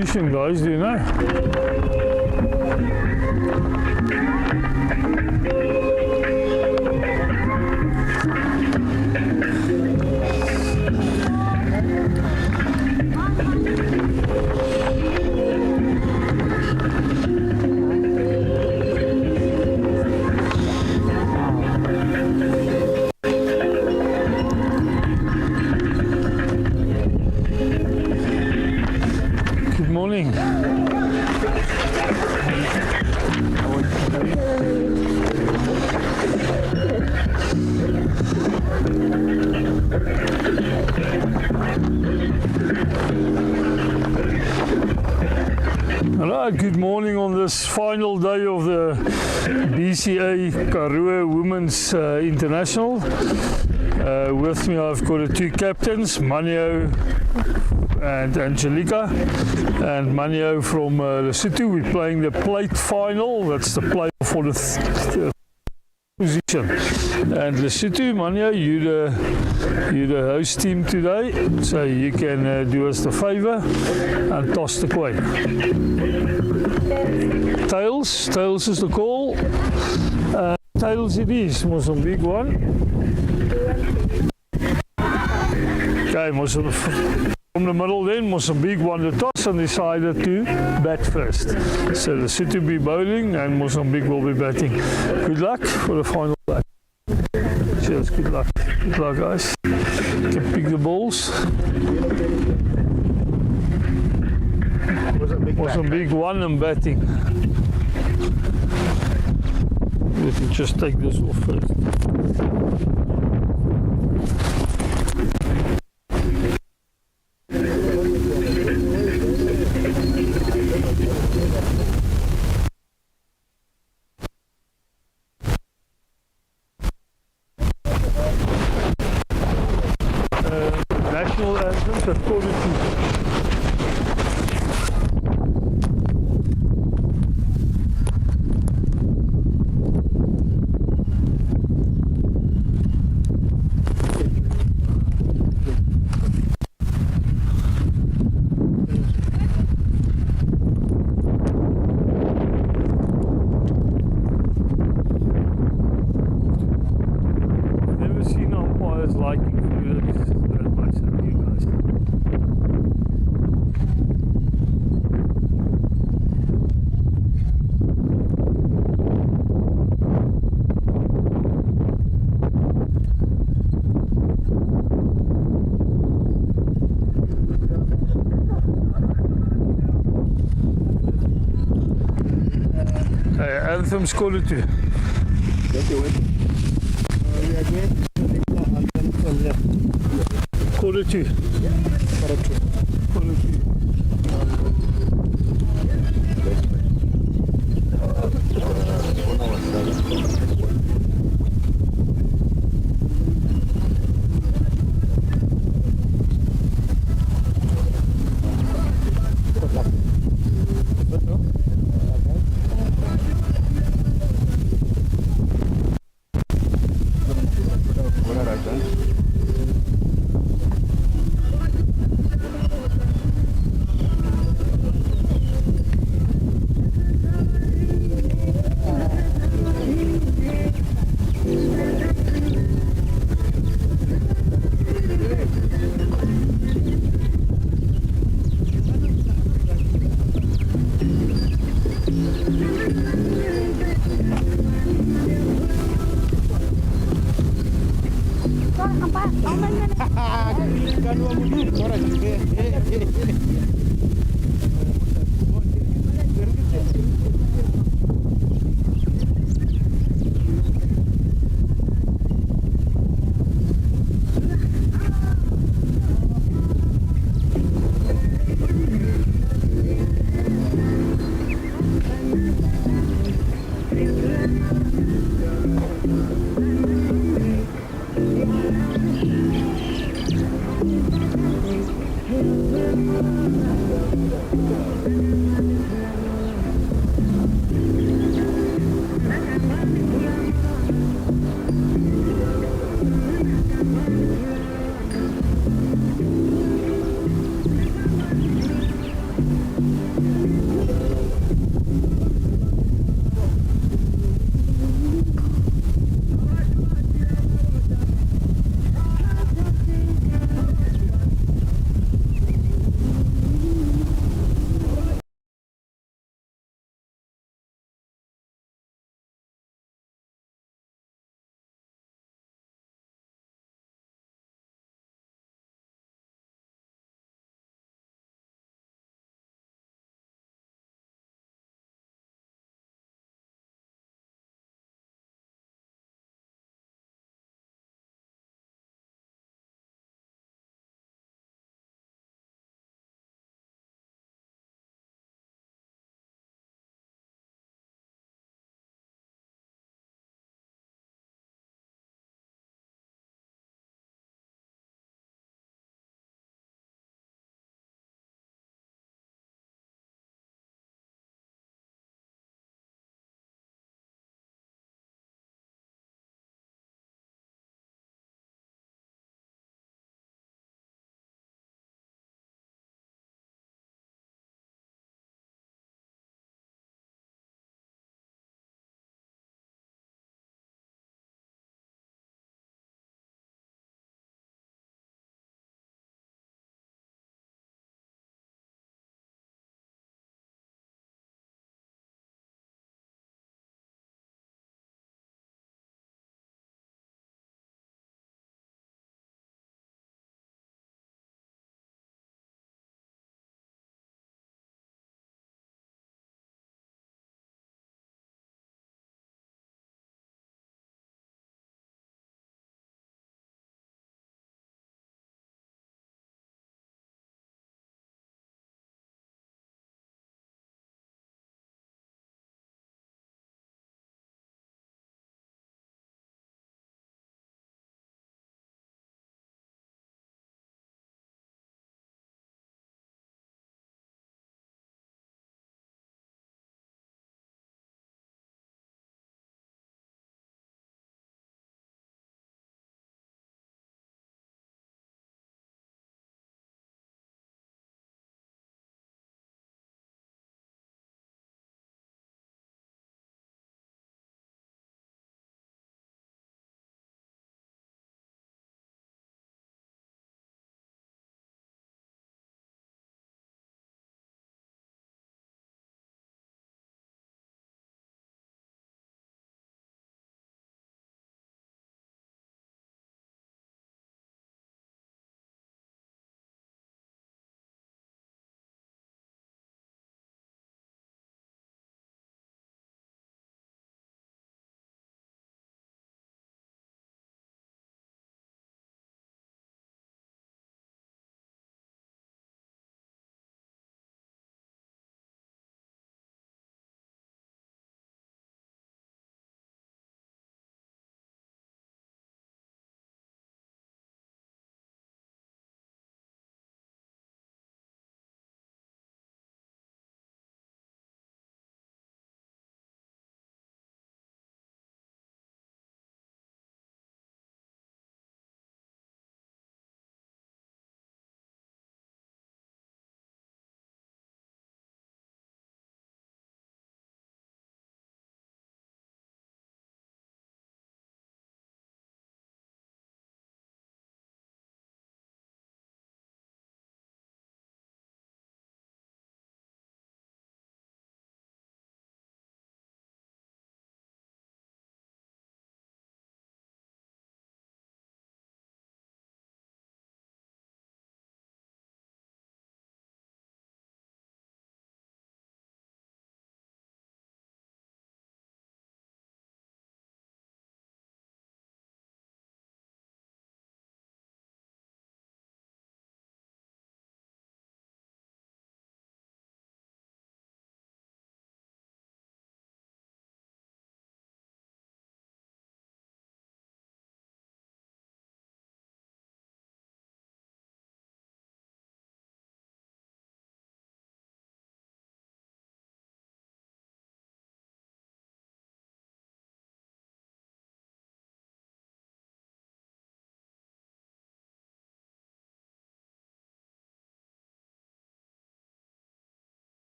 position, guys, do you know? Good morning. Alright, good morning on this final day of the BCA Karoo Women's International. With me I've got the two captains, Manio and Angelica, and Manio from Lesotho. We're playing the plate final. That's the play for the position. And Lesotho, Manio, you're the host team today, so you can do us the favour and toss the coin. Tails is the call. Tails it is, Mozambique one. Okay, from the middle then, Mozambique won the toss and decided to bat first. So Lesotho will be bowling and Mozambique will be batting. Good luck for the final bat. Cheers, good luck. Good luck, guys. You can pick the balls. Mozambique won and batting. Let me just take this off first. National anthems according to never seen umpires liking this that much than you guys. Okay, anthem's quality. Quality. Quality.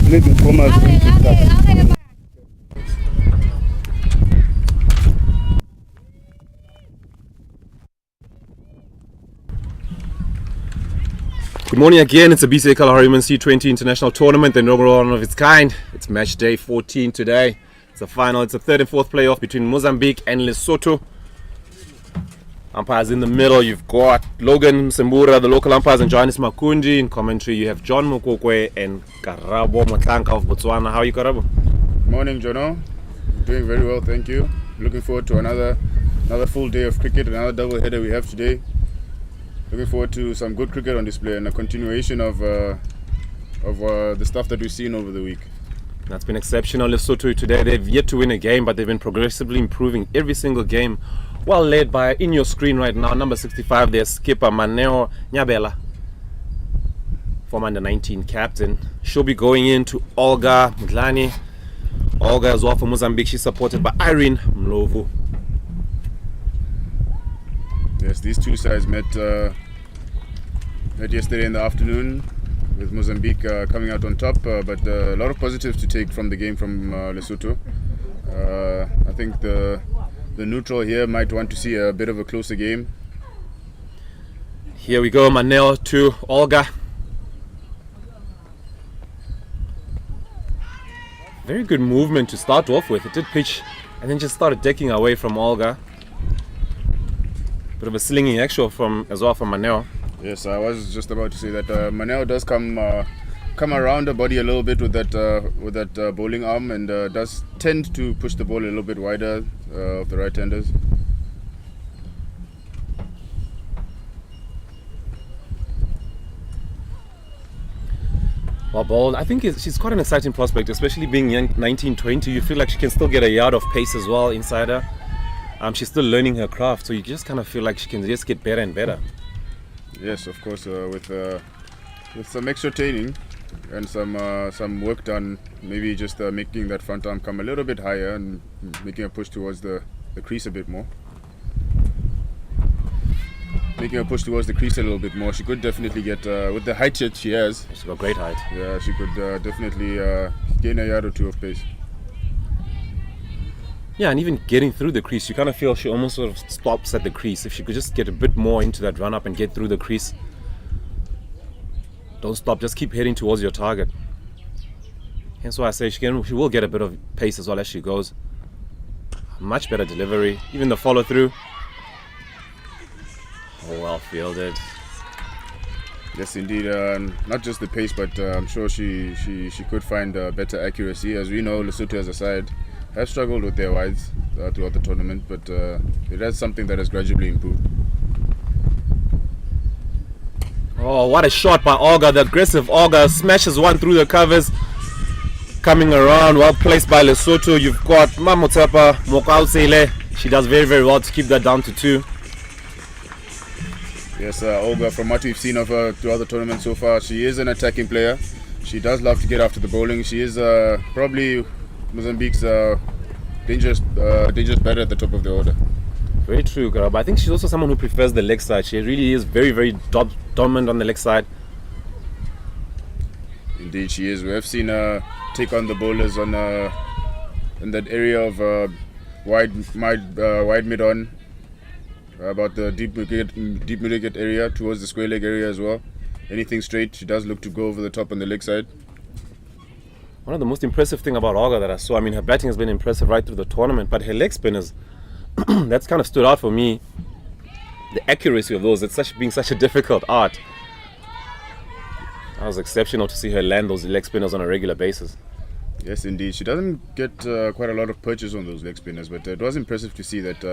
Maybe Thomas. Good morning again. It's a BCA Kalahari Women's T20 International Tournament, the inaugural one of its kind. It's match day 14 today. It's a final. It's a third and fourth playoff between Mozambique and Lesotho. Umpires in the middle. You've got Logan Msembura, the local umpires, and Johannes Makundi. In commentary, you have John Mukokwe and Karabo Motlanka of Botswana. How are you, Karabo? Morning, Jono. Doing very well, thank you. Looking forward to another full day of cricket, another double header we have today. Looking forward to some good cricket on display and a continuation of the stuff that we've seen over the week. That's been exceptional. Lesotho today, they've yet to win a game, but they've been progressively improving every single game. Well led by, in your screen right now, number 65, their skipper Maneo Nyabela, former under-19 captain. She'll be going into Olga Mdlani. Olga as well for Mozambique. She's supported by Irene Mlovu. Yes, these two sides met yesterday in the afternoon, with Mozambique coming out on top, but a lot of positives to take from the game from Lesotho. I think the neutral here might want to see a bit of a closer game. Here we go, Manel to Olga. Very good movement to start off with. It did pitch and then just started decking away from Olga. Bit of a slinging actual as well from Manel. Yes, I was just about to say that Manel does come around the body a little bit with that bowling arm, and does tend to push the ball a little bit wider of the right-handers. Well bowled. I think she's quite an exciting prospect, especially being young, 19-20. You feel like she can still get a yard of pace as well inside her. She's still learning her craft, so you just kind of feel like she can just get better and better. Yes, of course, with some extra training and some work done, maybe just making that front arm come a little bit higher and making a push towards the crease a bit more. Making a push towards the crease a little bit more. She could definitely get, with the height that she has. She's got great height. Yeah, she could definitely gain a yard or two of pace. Yeah, and even getting through the crease, you kind of feel she almost sort of stops at the crease. If she could just get a bit more into that run up and get through the crease. Don't stop, just keep heading towards your target. Hence why I say she will get a bit of pace as well as she goes. Much better delivery, even the follow through. Oh, well fielded. Yes, indeed. Not just the pace, but I'm sure she could find better accuracy. As we know, Lesotho as a side have struggled with their wides throughout the tournament, but it is something that has gradually improved. Oh, what a shot by Olga. The aggressive Olga smashes one through the covers. Coming around, well placed by Lesotho. You've got Mamotapa Mokausele. She does very, very well to keep that down to 2. Yes, Olga, from what we've seen of her throughout the tournament so far, she is an attacking player. She does love to get after the bowling. She is probably Mozambique's dangerous batter at the top of the order. Very true, Garab. I think she's also someone who prefers the leg side. She really is very, very dominant on the leg side. Indeed, she is. We have seen her take on the bowlers in that area of wide mid-on, about the deep mid-wicket area, towards the square leg area as well. Anything straight, she does look to go over the top on the leg side. One of the most impressive thing about Olga that I saw, I mean, her batting has been impressive right through the tournament, but her leg spinners, that's kind of stood out for me. The accuracy of those, it's being such a difficult art. That was exceptional to see her land those leg spinners on a regular basis. Yes, indeed. She doesn't get quite a lot of purchase on those leg spinners, but it was impressive to see that.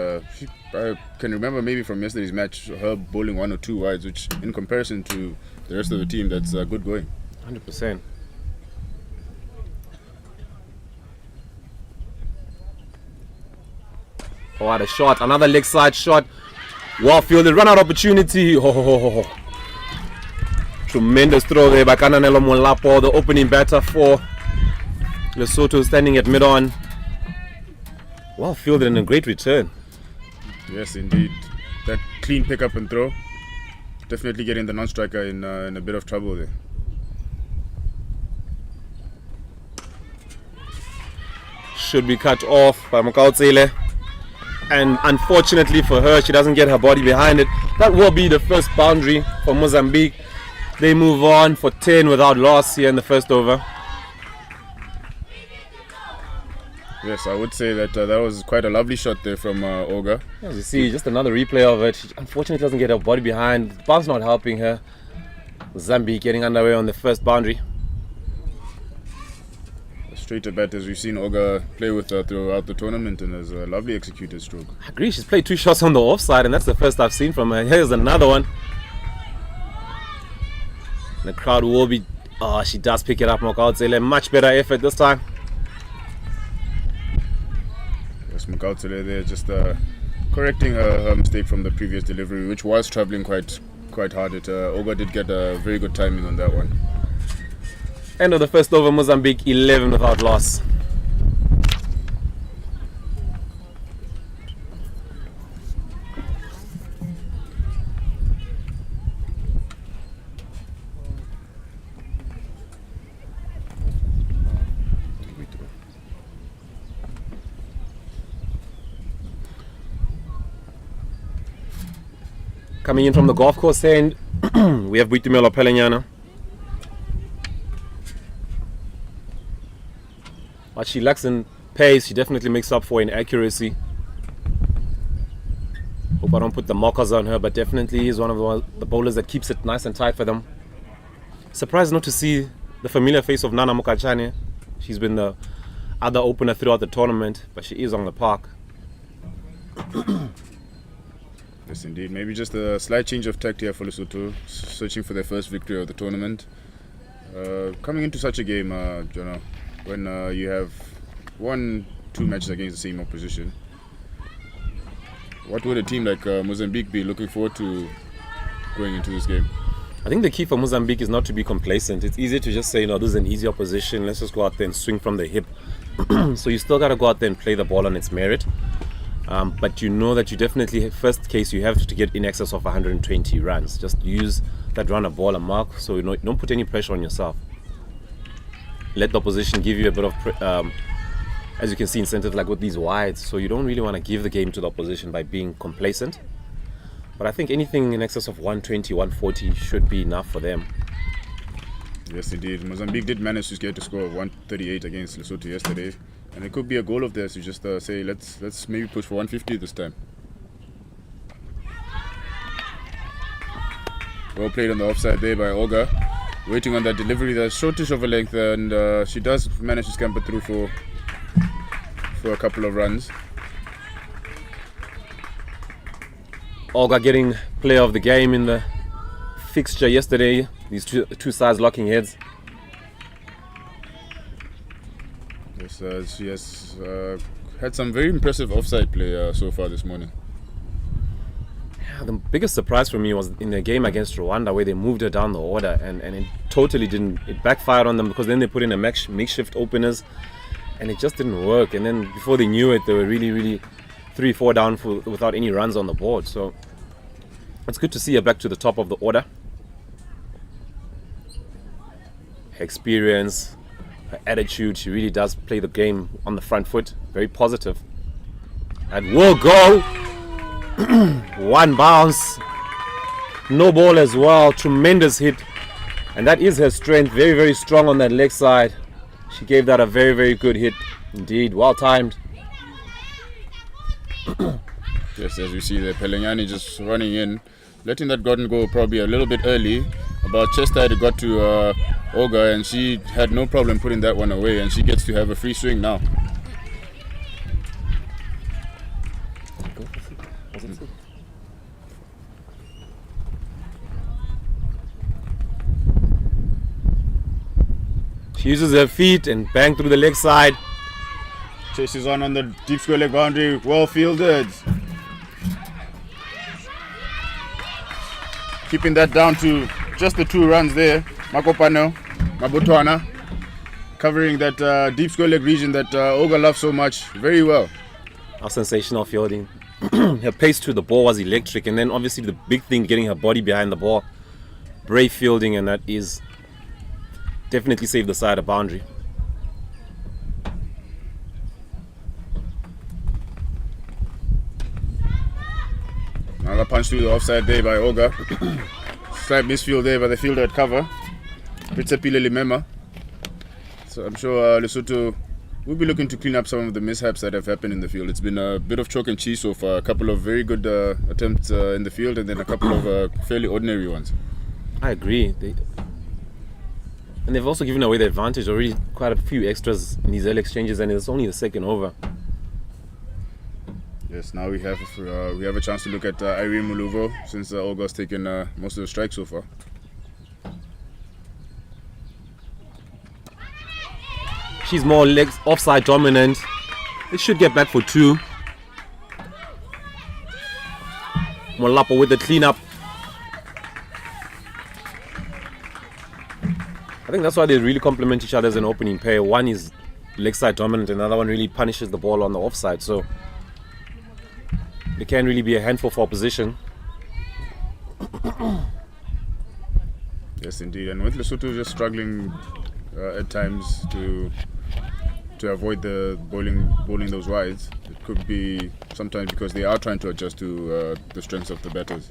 I can remember maybe from yesterday's match, her bowling 1 or 2 wides, which in comparison to the rest of the team, that's good going. 100%. Oh, what a shot. Another leg side shot. Well fielded. Run out opportunity. Oh. Tremendous throw there by Kananelo Molapo, the opening batter for Lesotho, standing at mid-on. Well fielded and a great return. Yes, indeed. That clean pick up and throw. Definitely getting the non-striker in a bit of trouble there. should be cut off by Mokautsele. And unfortunately for her, she doesn't get her body behind it. That will be the first boundary for Mozambique. They move on for 10 without loss here in the first over. Yes, I would say that that was quite a lovely shot there from Olga. As you see, just another replay of it. She unfortunately doesn't get her body behind. The bounce not helping her. Mozambique getting underway on the first boundary. Straight to bat, as we've seen Olga play with her throughout the tournament, and has a lovely executed stroke. I agree, she's played 2 shots on the offside, and that's the first I've seen from her. Here's another one. The crowd will be... Oh, she does pick it up, Mokautsele. Much better effort this time. Yes, Mokautsele there just correcting her mistake from the previous delivery, which was travelling quite hard. Olga did get a very good timing on that one. End of the first over, Mozambique 11 without loss. Coming in from the golf course end, we have Boitumelo Pelenyana. What she lacks in pace, she definitely makes up for in accuracy. Hope I don't put the mockers on her, but definitely is one of the bowlers that keeps it nice and tight for them. Surprised not to see the familiar face of Nana Mokachane. She's been the other opener throughout the tournament, but she is on the park. Yes, indeed. Maybe just a slight change of tact here for Lesotho, searching for their first victory of the tournament. Coming into such a game, when you have 1-2 matches against the same opposition, what would a team like Mozambique be looking forward to going into this game? I think the key for Mozambique is not to be complacent. It's easy to just say, this is an easy opposition, let's just go out there and swing from the hip. So you still got to go out there and play the ball on its merit. But you know that you definitely, first case, you have to get in excess of 120 runs. Just use that runner ball and mark, so you don't put any pressure on yourself. Let the opposition give you a bit of, as you can see, incentive like with these wides. So you don't really want to give the game to the opposition by being complacent. But I think anything in excess of 120, 140 should be enough for them. Yes, indeed. Mozambique did manage to get a score of 138 against Lesotho yesterday. And it could be a goal of theirs to just say, let's maybe push for 150 this time. Well played on the offside there by Olga. Waiting on that delivery, that's shortish of a length, and she does manage to scamper through for a couple of runs. Olga getting player of the game in the fixture yesterday. These two sides locking heads. Yes, she has had some very impressive offside play so far this morning. The biggest surprise for me was in the game against Rwanda, where they moved her down the order, and it totally didn't. It backfired on them, because then they put in a makeshift openers, and it just didn't work. And then before they knew it, they were really 3-4 down without any runs on the board. So it's good to see her back to the top of the order. Her experience, her attitude, she really does play the game on the front foot. Very positive. And will go. One bounce, no ball as well. Tremendous hit, and that is her strength. Very strong on that leg side. She gave that a very good hit indeed. Well timed. Yes, as you see there, Pelenyani just running in, letting that garden go probably a little bit early. About chest height it got to Olga, and she had no problem putting that one away, and she gets to have a free swing now. She uses her feet and bang through the leg side. Chases on the deep square leg boundary, well fielded. Keeping that down to just the 2 runs there. Makopano, Botswana, covering that deep square leg region that Olga loves so much very well. How sensational fielding. Her pace to the ball was electric, and then obviously the big thing, getting her body behind the ball. Brave fielding, and that is definitely saved the side a boundary. punch through the offside there by Oga. Slight misfield there by the fielder at cover. Pitsapile Limema. So I'm sure Lesotho will be looking to clean up some of the mishaps that have happened in the field. It's been a bit of chalk and cheese so far. A couple of very good attempts in the field, and then a couple of fairly ordinary ones. I agree. And they've also given away the advantage already. Quite a few extras in these early exchanges, and it's only the second over. Yes, now we have a chance to look at Irene Muluvo, since Olga's taken most of the strikes so far. She's more legs offside dominant. It should get back for 2. Molapo with the cleanup. I think that's why they really complement each other as an opening pair. One is leg side dominant, and the other one really punishes the ball on the offside. So they can really be a handful for opposition. Yes, indeed. And with Lesotho just struggling at times to avoid the bowling those wides, it could be sometimes because they are trying to adjust to the strengths of the batters.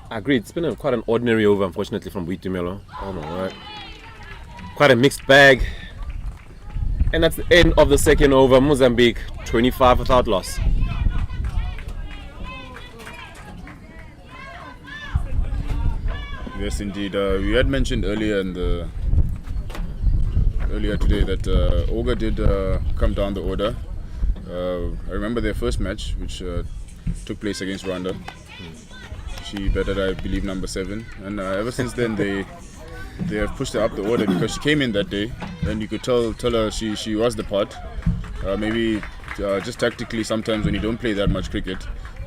I agree. It's been quite an ordinary over, unfortunately, from Buitumelo. Oh my word. Quite a mixed bag. And that's the end of the second over. Mozambique, 25 without loss. Yes, indeed. We had mentioned earlier today that Olga did come down the order. I remember their first match, which took place against Rwanda. She batted, I believe, number 7, and ever since then they have pushed her up the order because she came in that day, and you could tell her she was the part. Maybe just tactically, sometimes when you don't play that much cricket,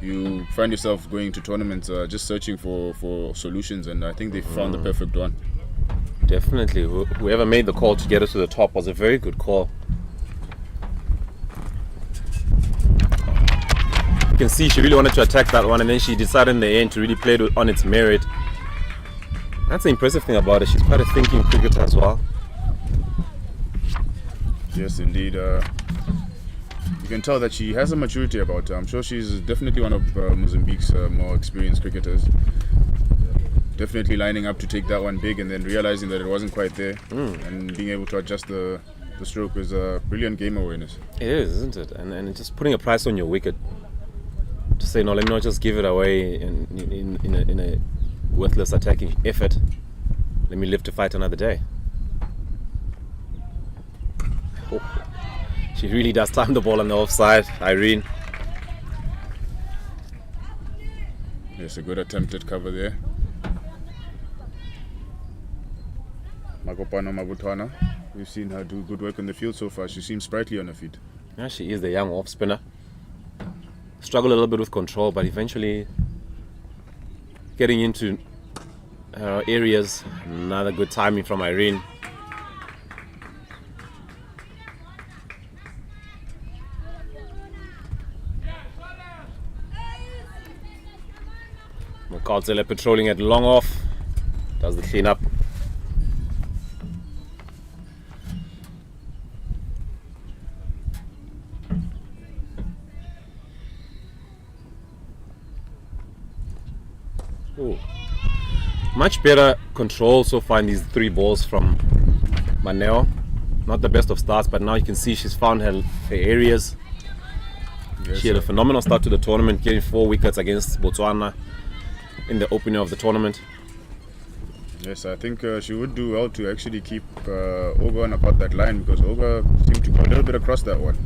you find yourself going to tournaments just searching for solutions, and I think they found the perfect one. Definitely. Whoever made the call to get us to the top was a very good call. You can see she really wanted to attack that one, and then she decided in the end to really play it on its merit. That's the impressive thing about it. She's quite a thinking cricketer as well. Yes, indeed. You can tell that she has a maturity about her. I'm sure she's definitely one of Mozambique's more experienced cricketers. Definitely lining up to take that one big, and then realizing that it wasn't quite there, and being able to adjust the stroke is a brilliant game awareness. It is, isn't it? And just putting a price on your wicket. To say, no, let me not just give it away in a worthless attacking effort. Let me live to fight another day. Oh. She really does time the ball on the offside, Irene. Yes, a good attempted cover there. Makopano Botswana. We've seen her do good work on the field so far. She seems sprightly on her feet. Yeah, she is the young off spinner. Struggle a little bit with control, but eventually getting into areas. Another good timing from Irene. Mokautsele patrolling at long off. Does the cleanup. Ooh. Much better control so far in these 3 balls from Maneo. Not the best of starts, but now you can see she's found her areas. Yes, she had a phenomenal start to the tournament, getting 4 wickets against Botswana in the opening of the tournament. Yes, I think she would do well to actually keep Olga on about that line, because Olga seemed to go a little bit across that one.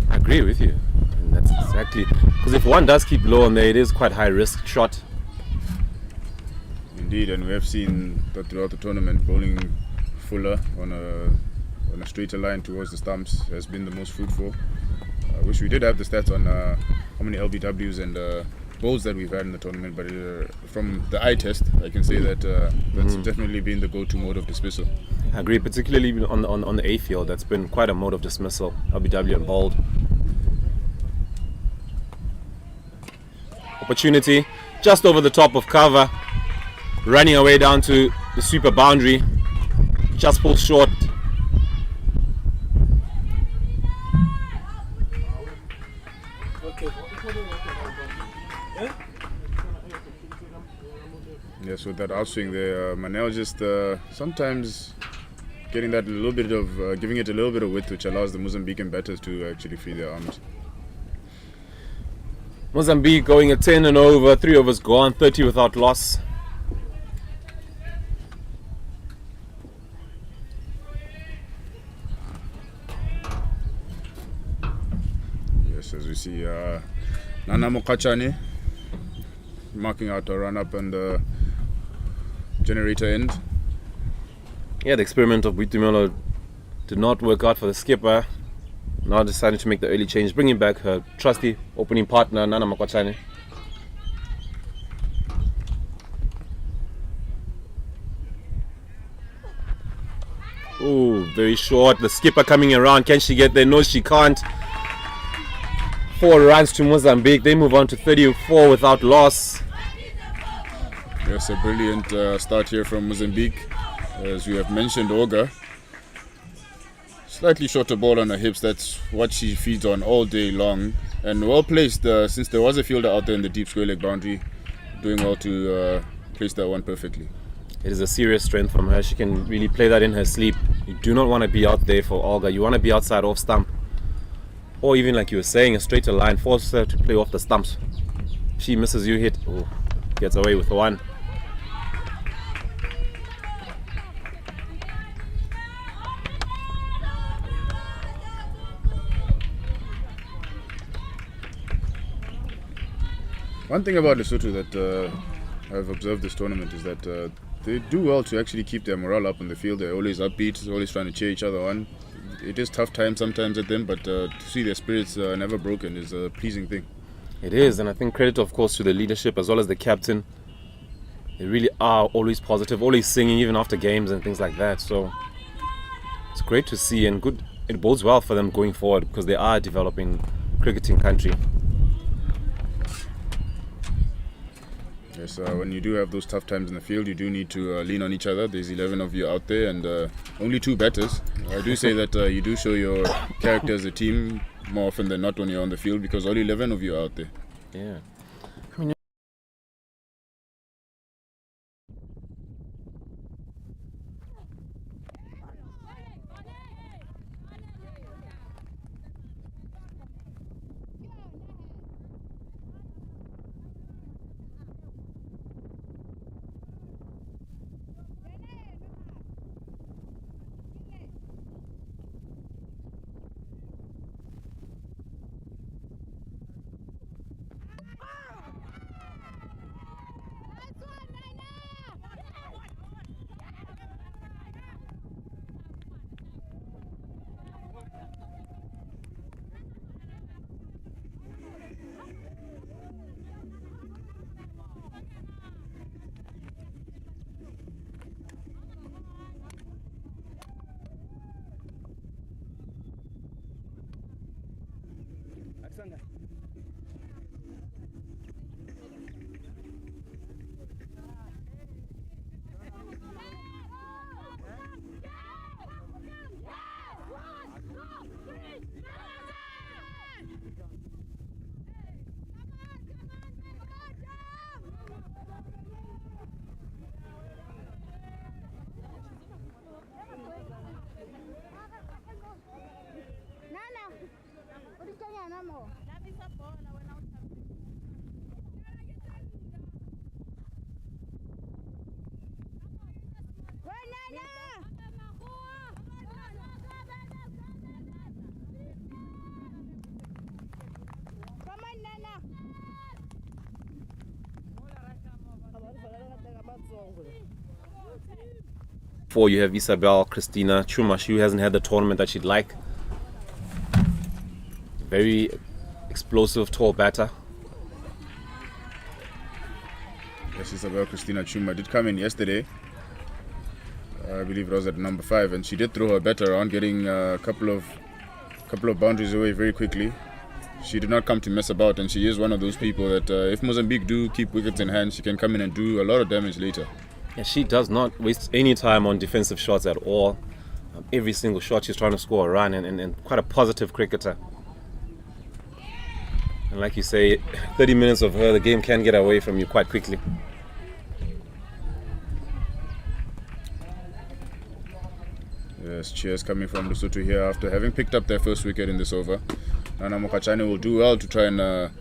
I agree with you. And that's exactly, because if one does keep low on there, it is quite high risk shot. Indeed, and we have seen that throughout the tournament, bowling fuller on a straighter line towards the stumps has been the most fruitful. I wish we did have the stats on how many LBWs and bowls that we've had in the tournament, but from the eye test, I can say that that's definitely been the go-to mode of dismissal. I agree, particularly on the A field. That's been quite a mode of dismissal, LBW and bowled. Opportunity just over the top of cover, running away down to the super boundary, just pulled short. Yes, with that outswing there, Manel just sometimes getting that little bit of, giving it a little bit of width, which allows the Mozambican batters to actually free their arms. Mozambique going at 10 and over, 3 overs gone, 30 without loss. Yes, as we see, Nana Mokachane marking out a run up on the generator end. Yeah, the experiment of Buitumelo did not work out for the skipper. Now deciding to make the early change, bringing back her trusty opening partner, Nana Makwachane. Oh, very short. The skipper coming around. Can she get there? No, she can't. 4 runs to Mozambique. They move on to 34 without loss. Yes, a brilliant start here from Mozambique. As we have mentioned, Olga. Slightly shorter ball on her hips, that's what she feeds on all day long. And well placed, since there was a fielder out there in the deep square leg boundary, doing well to place that one perfectly. It is a serious strength from her. She can really play that in her sleep. You do not want to be out there for Olga. You want to be outside off stump. Or even like you were saying, a straighter line, force her to play off the stumps. She misses, you hit. Oh, gets away with the one. One thing about Lesotho that I've observed this tournament is that they do well to actually keep their morale up on the field. They're always upbeat, always trying to cheer each other on. It is tough times sometimes at them, but to see their spirits never broken is a pleasing thing. It is, and I think credit, of course, to the leadership as well as the captain. They really are always positive, always singing even after games and things like that. So it's great to see, and good. It bodes well for them going forward because they are a developing cricketing country. Yes, when you do have those tough times in the field, you do need to lean on each other. There's 11 of you out there and only 2 batters. I do say that you do show your character as a team more often than not when you're on the field because all 11 of you are out there. Yeah. Four, you have Isabel Christina Chuma. She hasn't had the tournament that she'd like. Very explosive, tall batter. Yes, Isabel Christina Chuma did come in yesterday. I believe it was at number 5, and she did throw her bat around, getting a couple of boundaries away very quickly. She did not come to mess about, and she is one of those people that if Mozambique do keep wickets in hand, she can come in and do a lot of damage later. Yeah, she does not waste any time on defensive shots at all. Every single shot she's trying to score a run, and quite a positive cricketer. And like you say, 30 minutes of her, the game can get away from you quite quickly. Yes, cheers coming from Lesotho here after having picked up their first wicket in this over. Nana Mokachane will do well to try and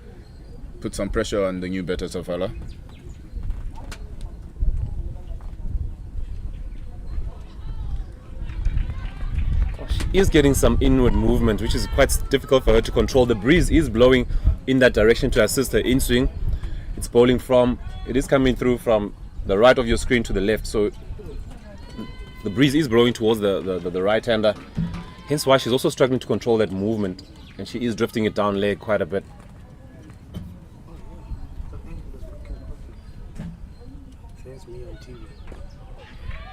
put some pressure on the new batter Safala. She is getting some inward movement, which is quite difficult for her to control. The breeze is blowing in that direction to assist her in swing. It's bowling it is coming through from the right of your screen to the left, so the breeze is blowing towards the right-hander, hence why she's also struggling to control that movement, and she is drifting it down leg quite a bit.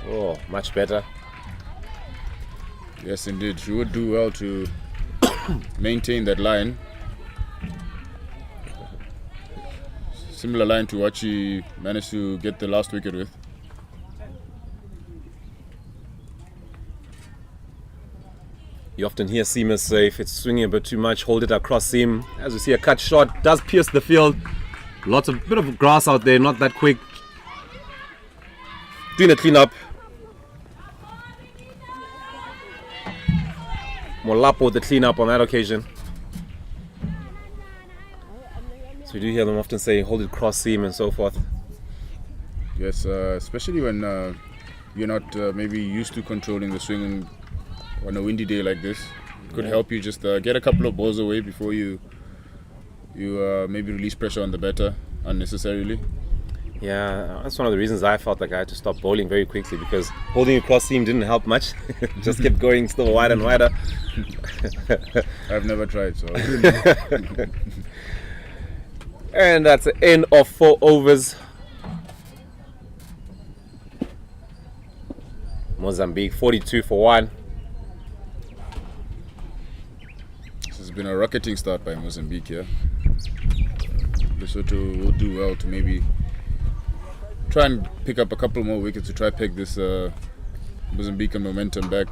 Oh, much better. Yes, indeed. She would do well to maintain that line. Similar line to what she managed to get the last wicket with. You often hear seamers say if it's swinging a bit too much, hold it across seam. As we see, a cut shot does pierce the field. Bit of grass out there, not that quick. Doing a clean up. Molapo with the clean up on that occasion. So we do hear them often say hold it cross seam and so forth. Yes, especially when you're not maybe used to controlling the swing on a windy day like this. It could help you just get a couple of balls away before you maybe release pressure on the batter unnecessarily. Yeah, that's one of the reasons I felt like I had to stop bowling very quickly, because holding a cross seam didn't help much. Just kept going still wider and wider. I've never tried, so. And that's the end of 4 overs. Mozambique 42 for 1. This has been a rocketing start by Mozambique here. Lesotho will do well to maybe try and pick up a couple more wickets to try peg this Mozambican momentum back.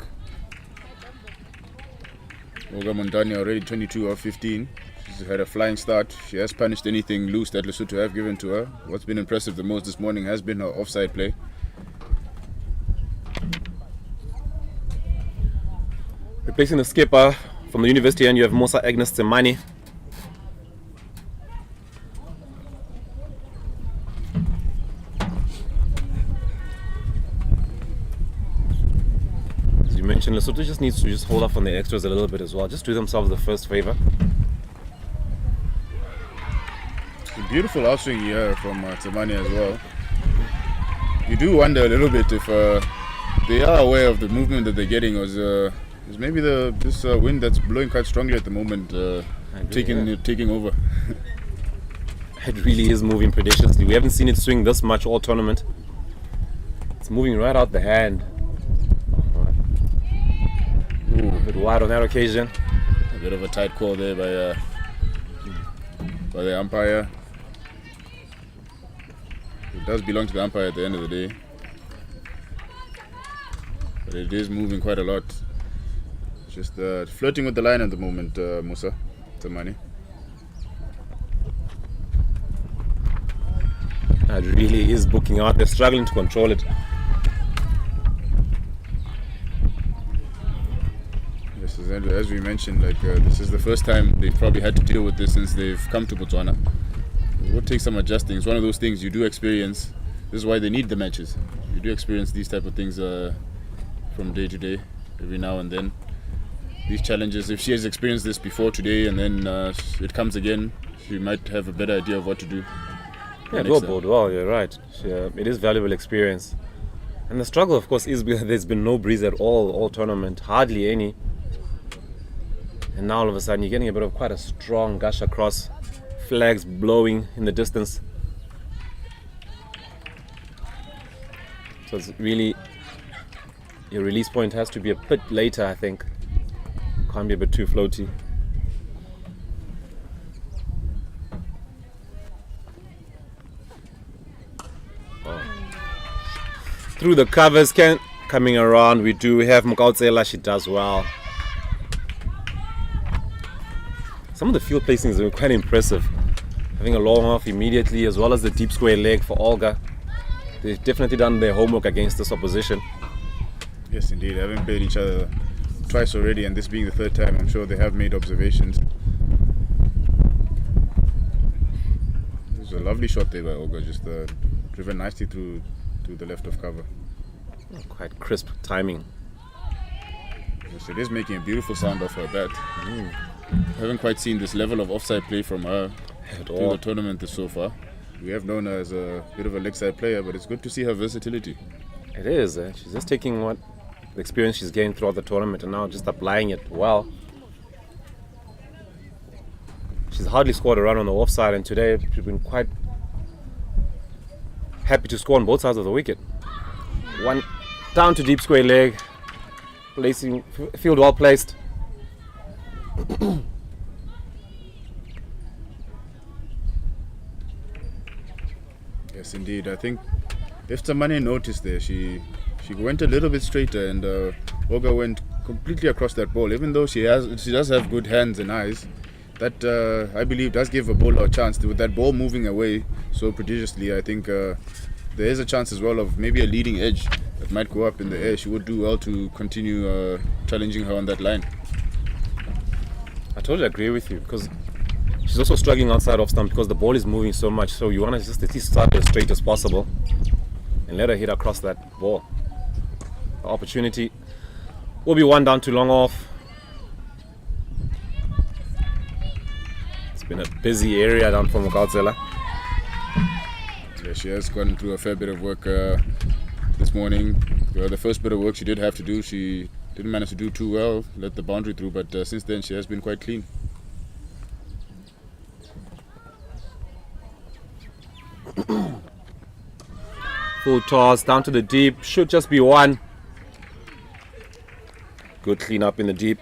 Olga Mondani already 22 off 15. She's had a flying start. She has punished anything loose that Lesotho have given to her. What's been impressive the most this morning has been her offside play. Replacing the skipper from the university, and you have Musa Agnes Tsemani. As you mentioned, Lesotho just needs to hold off on the extras a little bit as well. Just do themselves the first favor. Beautiful outswing here from Tsemani as well. You do wonder a little bit if they are aware of the movement that they're getting, or is maybe this wind that's blowing quite strongly at the moment taking over. It really is moving prediciously. We haven't seen it swing this much all tournament. It's moving right out the hand. Ooh, a bit wide on that occasion. A bit of a tight call there by the umpire. It does belong to the umpire at the end of the day, but it is moving quite a lot. Just flirting with the line at the moment, Musa Tsemani. It really is booking out. They're struggling to control it. Yes, as we mentioned, this is the first time they've probably had to deal with this since they've come to Botswana. It will take some adjusting. It's one of those things you do experience. This is why they need the matches. You do experience these type of things from day to day, every now and then. These challenges, if she has experienced this before today and then it comes again, she might have a better idea of what to do. Yeah, it will bode well, you're right. It is valuable experience. And the struggle, of course, is because there's been no breeze at all tournament, hardly any. And now all of a sudden you're getting a bit of quite a strong gush across, flags blowing in the distance. So it's really, your release point has to be a bit later, I think. Can't be a bit too floaty. Oh. Through the covers, coming around, we do have Mokautsela. She does well. Some of the field placings are quite impressive. Having a long off immediately, as well as the deep square leg for Olga. They've definitely done their homework against this opposition. Yes, indeed. Having played each other twice already, and this being the third time, I'm sure they have made observations. It was a lovely shot there by Olga, just driven nicely through to the left of cover. Quite crisp timing. Yes, it is making a beautiful sound off her bat. I haven't quite seen this level of offside play from her through the tournament so far. We have known her as a bit of a leg side player, but it's good to see her versatility. It is. She's just taking what the experience she's gained throughout the tournament and now just applying it well. She's hardly scored a run on the offside, and today she's been quite happy to score on both sides of the wicket. One down to deep square leg, placing field well placed. Yes, indeed. I think if Tamane noticed there, she went a little bit straighter, and Olga went completely across that ball. Even though she does have good hands and eyes, that I believe does give a bowler a chance. With that ball moving away so prodigiously, I think there is a chance as well of maybe a leading edge that might go up in the air. She would do well to continue challenging her on that line. I totally agree with you, because she's also struggling outside off stump because the ball is moving so much. So you want to just at least start as straight as possible and let her hit across that ball. The opportunity will be one down to long off. It's been a busy area down for Mokautsela. Yeah, she has gone through a fair bit of work this morning. The first bit of work she did have to do, she didn't manage to do too well, let the boundary through, but since then she has been quite clean. Full toss down to the deep, should just be one. Good clean up in the deep.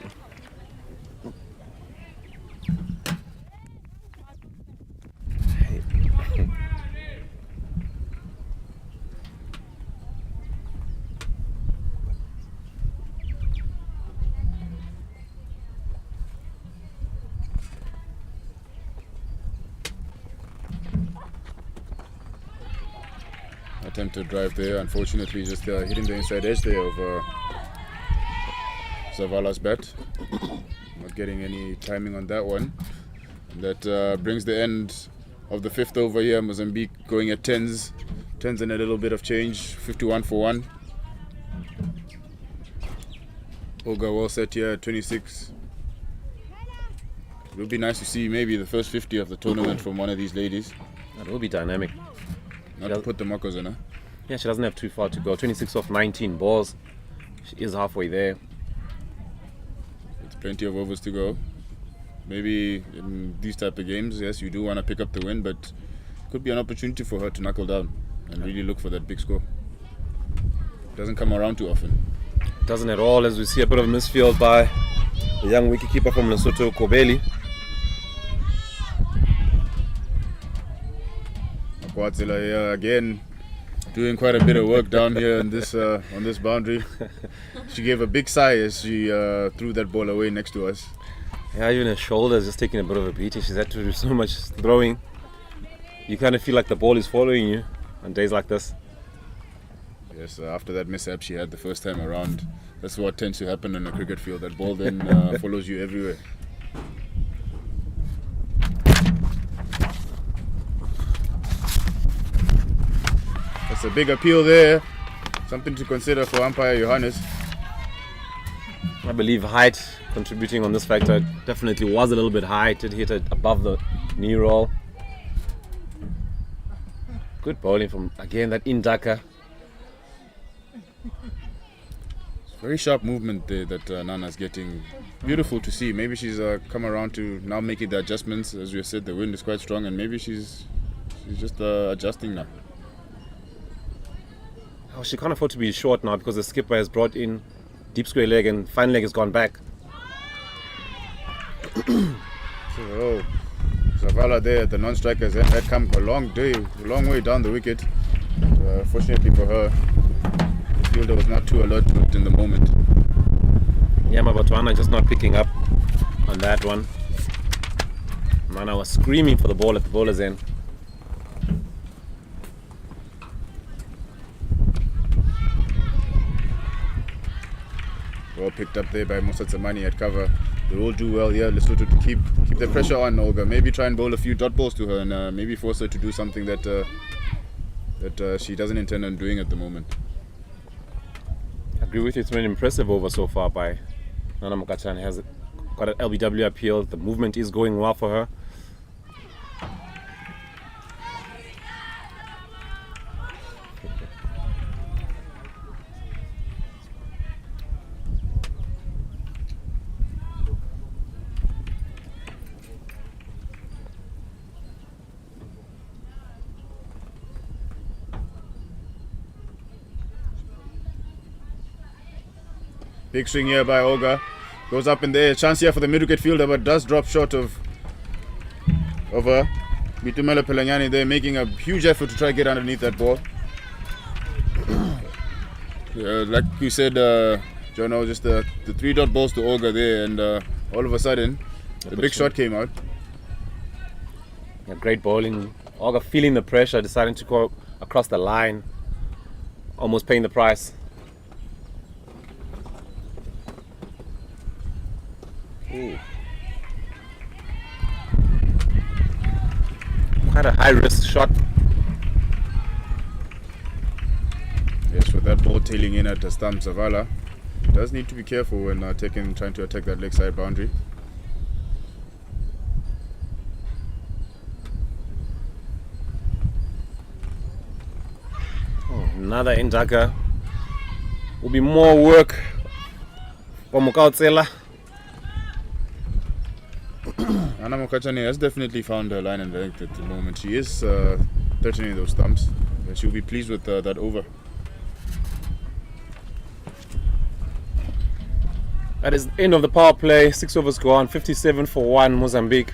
Attempted drive there, unfortunately just hitting the inside edge there of Zavala's bat. Not getting any timing on that one. That brings the end of the fifth over here. Mozambique going at 10s and a little bit of change. 51 for 1. Olga well set here at 26. It would be nice to see maybe the first 50 of the tournament from one of these ladies. That will be dynamic. Not to put the muckers on her. Yeah, she doesn't have too far to go. 26 off 19 balls. She is halfway there. It's plenty of overs to go. Maybe in these type of games, yes, you do want to pick up the win, but it could be an opportunity for her to knuckle down and really look for that big score. It doesn't come around too often. Doesn't at all, as we see a bit of a misfield by the young wicketkeeper from Lesotho, Kobeli. Botswana here again, doing quite a bit of work down here on this boundary. She gave a big sigh as she threw that ball away next to us. Yeah, even her shoulders just taking a bit of a beating. She's had to do so much throwing. You kind of feel like the ball is following you on days like this. Yes, after that mishap she had the first time around, that's what tends to happen on a cricket field. That ball then follows you everywhere. That's a big appeal there. Something to consider for umpire Johannes. I believe height contributing on this factor. Definitely was a little bit high. It did hit it above the knee roll. Good bowling from, again, that Indaka. Very sharp movement there that Nana's getting. Beautiful to see. Maybe she's come around to now making the adjustments. As we said, the wind is quite strong, and maybe she's just adjusting now. Oh, she can't afford to be short now because the skipper has brought in deep square leg and fine leg has gone back. So, Zavala there at the non-strikers had come a long way down the wicket. Fortunately for her, the fielder was not too alert to it in the moment. Yeah, Botswana just not picking up on that one. Nana was screaming for the ball at the bowler's end. Well picked up there by Musa Tsamani at cover. They will do well here, Lesotho, to keep the pressure on Olga. Maybe try and bowl a few dot balls to her and maybe force her to do something that she doesn't intend on doing at the moment. I agree with you. It's been an impressive over so far by Nana Mokachane. Has got an LBW appeal. The movement is going well for her. Big swing here by Olga. Goes up in the air. Chance here for the mid-wicket fielder, but does drop short of her. Bitumela Pelanyani there making a huge effort to try to get underneath that ball. Like you said, Jono, just the 3 dot balls to Olga there, and all of a sudden, the big shot came out. Yeah, great bowling. Olga feeling the pressure, deciding to go across the line, almost paying the price. Ooh. Quite a high risk shot. Yes, with that ball tailing in at the stump, Zavala does need to be careful when trying to attack that leg side boundary. Oh, another Indaka. Will be more work for Mokautsela. Anna Mokachane has definitely found her line and length at the moment. She is threatening those stumps. She'll be pleased with that over. That is the end of the power play. 6 overs gone. 57 for 1 Mozambique.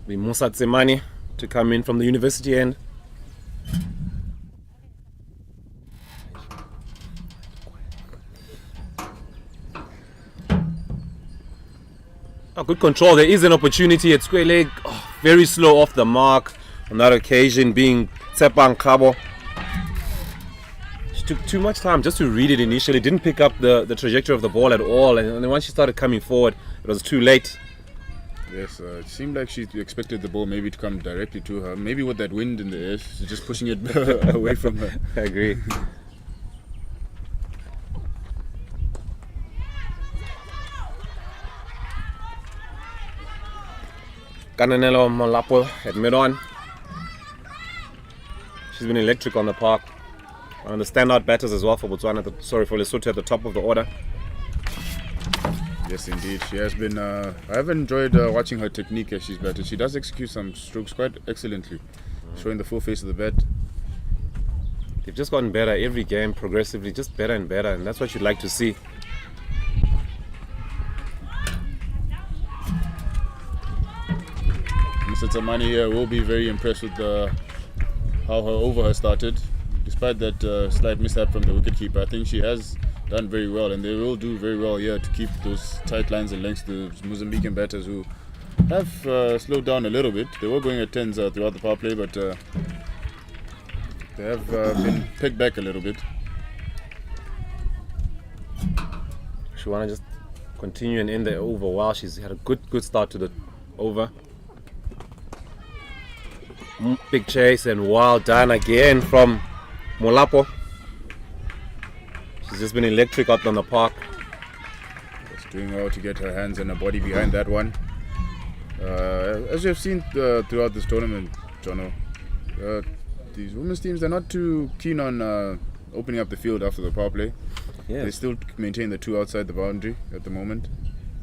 Be Musa Tsemani to come in from the university end. Oh, good control. There is an opportunity at square leg. Oh, very slow off the mark on that occasion, being Tsepang Kabo. She took too much time just to read it initially. Didn't pick up the trajectory of the ball at all. And then once she started coming forward, it was too late. Yes, it seemed like she expected the ball maybe to come directly to her. Maybe with that wind in the air, she's just pushing it away from her. I agree. Kananelo Malapo at mid-on. She's been electric on the park. One of the standout batters as well for Botswana. For Lesotho at the top of the order. Yes, indeed. She has been. I have enjoyed watching her technique as she's batted. She does execute some strokes quite excellently, showing the full face of the bat. They've just gotten better every game, progressively, just better and better, and that's what you'd like to see. Mr. Tsamani here will be very impressed with how her over has started. Despite that slight mishap from the wicketkeeper, I think she has done very well, and they will do very well here to keep those tight lines and lengths to Mozambican batters who have slowed down a little bit. They were going at 10s throughout the power play, but they have been pegged back a little bit. She want to just continue and end the over well. She's had a good start to the over. Big chase and well done again from Molapo. She's just been electric out on the park. Just doing well to get her hands and her body behind that one. As you have seen throughout this tournament, Jono, these women's teams are not too keen on opening up the field after the power play. Yes. They still maintain the 2 outside the boundary at the moment.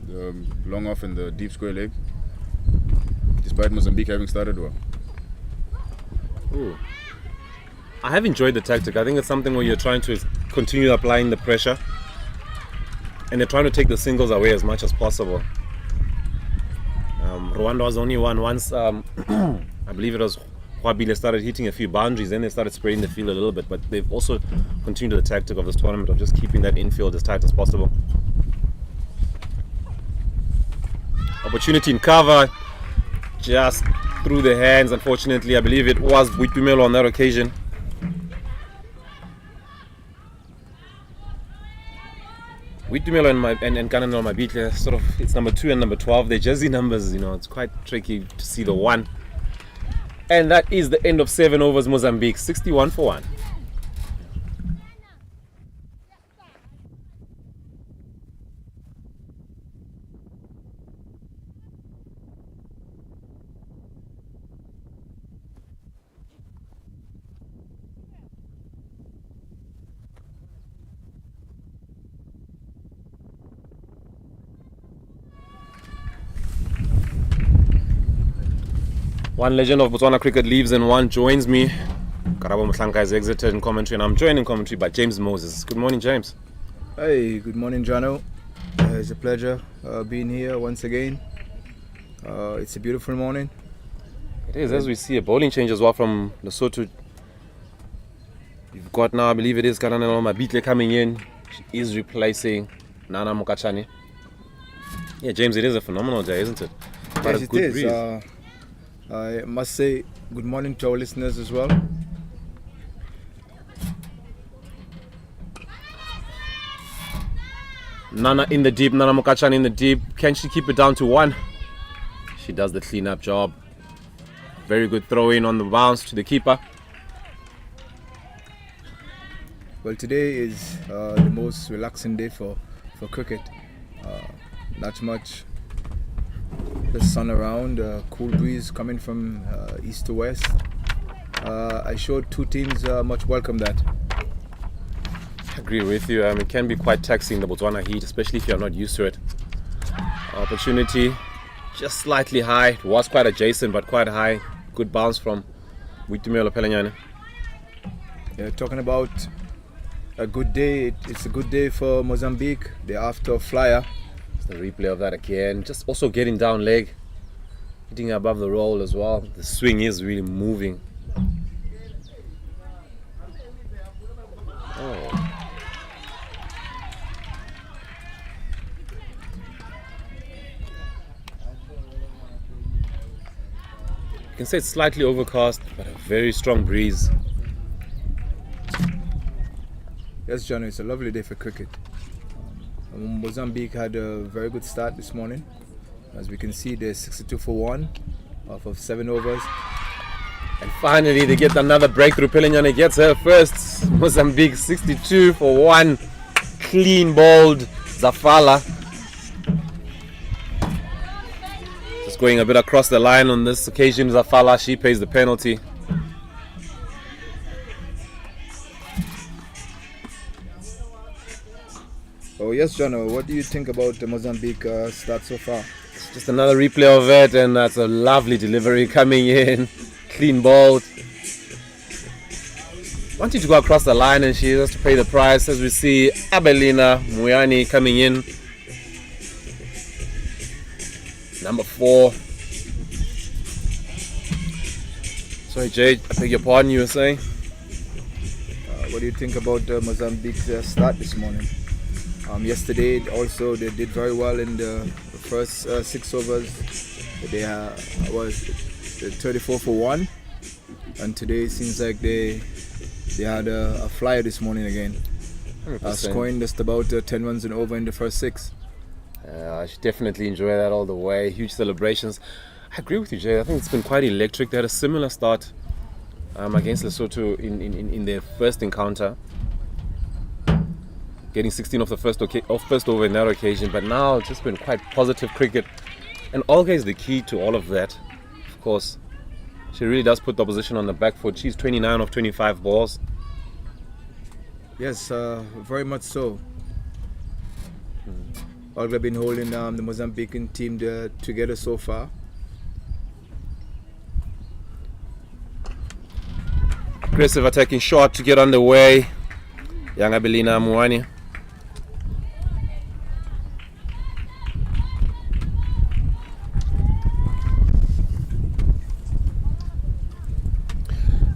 The long off and the deep square leg, despite Mozambique having started well. Ooh. I have enjoyed the tactic. I think it's something where you're trying to continue applying the pressure and they're trying to take the singles away as much as possible. Rwanda was only won once. I believe it was Wabile started hitting a few boundaries, then they started spraying the field a little bit, but they've also continued the tactic of this tournament of just keeping that infield as tight as possible. Opportunity in cover, just through the hands, unfortunately. I believe it was Buitumelo on that occasion. Buitumelo and Kanano Mabitla, sort of, it's number 2 and number 12. Their jersey numbers, it's quite tricky to see the 1. And that is the end of 7 overs, Mozambique, 61 for 1. One legend of Botswana cricket leaves and one joins me. Karabo Mhlanka has exited in commentary, and I'm joined in commentary by James Moses. Good morning, James. Hey, good morning, Jono. It's a pleasure being here once again. It's a beautiful morning. It is, as we see a bowling change as well from Lesotho. You've got now, I believe it is Kananelo Mabitla coming in. She is replacing Nana Mokachane. Yeah, James, it is a phenomenal day, isn't it? Yes, it is. I must say good morning to our listeners as well. Nana in the deep, Nana Mokachane in the deep. Can she keep it down to 1? She does the clean-up job. Very good throw-in on the bounce to the keeper. Well, today is the most relaxing day for cricket. Not much. The sun around, cool breeze coming from east to west. I showed 2 teams much welcome that. I agree with you. It can be quite taxing, the Botswana heat, especially if you're not used to it. Opportunity just slightly high. It was quite adjacent, but quite high. Good bounce from Buitumelo Pelenyane. Yeah, talking about a good day. It's a good day for Mozambique. They're after a flyer. The replay of that again, just also getting down leg, hitting above the roll as well. The swing is really moving. Oh. You can say it's slightly overcast, but a very strong breeze. Yes, John, it's a lovely day for cricket. Mozambique had a very good start this morning. As we can see, they're 62 for 1 off of 7 overs. And finally, they get another breakthrough. Pelenyane gets her first. Mozambique 62 for 1. Clean bowled Zafala. Just going a bit across the line on this occasion. Zafala, she pays the penalty. Oh yes, Jono, what do you think about the Mozambique start so far? It's just another replay of it, and that's a lovely delivery coming in. Clean ball. Wanting to go across the line, and she has to pay the price, as we see Abelina Muyani coming in. Number 4. Sorry, Jay, I beg your pardon, you were saying? What do you think about Mozambique's start this morning? Yesterday also they did very well in the first 6 overs. They was 34 for 1, and today it seems like they had a flyer this morning again, scoring just about 10 runs and over in the first 6. I should definitely enjoy that all the way. Huge celebrations. I agree with you, Jay. I think it's been quite electric. They had a similar start against Lesotho in their first encounter, getting 16 off the first over in that occasion. But now it's just been quite positive cricket, and Olga is the key to all of that. Of course, she really does put the opposition on the back foot. She's 29 of 25 balls. Yes, very much so. Olga been holding the Mozambican team together so far. Aggressive attacking shot to get underway. Young Abelina Muani.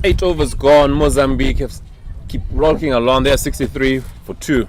8 overs gone. Mozambique keep rocking along. They're 63 for 2.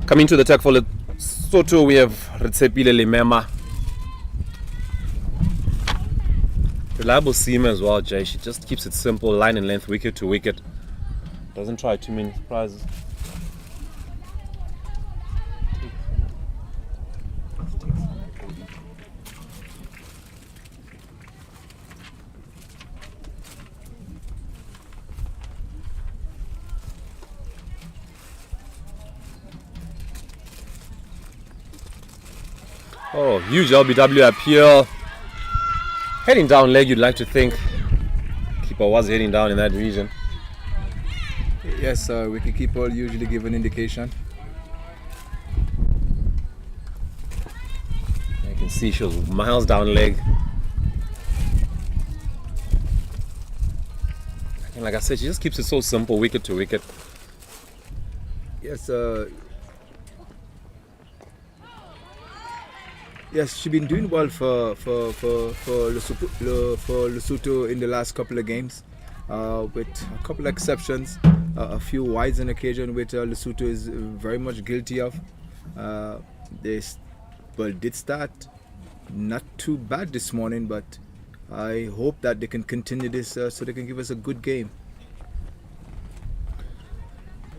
Coming to the attack for Lesotho, we have Retsepile Limema. Reliable seamer as well, Jay. She just keeps it simple, line and length, wicket to wicket. Doesn't try too many surprises. Oh, huge LBW appeal. Heading down leg, you'd like to think. Keeper was heading down in that region. Yes, wicketkeeper usually give an indication. You can see she was miles down leg. And like I said, she just keeps it so simple, wicket to wicket. Yes, yes, she's been doing well for Lesotho in the last couple of games, with a couple of exceptions, a few wides on occasion, which Lesotho is very much guilty of. They did start not too bad this morning, but I hope that they can continue this so they can give us a good game.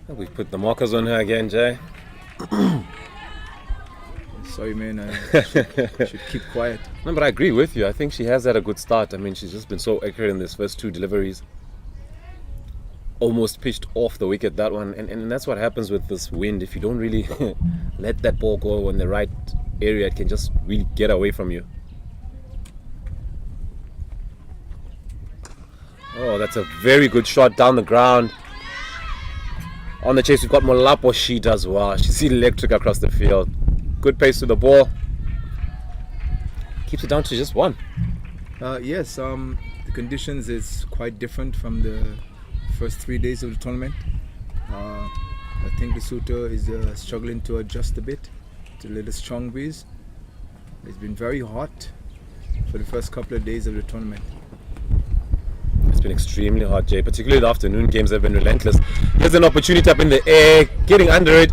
We put the markers on her again, Jay. Sorry, man. I should keep quiet. No, but I agree with you. I think she has had a good start. I mean, she's just been so accurate in these first 2 deliveries. Almost pitched off the wicket, that one. And that's what happens with this wind. If you don't really let that ball go in the right area, it can just really get away from you. Oh, that's a very good shot down the ground. On the chase, we've got Molapo Sheet as well. She's electric across the field. Good pace to the ball. Keeps it down to just 1. Yes, the conditions is quite different from the first 3 days of the tournament. I think Lesotho is struggling to adjust a bit to a little strong breeze. It's been very hot for the first couple of days of the tournament. It's been extremely hot, Jay. Particularly the afternoon games have been relentless. There's an opportunity up in the air, getting under it.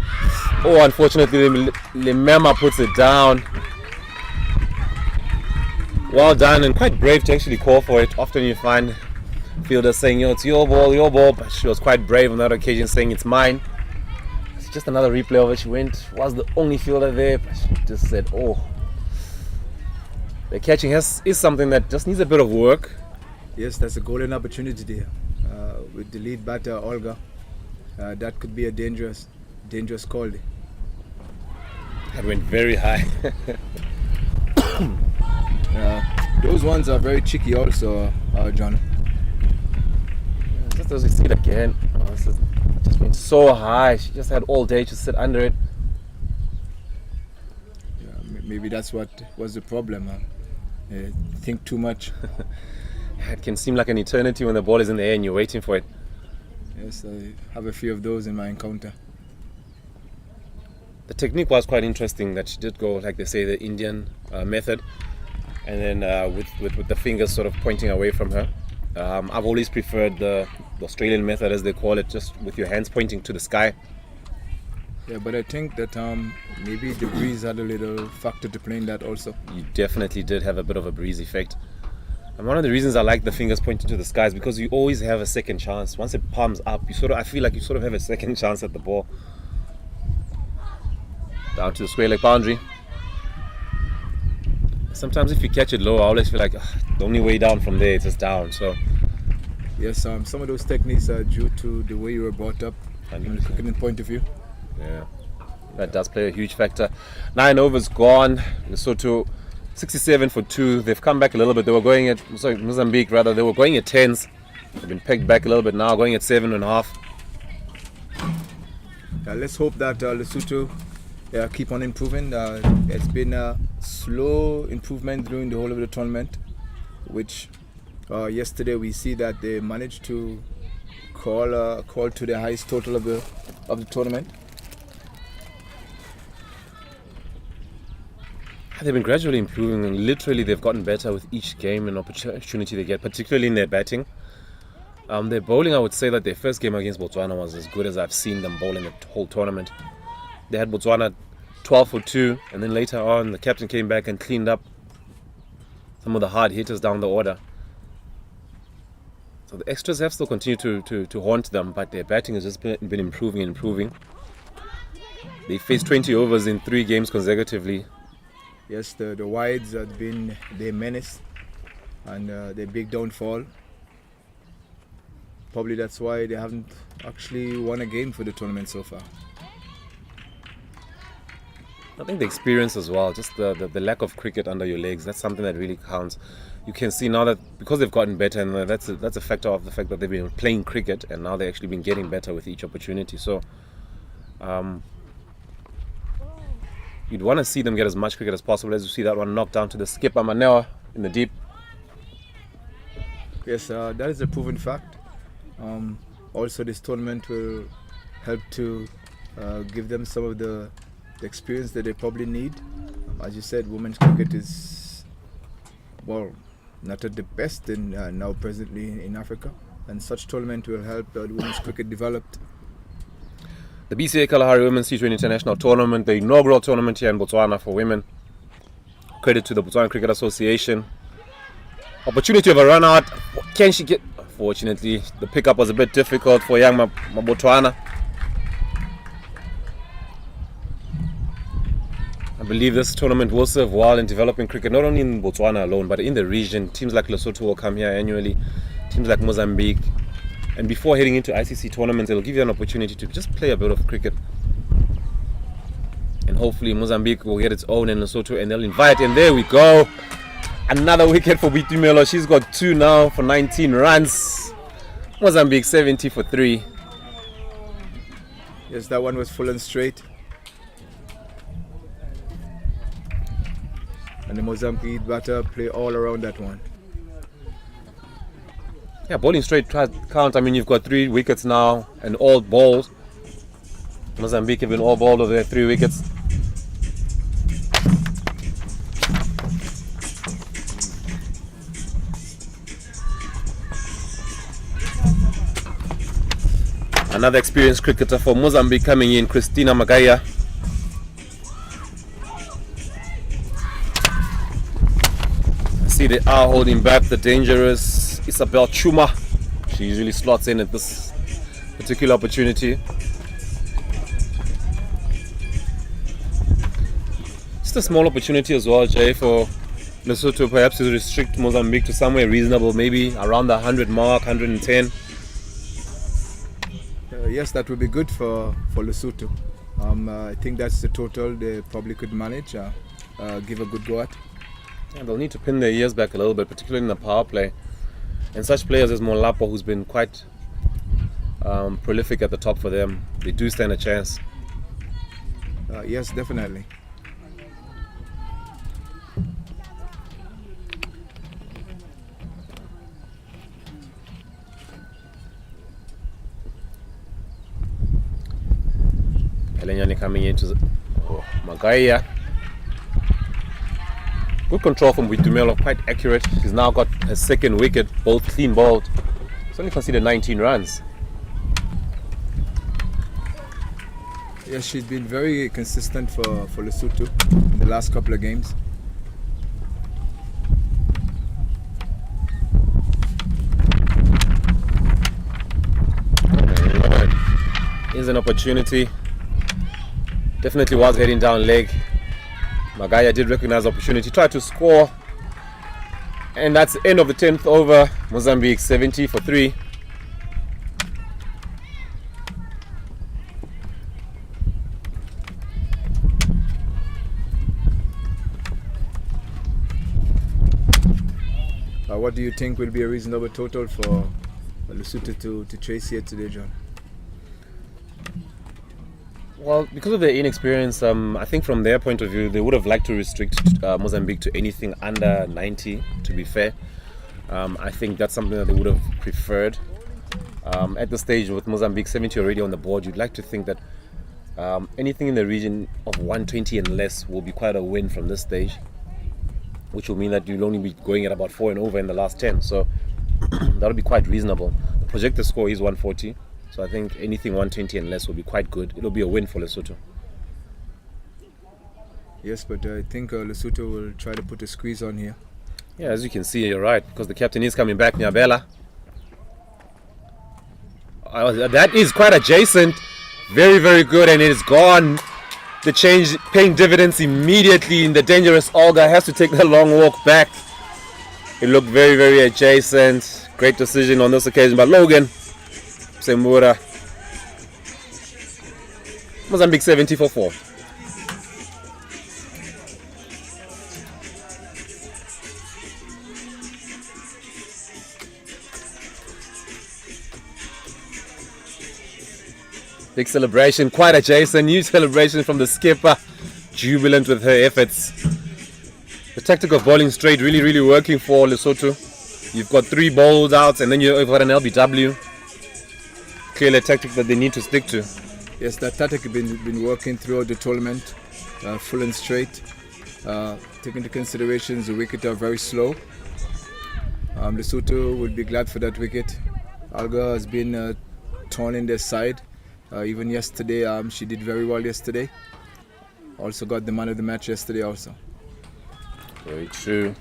Oh, unfortunately, Limema puts it down. Well done, and quite brave to actually call for it. Often you find fielders saying, "Yo, it's your ball," but she was quite brave on that occasion, saying it's mine. It's just another replay of it. She was the only fielder there, but she just said, "Oh." The catching is something that just needs a bit of work. Yes, that's a golden opportunity there. With the lead batter, Olga, that could be a dangerous call there. That went very high. Those ones are very tricky also, John. Just as we see it again, this just went so high. She just had all day to sit under it. Yeah, maybe that's what was the problem. Think too much. It can seem like an eternity when the ball is in the air and you're waiting for it. Yes, I have a few of those in my encounter. The technique was quite interesting, that she did go, like they say, the Indian method, and then with the fingers sort of pointing away from her. I've always preferred the Australian method, as they call it, just with your hands pointing to the sky. Yeah, but I think that maybe the breeze had a little factor to play in that also. You definitely did have a bit of a breeze effect. And one of the reasons I like the fingers pointing to the sky is because you always have a second chance. Once it palms up, I feel like you sort of have a second chance at the ball. Down to the square leg boundary. Sometimes if you catch it low, I always feel like the only way down from there is just down. So yes, some of those techniques are due to the way you were brought up from the cricketing point of view. Yeah. That does play a huge factor. 9 overs gone. Lesotho 67 for 2. They've come back a little bit. They were going at Mozambique rather. They were going at 10s. They've been pegged back a little bit now, going at 7.5. Let's hope that Lesotho keep on improving. It's been a slow improvement during the whole of the tournament, which yesterday we see that they managed to call to the highest total of the tournament. They've been gradually improving, and literally they've gotten better with each game and opportunity they get, particularly in their batting. Their bowling, I would say that their first game against Botswana was as good as I've seen them bowl in the whole tournament. They had Botswana 12 for 2, and then later on the captain came back and cleaned up some of the hard hitters down the order. So the extras have still continued to haunt them, but their batting has just been improving and improving. They faced 20 overs in 3 games consecutively. Yes, the wides have been their menace and their big downfall. Probably that's why they haven't actually won a game for the tournament so far. I think the experience as well, just the lack of cricket under your legs, that's something that really counts. You can see now that because they've gotten better, and that's a factor of the fact that they've been playing cricket, and now they've actually been getting better with each opportunity. So you'd want to see them get as much cricket as possible. As you see that one knocked down to the skipper Manewa in the deep. Yes, that is a proven fact. Also, this tournament will help to give them some of the experience that they probably need. As you said, women's cricket is, well, not at the best now presently in Africa, and such tournament will help the women's cricket develop. The BCA Kalahari Women's T20 International Tournament, the inaugural tournament here in Botswana for women. Credit to the Botswana Cricket Association. Opportunity of a run out. Can she get? Unfortunately, the pickup was a bit difficult for young Botswana. I believe this tournament will serve well in developing cricket, not only in Botswana alone, but in the region. Teams like Lesotho will come here annually, teams like Mozambique. And before heading into ICC tournaments, it'll give you an opportunity to just play a bit of cricket. And hopefully Mozambique will get its own in Lesotho, and they'll invite. And there we go. Another wicket for Bitumelo. She's got 2 now for 19 runs. Mozambique 70 for 3. Yes, that one was full and straight. And the Mozambique batter play all around that one. Yeah, bowling straight count. I mean, you've got 3 wickets now and all bowled. Mozambique have been all bowled over their 3 wickets. Another experienced cricketer for Mozambique coming in, Christina Magaya. I see they are holding back the dangerous Isabel Chuma. She usually slots in at this particular opportunity. Just a small opportunity as well, Jay, for Lesotho perhaps to restrict Mozambique to somewhere reasonable, maybe around the 100 mark, 110. Yes, that would be good for Lesotho. I think that's the total they probably could manage, give a good go at. Yeah, they'll need to pin their ears back a little bit, particularly in the power play. And such players as Molapo, who's been quite prolific at the top for them, they do stand a chance. Yes, definitely. Elenyani coming into Magaya. Good control from Bitumelo, quite accurate. He's now got his 2nd wicket, both clean bowled. He's only conceded 19 runs. Yes, she's been very consistent for Lesotho in the last couple of games. Here's an opportunity. Definitely was heading down leg. Magaya did recognize the opportunity, tried to score. And that's the end of the 10th over. Mozambique 70 for 3. What do you think will be a reasonable total for Lesotho to chase here today, John? Well, because of their inexperience, I think from their point of view, they would have liked to restrict Mozambique to anything under 90, to be fair. I think that's something that they would have preferred. At the stage with Mozambique 70 already on the board, you'd like to think that anything in the region of 120 and less will be quite a win from this stage, which will mean that you'll only be going at about 4 and over in the last 10. So that'll be quite reasonable. The projected score is 140. So I think anything 120 and less will be quite good. It'll be a win for Lesotho. Yes, but I think Lesotho will try to put a squeeze on here. Yeah, as you can see, you're right, because the captain is coming back, Nyabela. That is quite adjacent. Very, very good, and it is gone. The change paying dividends immediately in the dangerous Olga. Has to take the long walk back. It looked very, very adjacent. Great decision on this occasion by Logan Sembura. Mozambique 70 for 4. Big celebration, quite adjacent. New celebration from the skipper. Jubilant with her efforts. The tactic of bowling straight really, really working for Lesotho. You've got 3 bowls out and then you've got an LBW. Clearly a tactic that they need to stick to. Yes, that tactic has been working throughout the tournament, full and straight. Taking into consideration the wicket are very slow. Lesotho will be glad for that wicket. Alga has been torn in their side. Even yesterday, she did very well yesterday. Also got the man of the match yesterday also. Very true.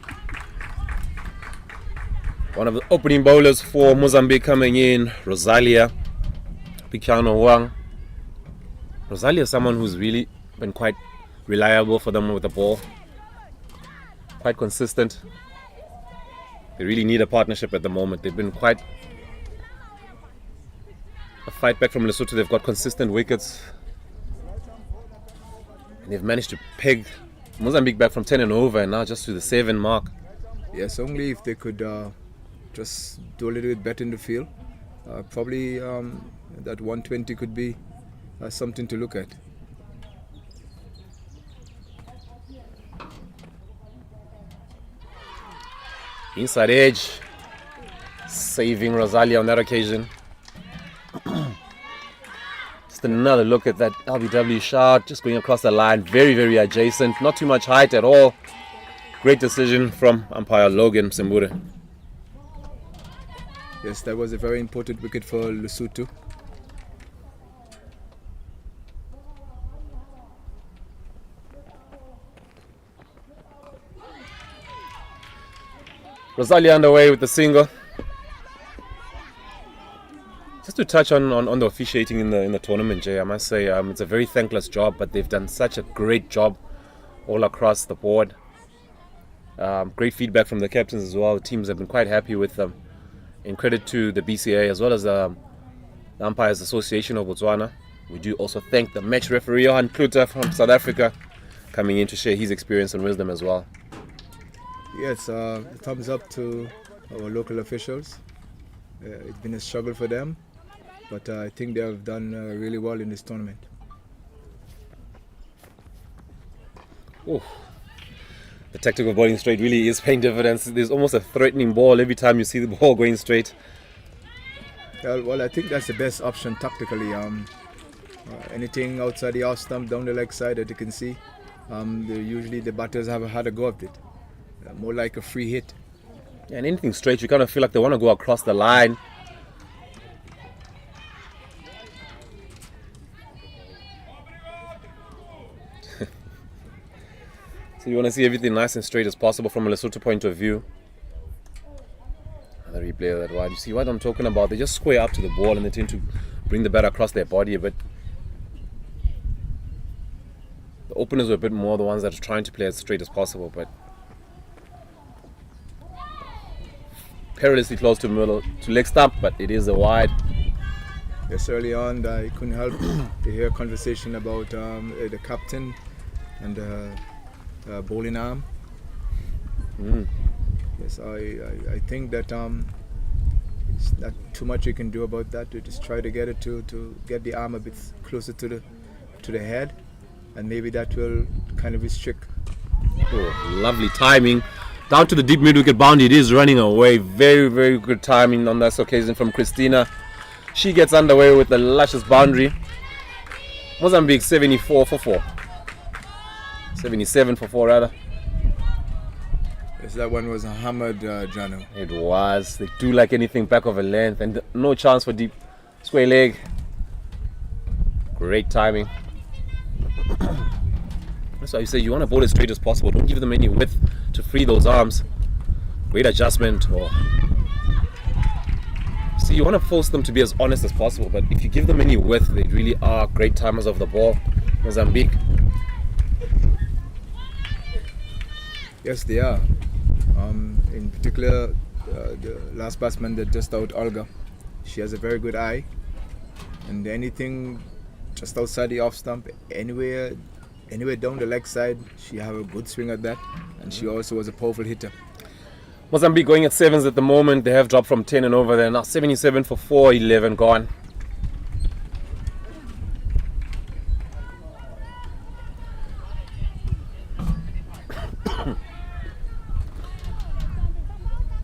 One of the opening bowlers for Mozambique coming in, Rosalia Picano Wang. Rosalia is someone who's really been quite reliable for them with the ball. Quite consistent. They really need a partnership at the moment. They've been quite a fight back from Lesotho. They've got consistent wickets. And they've managed to peg Mozambique back from 10 and over and now just to the 7 mark. Yes, only if they could just do a little bit better in the field. Probably that 120 could be something to look at. Inside edge, saving Rosalia on that occasion. Just another look at that LBW shot, just going across the line, very, very adjacent, not too much height at all. Great decision from umpire Logan Sembura. Yes, that was a very important wicket for Lesotho. Rosalia underway with the single. Just to touch on the officiating in the tournament, Jay, I must say it's a very thankless job, but they've done such a great job all across the board. Great feedback from the captains as well. The teams have been quite happy with them. In credit to the BCA as well as the Umpires Association of Botswana. We do also thank the match referee Johan Kluter from South Africa coming in to share his experience and wisdom as well. Yes, thumbs up to our local officials. It's been a struggle for them, but I think they have done really well in this tournament. Ooh. The tactical bowling straight really is paying dividends. There's almost a threatening ball every time you see the ball going straight. Well, I think that's the best option tactically. Anything outside the off stump, down the leg side that you can see, usually the batters have had a go of it. More like a free hit. Yeah, and anything straight, you kind of feel like they want to go across the line. So you want to see everything nice and straight as possible from a Lesotho point of view. Another replay of that wide. You see what I'm talking about? They just square up to the ball and they tend to bring the bat across their body a bit. The openers were a bit more the ones that are trying to play as straight as possible, but perilously close to middle, to leg stump, but it is a wide. Yes, early on I couldn't help to hear a conversation about the captain and bowling arm. Yes, I think that it's not too much you can do about that. You just try to get it to get the arm a bit closer to the head, and maybe that will kind of restrict. Oh, lovely timing. Down to the deep mid-wicket boundary. It is running away. Very, very good timing on this occasion from Christina. She gets underway with the luscious boundary. Mozambique 74 for 4. 77 for 4 rather. Yes, that one was hammered, Jano. It was. They do like anything back of a length, and no chance for deep square leg. Great timing. That's why you say you want to bowl as straight as possible. Don't give them any width to free those arms. Great adjustment. See, you want to force them to be as honest as possible, but if you give them any width, they really are great timers of the ball. Mozambique. Yes, they are. In particular, the last batsman that just out, Olga, she has a very good eye, and anything just outside the off stump, anywhere down the leg side, she have a good swing at that, and she also was a powerful hitter. Mozambique going at 7s at the moment. They have dropped from 10 and over there. Now 77 for 4, 11 gone.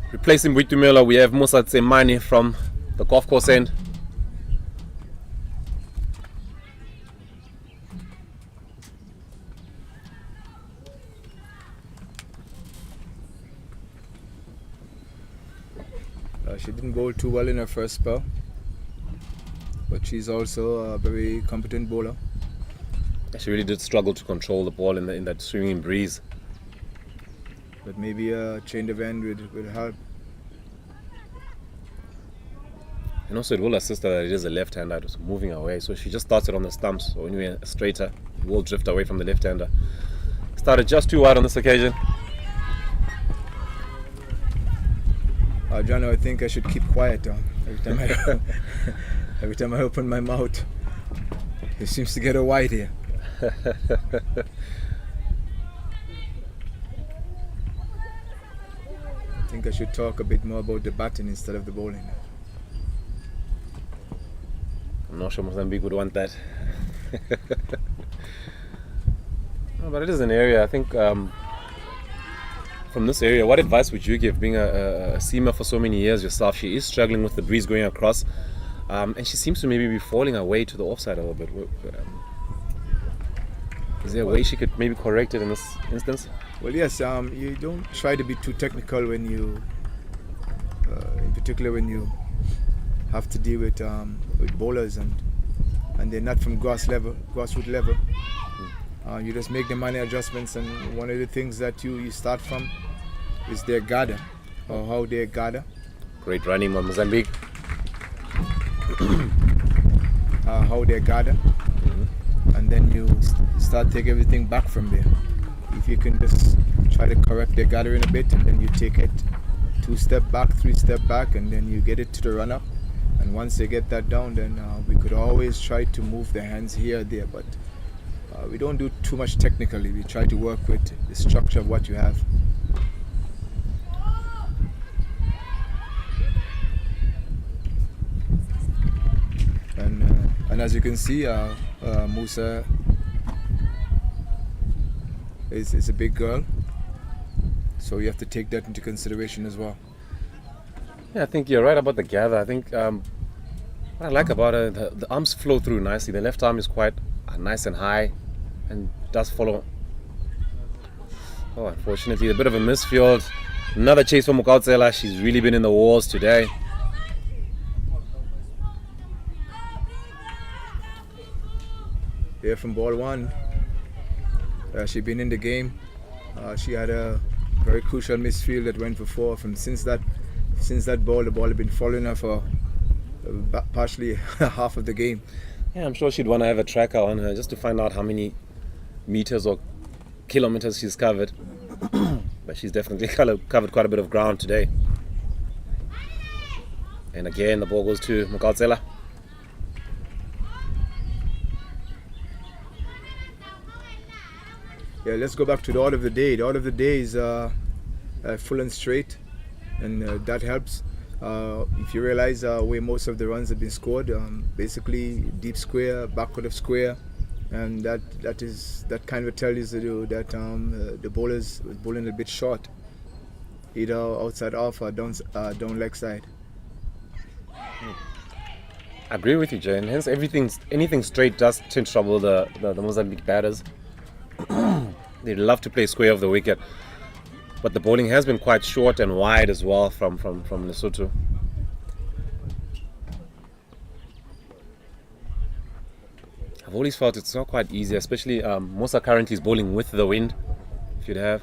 Replacing Buitumela, we have Musa Tsemani from the golf course end. She didn't bowl too well in her first spell, but she's also a very competent bowler. She really did struggle to control the ball in that swinging breeze. But maybe a change of end would help. And also it will assist her that it is a left-hander. It was moving away, so she just started on the stumps. So anyway, straighter, it will drift away from the left-hander. Started just too wide on this occasion. John, I think I should keep quiet every time I open my mouth. It seems to get a wide here. I think I should talk a bit more about the batting instead of the bowling. I'm not sure Mozambique would want that. No, but it is an area, I think, from this area, what advice would you give, being a seamer for so many years yourself? She is struggling with the breeze going across, and she seems to maybe be falling away to the offside a little bit. Is there a way she could maybe correct it in this instance? Well, yes, you don't try to be too technical when you, in particular when you have to deal with bowlers and they're not from grassroots level. You just make the minor adjustments, and one of the things that you start from is their gather, or how they gather. Great running on Mozambique. How they gather, and then you start take everything back from there. If you can just try to correct their gathering a bit, and then you take it 2 step back, 3 step back, and then you get it to the run-up. And once they get that down, then we could always try to move their hands here or there, but we don't do too much technically. We try to work with the structure of what you have. And as you can see, Musa is a big girl, so you have to take that into consideration as well. Yeah, I think you're right about the gather. I think what I like about it, the arms flow through nicely. The left arm is quite nice and high and does follow. Oh, unfortunately, a bit of a misfield. Another chase for Mokautsela. She's really been in the walls today. Here from ball 1, she's been in the game. She had a very crucial misfield that went for 4. Since that ball, the ball had been following her for partially half of the game. Yeah, I'm sure she'd want to have a tracker on her just to find out how many meters or kilometers she's covered. But she's definitely covered quite a bit of ground today. And again, the ball goes to Mokautsela. Yeah, let's go back to the order of the day. The order of the day is full and straight. and that helps. If you realize where most of the runs have been scored, basically deep square, backcourt of square, and that kind of tells you that the bowlers were bowling a bit short, either outside off or down leg side. I agree with you, Jay. And hence, anything straight does tend to trouble the Mozambique batters. They love to play square of the wicket, but the bowling has been quite short and wide as well from Lesotho. I've always felt it's not quite easy, especially Musa currently is bowling with the wind, if you'd have.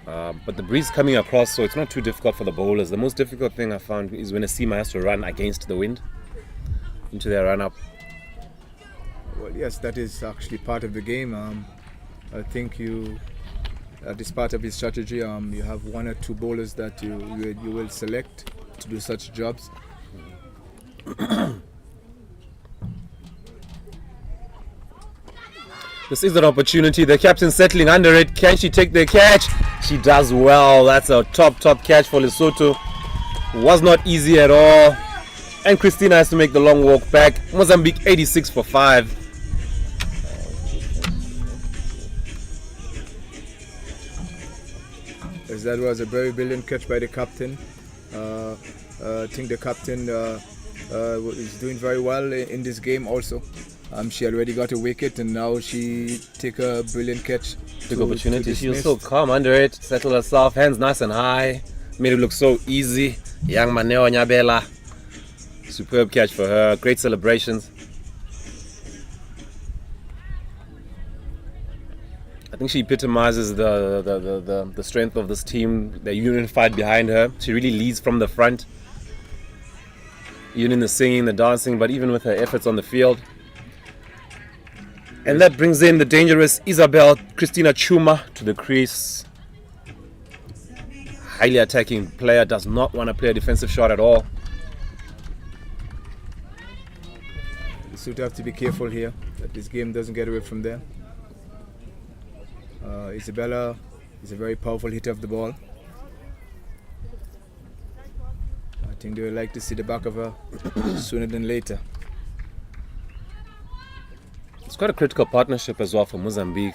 But the breeze coming across, so it's not too difficult for the bowlers. The most difficult thing I found is when a seamer has to run against the wind into their run-up. Well, yes, that is actually part of the game. I think that is part of his strategy. You have one or two bowlers that you will select to do such jobs. This is an opportunity. The captain settling under it. Can she take the catch? She does well. That's a top catch for Lesotho. Was not easy at all. And Christina has to make the long walk back. Mozambique 86 for 5. As that was a very brilliant catch by the captain. I think the captain is doing very well in this game also. She already got a wicket and now she take a brilliant catch. Big opportunity. She was so calm under it, settled herself, hands nice and high, made it look so easy. Young Maneo Nyabela. Superb catch for her. Great celebrations. I think she epitomizes the strength of this team. They're unified behind her. She really leads from the front, even in the singing, the dancing, but even with her efforts on the field. And that brings in the dangerous Isabel Christina Chuma to the crease. Highly attacking player, does not want to play a defensive shot at all. So you have to be careful here that this game doesn't get away from them. Isabella is a very powerful hitter of the ball. I think they would like to see the back of her sooner than later. It's quite a critical partnership as well for Mozambique.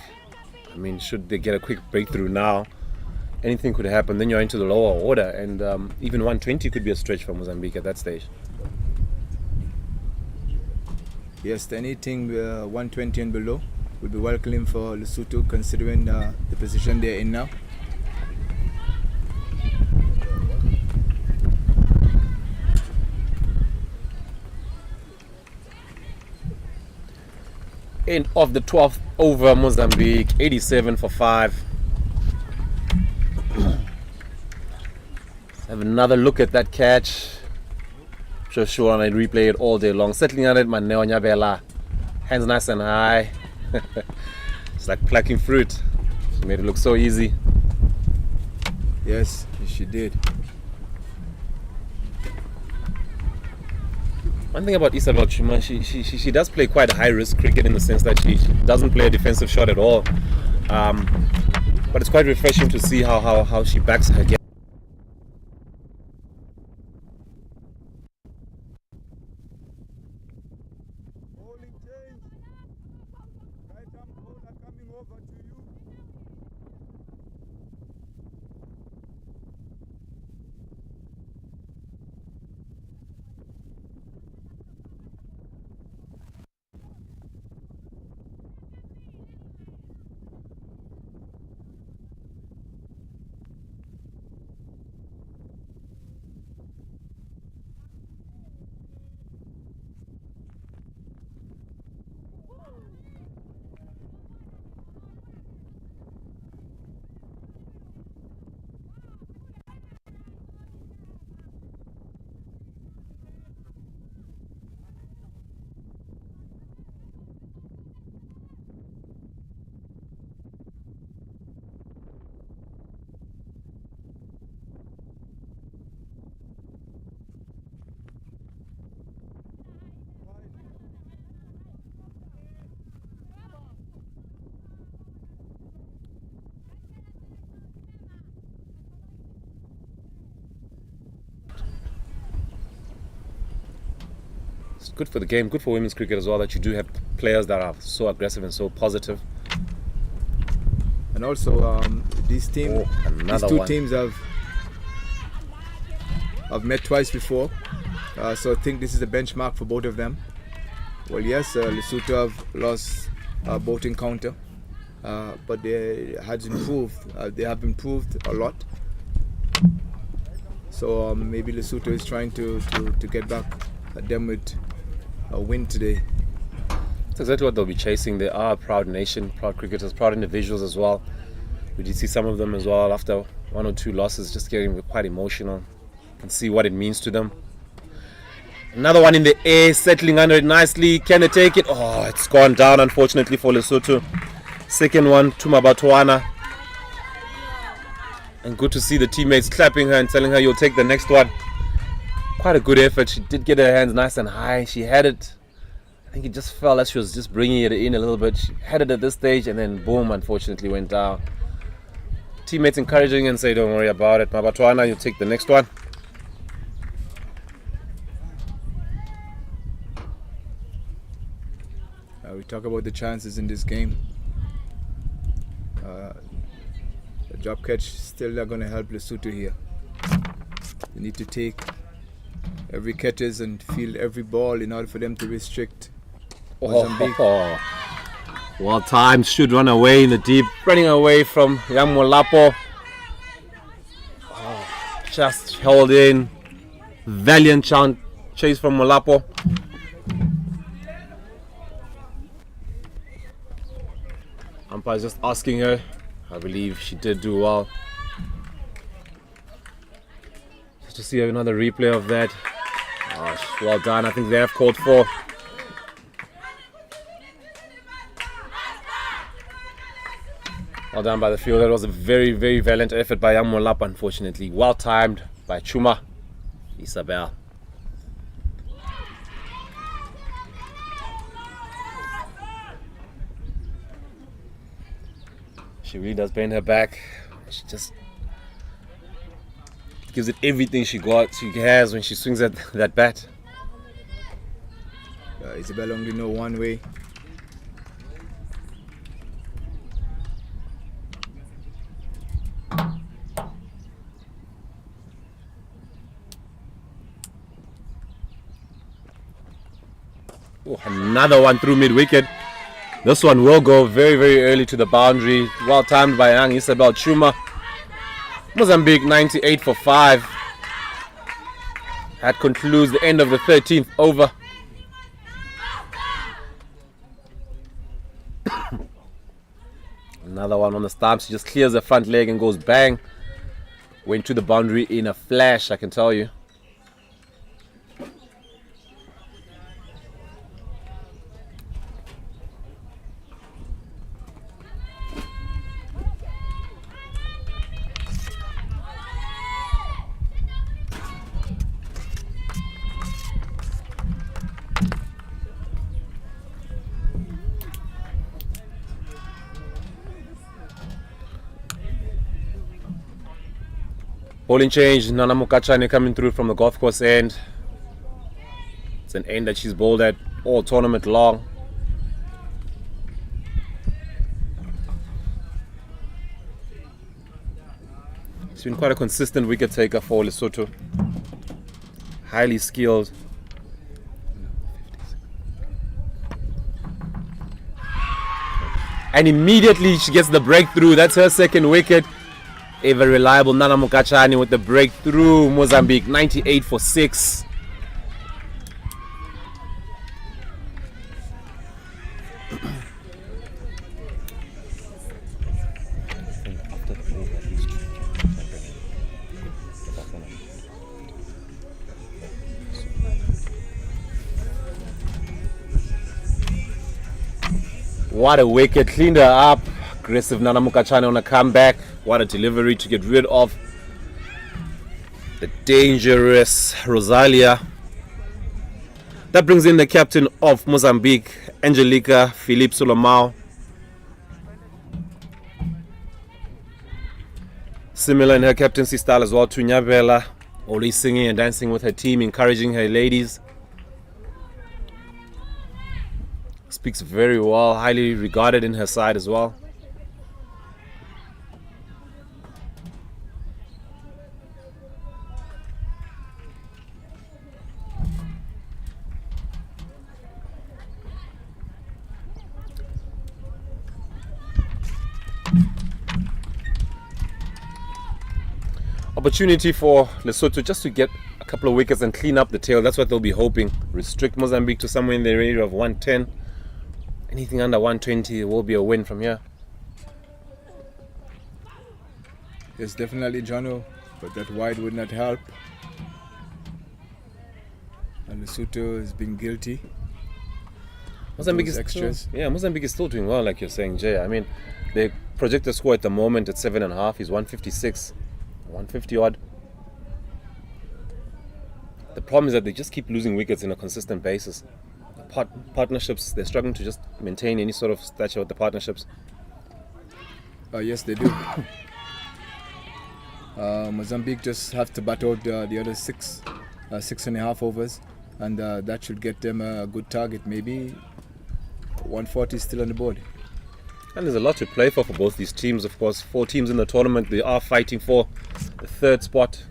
I mean, should they get a quick breakthrough now, anything could happen. Then you're into the lower order, and even 120 could be a stretch for Mozambique at that stage. Yes, anything 120 and below will be welcome for Lesotho, considering the position they're in now. End of the 12th over, Mozambique 87 for 5. Have another look at that catch. Sure, and I replay it all day long. Settling on it, Maneo Nyabela. Hands nice and high. It's like plucking fruit. She made it look so easy. Yes, she did. One thing about Isabel Chuma, she does play quite high risk cricket in the sense that she doesn't play a defensive shot at all. But it's quite refreshing to see how she backs her game. It's good for the game, good for women's cricket as well, that you do have players that are so aggressive and so positive. And also, these two one. teams have met twice before, so I think this is a benchmark for both of them. Well, yes, Lesotho have lost both encounter, but they have improved a lot. So maybe Lesotho is trying to get back at them with a win today. That's exactly what they'll be chasing. They are a proud nation, proud cricketers, proud individuals as well. We did see some of them as well after 1 or 2 losses, just getting quite emotional. You can see what it means to them. Another one in the air, settling under it nicely. Can they take it? Oh, it's gone down, unfortunately, for Lesotho. Second one, to Botswana. And good to see the teammates clapping her and telling her, you'll take the next one. Quite a good effort. She did get her hands nice and high. She had it. I think it just felt as she was just bringing it in a little bit. She had it at this stage and then boom, unfortunately went down. Teammates encouraging and say, don't worry about it. Botswana, you take the next one. We talk about the chances in this game. The drop catch still not going to help Lesotho here. They need to take every catches and field every ball in order for them to restrict Mozambique. Well timed, should run away in the deep, running away from Yamolapo. Just held in. Valiant chase from Molapo. Umpire's just asking her. I believe she did do well. Just to see another replay of that. Oh, well done. I think they have called for. Well done by the field. That was a very, very valiant effort by Yamolap, unfortunately. Well timed by Chuma Isabel. She really does bend her back. She just gives it everything she has when she swings at that bat. Isabel only know one way. Oh, another one through mid-wicket. This one will go very, very early to the boundary. Well timed by young Isabel Chuma. Mozambique 98 for 5. That concludes the end of the 13th over. Another one on the stumps. She just clears the front leg and goes bang. Went to the boundary in a flash, I can tell you. Bowling change, Nana Mukachane coming through from the golf course end. It's an end that she's bowled at all tournament long. She's been quite a consistent wicket taker for Lesotho. Highly skilled. And immediately she gets the breakthrough. That's her second wicket. Ever reliable Nana Mukachane with the breakthrough. Mozambique 98 for 6. What a wicket, cleaned her up. Aggressive Nana Mukachane on a comeback. What a delivery to get rid of the dangerous Rosalia. That brings in the captain of Mozambique, Angelica Philippe Solomao. Similar in her captaincy style as well to Nyabela, always singing and dancing with her team, encouraging her ladies. speaks very well, highly regarded in her side as well. Opportunity for Lesotho just to get a couple of wickets and clean up the tail. That's what they'll be hoping. Restrict Mozambique to somewhere in the area of 110. Anything under 120 will be a win from here. Yes, definitely, Jono, but that wide would not help. And Lesotho has been guilty. Mozambique is extras. Mozambique is still doing well, like you're saying, Jay. I mean, the projected score at the moment at 7.5 is 156, 150 odd. The problem is that they just keep losing wickets on a consistent basis. Partnerships, they're struggling to just maintain any sort of stature with the partnerships. Yes, they do. Mozambique just have to bat out the other 6.5 overs, and that should get them a good target. Maybe 140 is still on the board. And there's a lot to play for both these teams, of course. 4 teams in the tournament, they are fighting for the 3rd spot.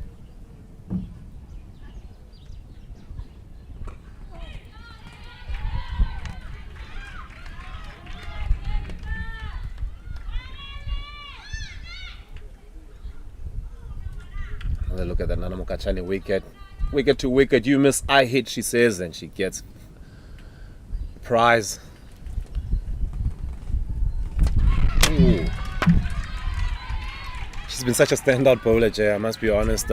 Another look at the Nana Mokachane wicket. Wicket to wicket, you miss, I hit, she says, and she gets the prize. Ooh. She's been such a standout bowler, Jay, I must be honest.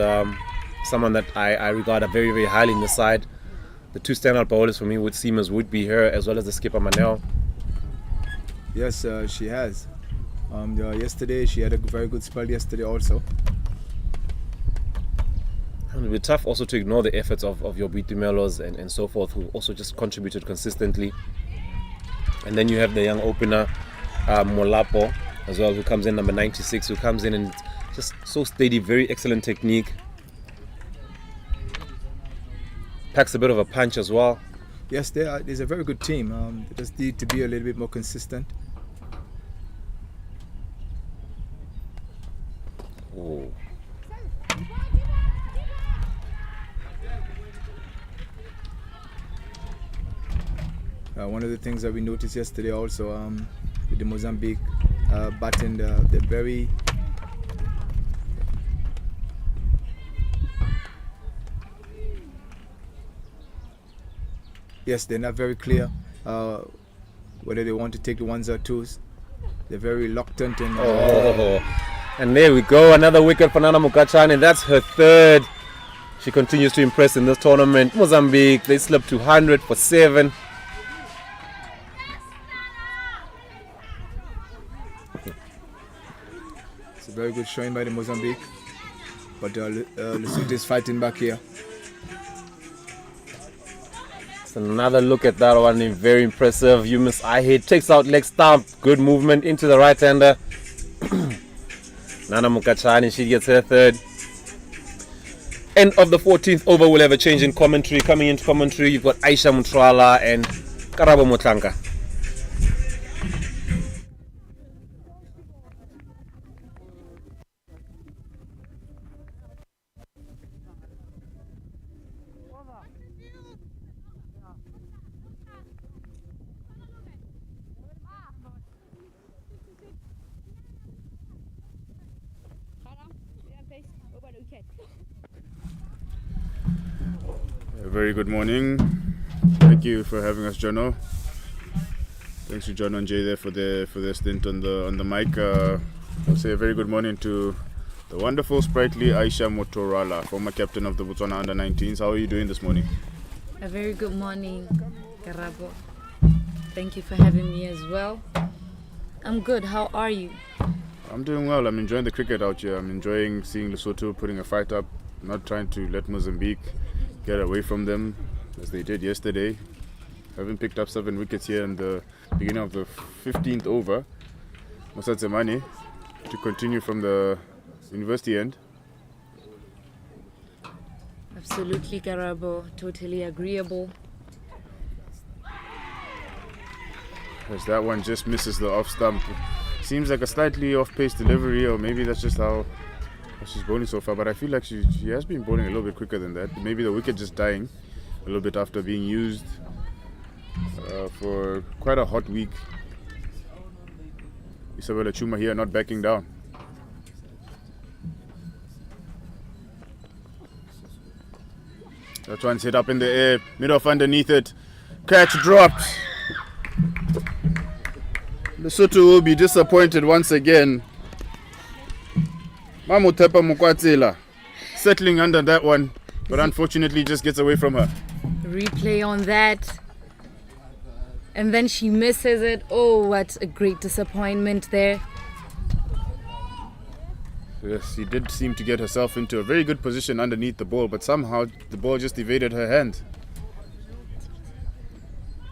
Someone that I regard very, very highly in the side. The 2 standout bowlers for me would seem as would be her as well as the skipper Manel. Yes, she has. Yesterday, she had a very good spell yesterday also. And it'll be tough also to ignore the efforts of your Bitumelos and so forth, who also just contributed consistently. And then you have the young opener, Molapo, as well, who comes in number 96, who comes in and just so steady, very excellent technique. Packs a bit of a punch as well. Yes, there's a very good team. They just need to be a little bit more consistent. Oh. One of the things that we noticed yesterday also with the Mozambique batting, they're very they're not very clear whether they want to take the 1s or 2s. They're very reluctant and and there we go, another wicket for Nana Mokachane. That's her 3rd. She continues to impress in this tournament. Mozambique, they slipped to 100 for 7. It's a very good showing by the Mozambique, but Lesotho is fighting back here. It's another look at that one, very impressive. You miss, I hit, takes out leg stump, good movement into the right-hander. Nana Mokachane, she gets her 3rd. End of the 14th over, we'll have a change in commentary. Coming into commentary, you've got Aisha Mutrala and Karabo Motlanka. A very good morning. Thank you for having us, Jono. Thanks to John and Jay there for their stint on the mic. I'll say a very good morning to the wonderful, sprightly Aisha Motorala, former captain of the Botswana Under-19s. How are you doing this morning? A very good morning, Karabo. Thank you for having me as well. I'm good. How are you? I'm doing well. I'm enjoying the cricket out here. I'm enjoying seeing Lesotho putting a fight up, not trying to let Mozambique get away from them as they did yesterday. Having picked up 7 wickets here in the beginning of the 15th over. Mosatsemane to continue from the university end. Absolutely, Karabo. Totally agreeable. as that one just misses the off stump. Seems like a slightly off-pace delivery, or maybe that's just how she's bowling so far, but I feel like she has been bowling a little bit quicker than that. Maybe the wicket just dying a little bit after being used for quite a hot week. Isabella Chuma here not backing down. That one's hit up in the air, mid-off underneath it. Catch dropped. Lesotho will be disappointed once again. Mamutepa Mukwatsela settling under that one, but unfortunately just gets away from her. Replay on that. And then she misses it. Oh, what a great disappointment there. Yes, she did seem to get herself into a very good position underneath the ball, but somehow the ball just evaded her hand.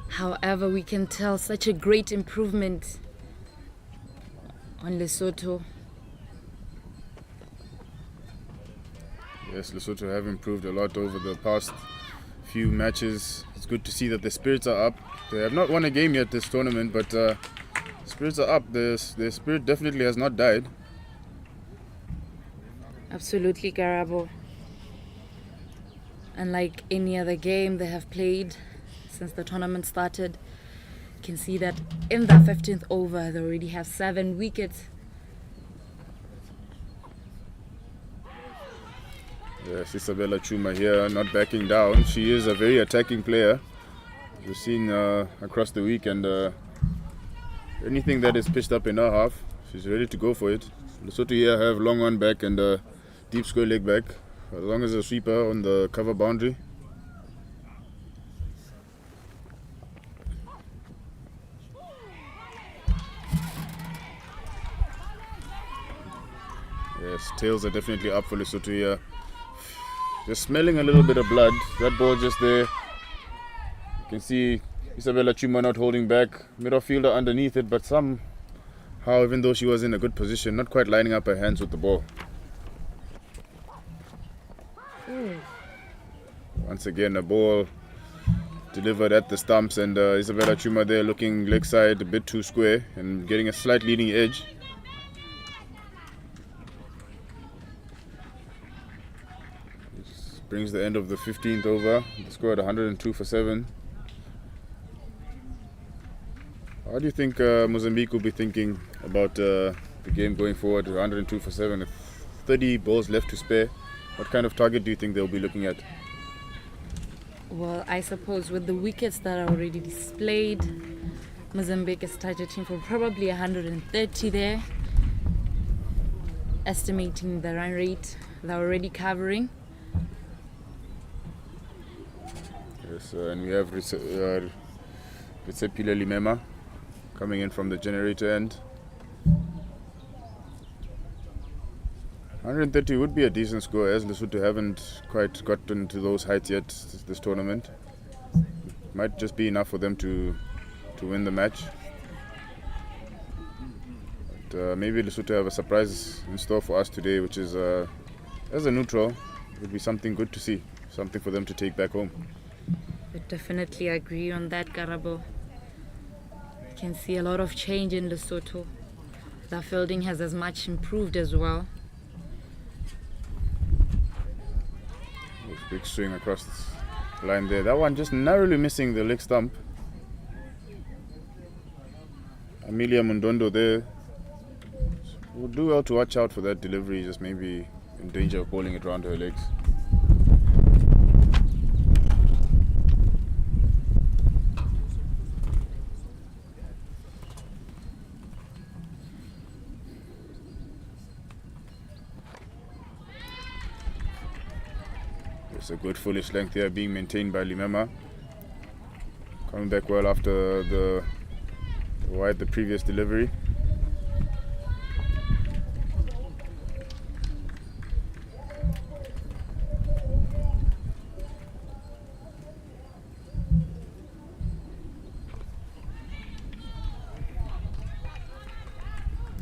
However, we can tell such a great improvement on Lesotho. Yes, Lesotho have improved a lot over the past few matches. It's good to see that the spirits are up. They have not won a game yet this tournament, but spirits are up. Their spirit definitely has not died. Absolutely, Garabo. Unlike any other game they have played since the tournament started, you can see that in the 15th over they already have 7 wickets. Yes, Isabella Chuma here not backing down. She is a very attacking player. We've seen across the week, and anything that is pitched up in her half, she's ready to go for it. Lesotho here have long one back and deep square leg back, as long as a sweeper on the cover boundary. Yes, tails are definitely up for Lesotho here. Just smelling a little bit of blood. That ball just there. You can see Isabella Chuma not holding back. Middle fielder underneath it, but somehow, even though she was in a good position, not quite lining up her hands with the ball. Once again, a ball delivered at the stumps, and Isabella Chuma there looking leg side a bit too square and getting a slight leading edge. This brings the end of the 15th over. They scored 102 for 7. How do you think Mozambique will be thinking about the game going forward? 102 for 7, with 30 balls left to spare. What kind of target do you think they'll be looking at? Well, I suppose with the wickets that are already displayed, Mozambique is targeting for probably 130 there, estimating the run rate they're already covering. Yes, and we have Ritsepile Limema coming in from the generator end. 130 would be a decent score, as Lesotho haven't quite gotten to those heights yet this tournament. Might just be enough for them to win the match. But maybe Lesotho have a surprise in store for us today, which is, as a neutral, it would be something good to see, something for them to take back home. I definitely agree on that, Karabo. You can see a lot of change in Lesotho. Their fielding has as much improved as well. Big swing across the line there. That one just narrowly missing the leg stump. Amelia Mundondo there would do well to watch out for that delivery, just maybe in danger of bowling it around her legs. It's a good foolish length here being maintained by Limema. Coming back well after the wide the previous delivery.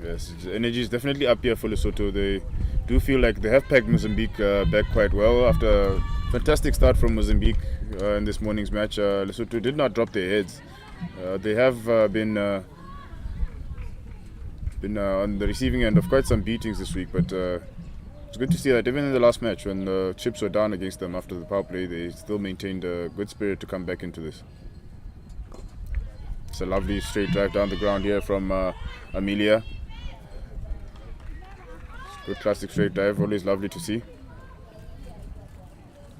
Yes, the energy is definitely up here for Lesotho. They do feel like they have pegged Mozambique back quite well after a fantastic start from Mozambique in this morning's match. Lesotho did not drop their heads. They have been on the receiving end of quite some beatings this week, but it's good to see that even in the last match, when the chips were down against them after the power play, they still maintained a good spirit to come back into this. It's a lovely straight drive down the ground here from Amelia. Good classic straight drive, always lovely to see.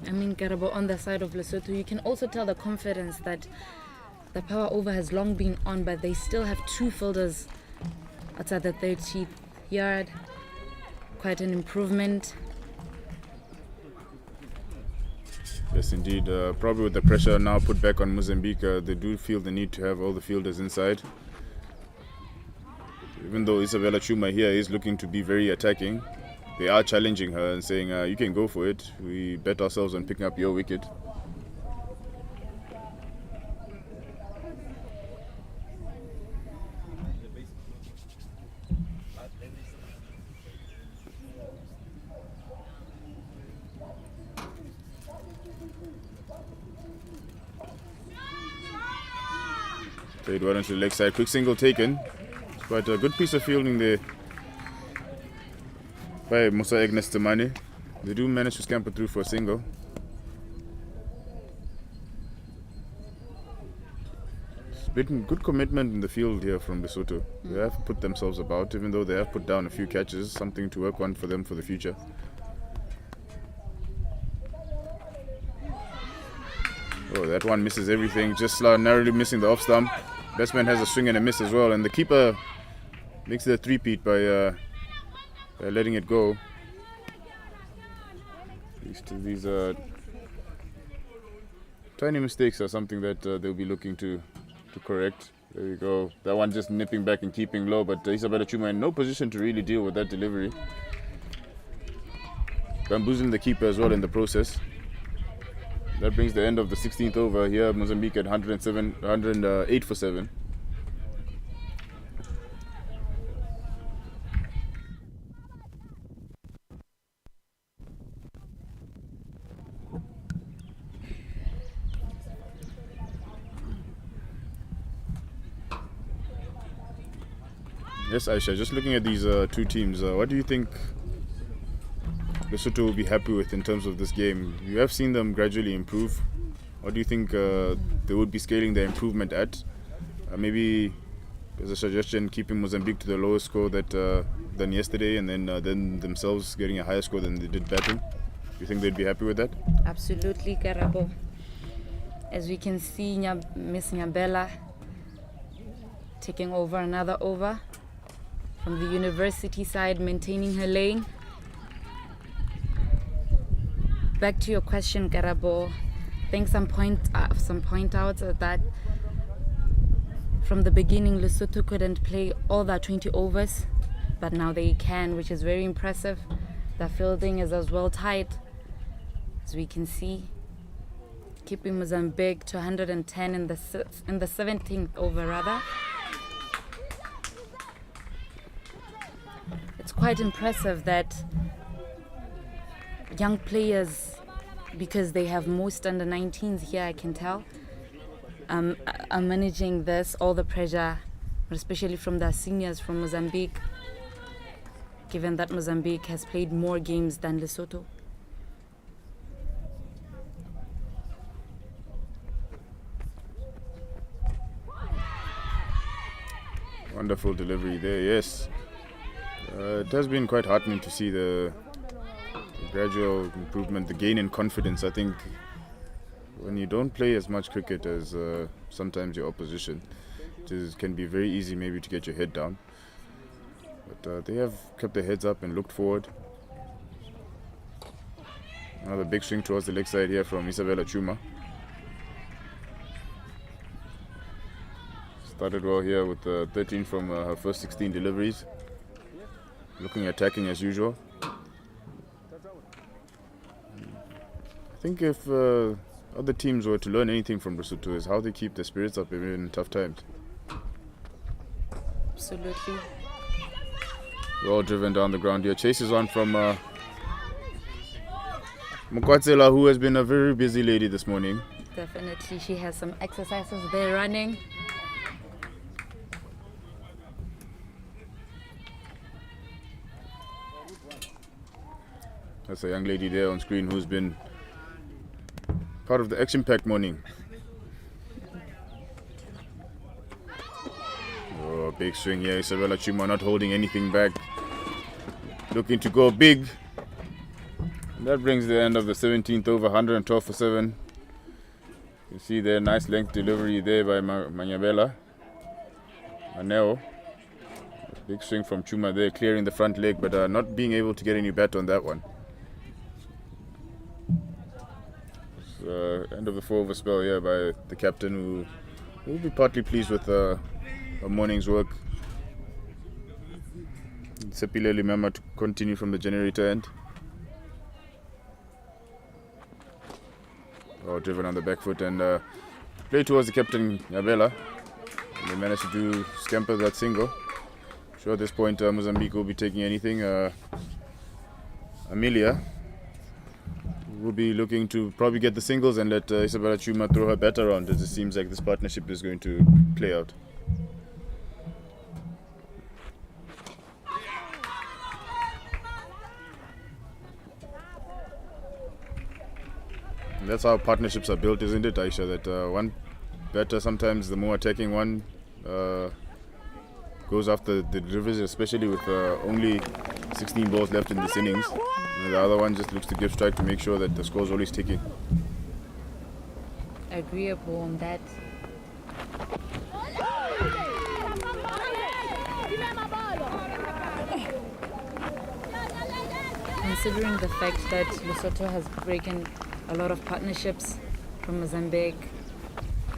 I mean, Karabo, on the side of Lesotho, you can also tell the confidence that the power over has long been on, but they still have two fielders outside the 30th yard. Quite an improvement. Yes, indeed. Probably with the pressure now put back on Mozambique, they do feel the need to have all the fielders inside. Even though Isabella Chuma here is looking to be very attacking, they are challenging her and saying, you can go for it. We bet ourselves on picking up your wicket. Played well into the leg side. Quick single taken. It's quite a good piece of fielding there by Musa Agnes Temane. They do manage to scamper through for a single. It's been good commitment in the field here from Lesotho. They have put themselves about, even though they have put down a few catches, something to work on for them for the future. Oh, that one misses everything, just narrowly missing the off stump. Batsman has a swing and a miss as well, and the keeper makes it a three-peat by letting it go. These tiny mistakes are something that they'll be looking to correct. There we go. That one just nipping back and keeping low, but Isabella Chuma in no position to really deal with that delivery. Bamboozling the keeper as well in the process. That brings the end of the 16th over here. Mozambique at 108 for 7. Yes, Aisha, just looking at these two teams, what do you think Lesotho will be happy with in terms of this game? You have seen them gradually improve. What do you think they would be scaling their improvement at? Maybe there's a suggestion keeping Mozambique to the lower score than yesterday, and then themselves getting a higher score than they did batting. Do you think they'd be happy with that? Absolutely, Karabo. As we can see, Miss Nyabela taking over another over from the university side, maintaining her lane. Back to your question, Karabo. I think some point outs are that from the beginning, Lesotho couldn't play all their 20 overs, but now they can, which is very impressive. The fielding is as well tight, as we can see, keeping Mozambique to 110 in the 17th over rather. It's quite impressive that young players, because they have most under 19s here, I can tell, are managing this, all the pressure, especially from the seniors from Mozambique, given that Mozambique has played more games than Lesotho. Wonderful delivery there, yes. It has been quite heartening to see the gradual improvement, the gain in confidence. I think when you don't play as much cricket as sometimes your opposition, it can be very easy maybe to get your head down. But they have kept their heads up and looked forward. Another big swing towards the leg side here from Isabella Chuma. Started well here with 13 from her first 16 deliveries. Looking attacking as usual. I think if other teams were to learn anything from Lesotho, is how they keep their spirits up even in tough times. Absolutely. Well driven down the ground here. Chases on from Mokwatsela, who has been a very busy lady this morning. Definitely, she has some exercises there running. That's a young lady there on screen who's been part of the action-packed morning. Oh, big swing here. Isabella Chuma not holding anything back. Looking to go big. And that brings the end of the 17th over, 112 for 7. You see there, nice length delivery there by Maneo. Big swing from Chuma there, clearing the front leg, but not being able to get any bat on that one. So, end of the 4-over spell here by the captain, who will be partly pleased with a morning's work. Sepile Limama to continue from the generator end. Oh, driven on the back foot and play towards the captain, Nyabela. They managed to scamper that single. Sure, at this point Mozambique will be taking anything. Amelia will be looking to probably get the singles and let Isabella Chuma throw her bat around, as it seems like this partnership is going to play out. And that's how partnerships are built, isn't it, Aisha? That one batter, sometimes the more attacking one goes after the deliveries, especially with only 16 balls left in this innings. And the other one just looks to give strike to make sure that the score's always ticking. Agreeable on that. Considering the fact that Lesotho has broken a lot of partnerships from Mozambique,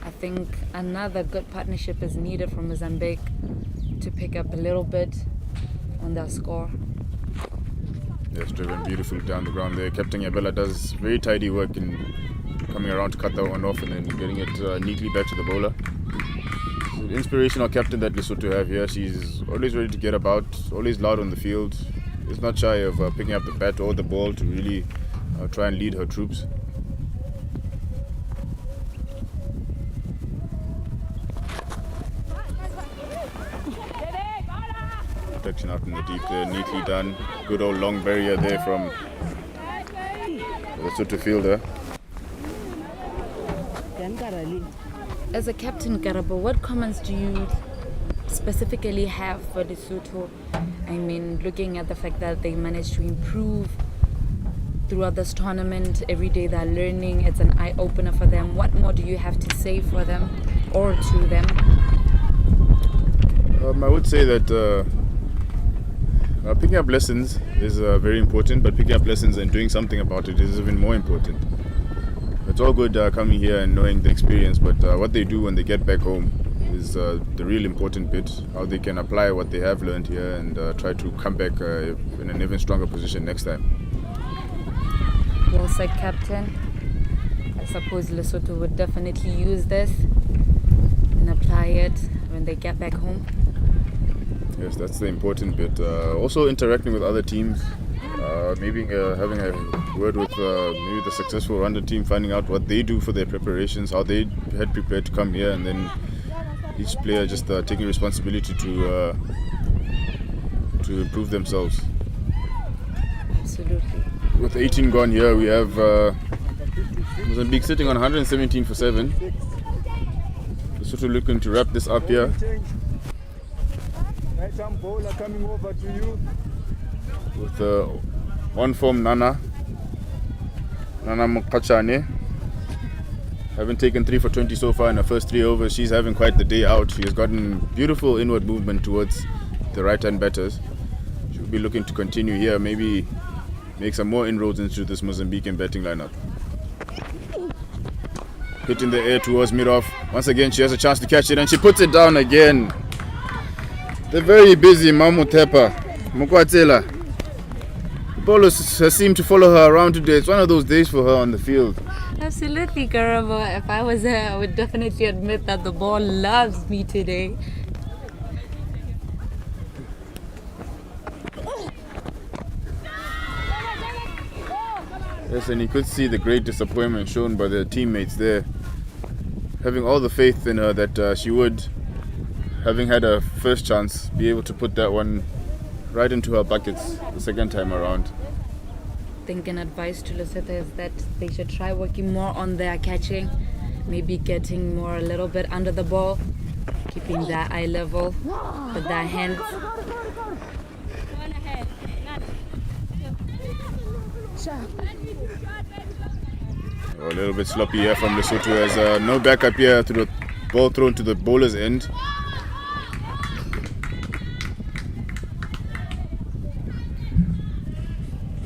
I think another good partnership is needed from Mozambique to pick up a little bit on their score. Yes, driven beautifully down the ground there. Captain Yabela does very tidy work in coming around to cut that one off and then getting it neatly back to the bowler. So the inspirational captain that Lesotho have here. She's always ready to get about, always loud on the field. Is not shy of picking up the bat or the ball to really try and lead her troops. Protection out in the deep there, neatly done. Good old long barrier there from the Lesotho fielder. As a captain, Karabo, what comments do you specifically have for Lesotho? I mean, looking at the fact that they managed to improve throughout this tournament, every day they're learning, it's an eye-opener for them. What more do you have to say for them or to them? I would say that picking up lessons is very important, but picking up lessons and doing something about it is even more important. It's all good coming here and knowing the experience, but what they do when they get back home is the real important bit, how they can apply what they have learned here and try to come back in an even stronger position next time. Well said, Captain. I suppose Lesotho would definitely use this and apply it when they get back home. Yes, that's the important bit. Also interacting with other teams, maybe having a word with maybe the successful Rwanda team, finding out what they do for their preparations, how they had prepared to come here, and then each player just taking responsibility to improve themselves. Absolutely. With 18 gone here, we have Mozambique sitting on 117 for 7. Lesotho looking to wrap this up here. Right-arm bowler coming over to you. With on-form Nana Mokachane. Having taken 3 for 20 so far in her first 3 overs, she's having quite the day out. She has gotten beautiful inward movement towards the right-hand batters. She'll be looking to continue here, maybe make some more inroads into this Mozambican batting lineup. Hit in the air towards mid-off. Once again, she has a chance to catch it and she puts it down again. The very busy Mamutepa Mukwatsela. The bowlers seem to follow her around today. It's one of those days for her on the field. Absolutely, Karabo. If I was her, I would definitely admit that the ball loves me today. Yes, and you could see the great disappointment shown by their teammates there. Having all the faith in her that she would, having had her first chance, be able to put that one right into her buckets the second time around. think an advice to Lesotho is that they should try working more on their catching, maybe getting a little bit under the ball, keeping their eye level with their hands. A little bit sloppy here from Lesotho as no backup here to the ball thrown to the bowler's end.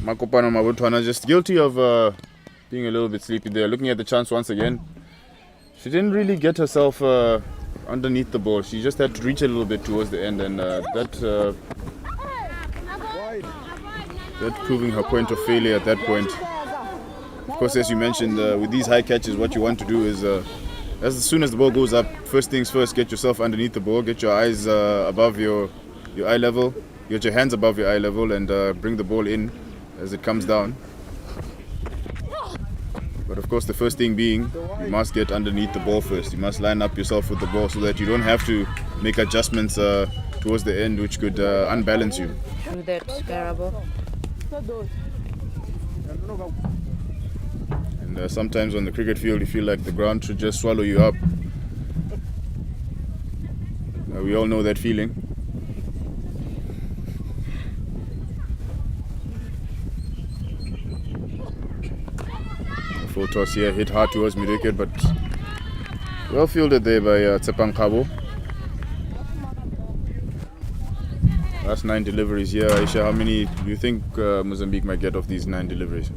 Makopana Botswana just guilty of being a little bit sleepy there. Looking at the chance once again. She didn't really get herself underneath the ball. She just had to reach a little bit towards the end, and that proving her point of failure at that point. Of course, as you mentioned, with these high catches, what you want to do is, as soon as the ball goes up, first things first, get yourself underneath the ball, get your eyes above your eye level, get your hands above your eye level, and bring the ball in as it comes down. But of course, the first thing being, you must get underneath the ball first. You must line up yourself with the ball so that you don't have to make adjustments towards the end, which could unbalance you. True that, Garabo. And sometimes on the cricket field, you feel like the ground should just swallow you up. We all know that feeling. Full toss here, hit hard towards mid-wicket, but well fielded there by Tsepang Kabo. Last 9 deliveries here. Aisha, how many do you think Mozambique might get of these 9 deliveries?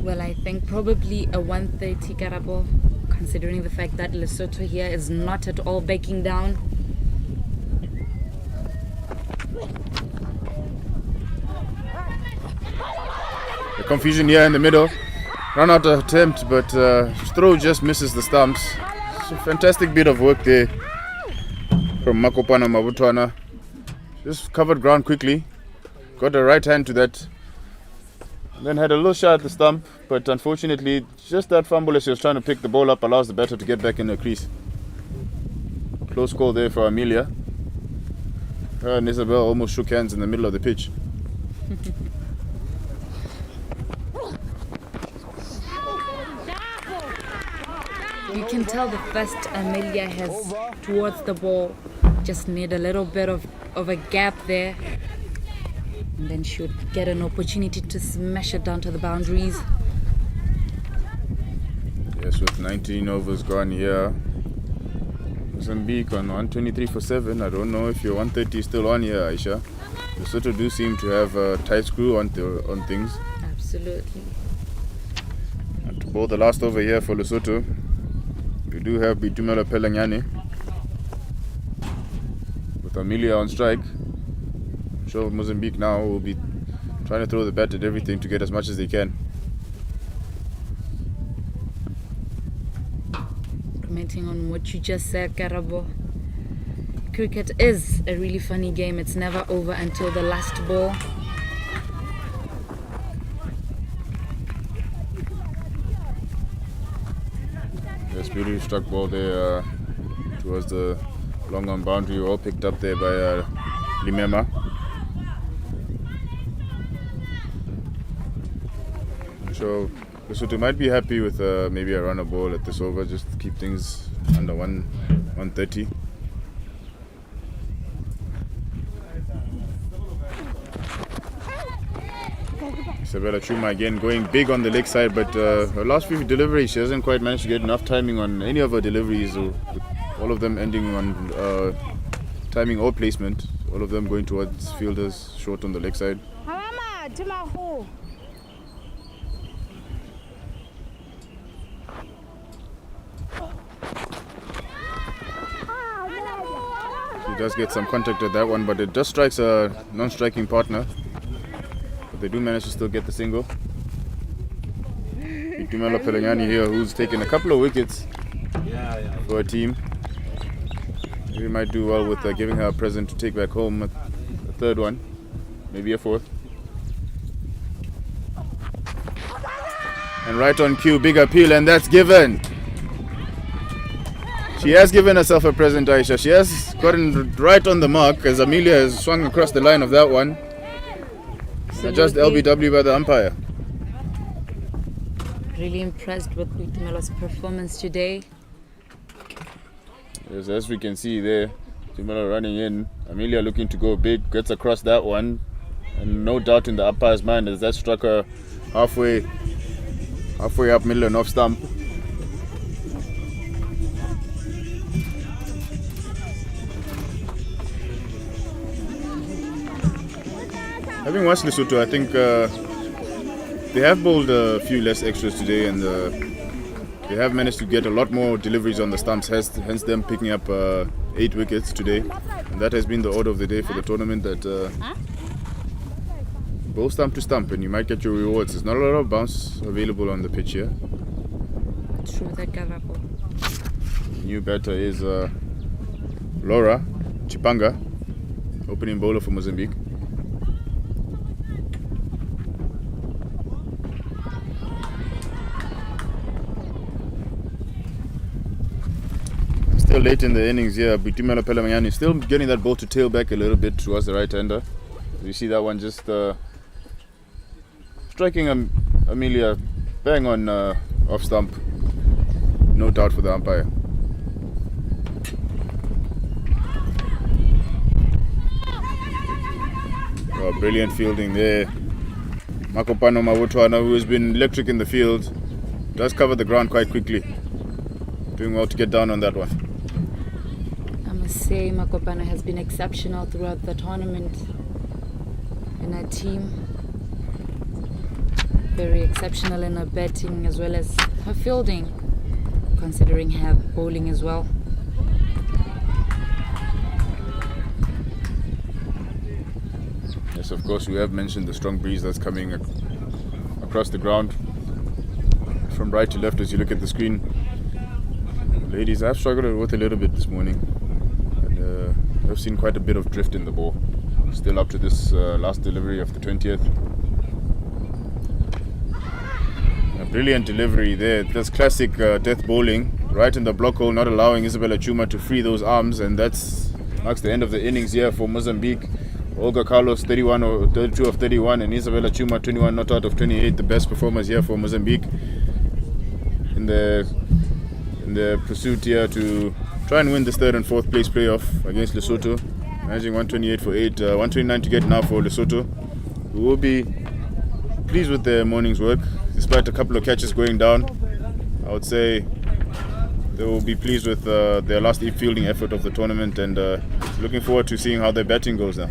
Well, I think probably a 130 Garabo, considering the fact that Lesotho here is not at all backing down. The confusion here in the middle. Run out attempt, but throw just misses the stumps. It's a fantastic bit of work there from Makopana Botswana. Just covered ground quickly, got a right hand to that, then had a little shot at the stump, but unfortunately just that fumble as she was trying to pick the ball up allows the batter to get back in the crease. Close call there for Amelia. Her and Isabel almost shook hands in the middle of the pitch. You can tell the first Amelia has towards the ball, just need a little bit of a gap there, and then she would get an opportunity to smash it down to the boundaries. Yes, with 19 overs gone here, Mozambique on 123 for 7. I don't know if your 130 is still on here, Aisha. Lesotho do seem to have a tight screw on things. Absolutely. And to bowl the last over here for Lesotho, we do have Bitumela Pelanyane with Amelia on strike. I'm sure Mozambique now will be trying to throw the bat at everything to get as much as they can. Commenting on what you just said, Karabo, cricket is a really funny game. It's never over until the last ball. Yes, beautifully struck ball there towards the long on boundary, all picked up there by Limema. So Lesotho might be happy with maybe a runner ball at this over, just to keep things under 130. Isabella Chuma again going big on the leg side, but her last few deliveries she hasn't quite managed to get enough timing on any of her deliveries, with all of them ending on timing or placement, all of them going towards fielders short on the leg side. She does get some contact at that one, but it just strikes a non-striking partner. But they do manage to still get the single. Itumelo Pelanyani here, who's taken a couple of wickets for a team. Maybe might do well with giving her a present to take back home, a third one, maybe a fourth. And right on cue, big appeal, and that's given. She has given herself a present, Aisha. She has gotten right on the mark as Amelia has swung across the line of that one. Absolutely. Just LBW by the umpire. Really impressed with Boitumelo's performance today. Yes, as we can see there, Boitumelo running in. Amelia looking to go big, gets across that one. And no doubt in the umpire's mind as that struck her halfway up middle and off stump. Having watched Lesotho, I think they have bowled a few less extras today, and they have managed to get a lot more deliveries on the stumps, hence them picking up 8 wickets today. And that has been the order of the day for the tournament, that bowl stump to stump and you might get your rewards. There's not a lot of bounce available on the pitch here. True that, Karabo. New batter is Laura Chipanga, opening bowler for Mozambique. Still late in the innings here, Boitumelo Pelamanyani is still getting that ball to tail back a little bit towards the right-hander. You see that one just striking Amelia bang on off stump. No doubt for the umpire. Oh, brilliant fielding there. Makopano Botswana, who has been electric in the field, does cover the ground quite quickly. Doing well to get down on that one. I must say, Makopano has been exceptional throughout the tournament in her team. Very exceptional in her batting as well as her fielding, considering her bowling as well. Yes, of course, we have mentioned the strong breeze that's coming across the ground from right to left as you look at the screen. Ladies, I've struggled with a little bit this morning, and I've seen quite a bit of drift in the ball. Still up to this last delivery of the 20th. A brilliant delivery there. That's classic death bowling, right in the block hole, not allowing Isabella Chuma to free those arms, and that's marks the end of the innings here for Mozambique. Olga Carlos 31 or 32 of 31, and Isabella Chuma 21 not out of 28, the best performers here for Mozambique in the pursuit here to try and win this third and fourth place playoff against Lesotho. Managing 128 for 8, 129 to get now for Lesotho, who will be pleased with their morning's work despite a couple of catches going down. I would say they will be pleased with their last fielding effort of the tournament, and looking forward to seeing how their batting goes now.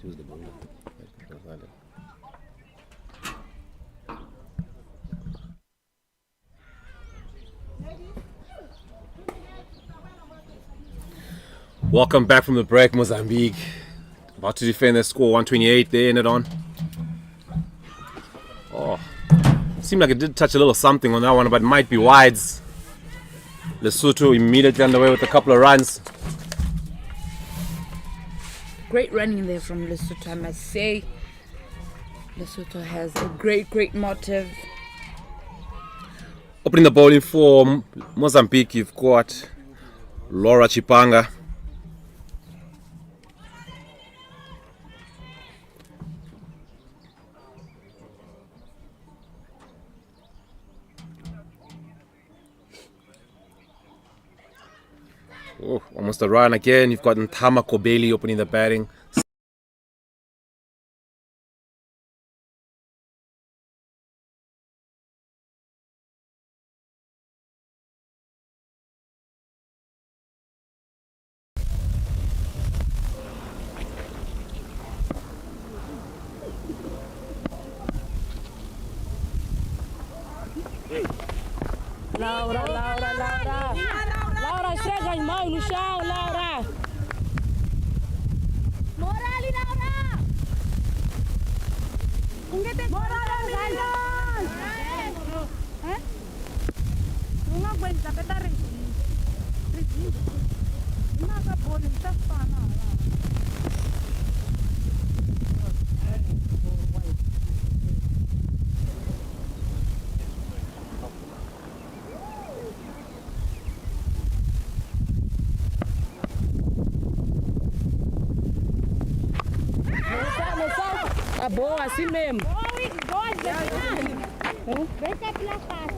who's the bowler. Welcome back from the break, Mozambique. About to defend their score, 128. They ended on. Oh, seemed like it did touch a little something on that one, but it might be wides. Lesotho immediately underway with a couple of runs. Great running there from Lesotho, I must say. Lesotho has a great motive. Opening the bowling for Mozambique, you've got Laura Chipanga. Oh, almost a run again. You've got Ntama Kobeli opening the batting. Laura, chega as mãos no chão, Laura. Morali, Laura. Morali, não aguenta, apertar regime. Não acabou, não está falando. Tá bom, assim mesmo. Vem cá pela parte.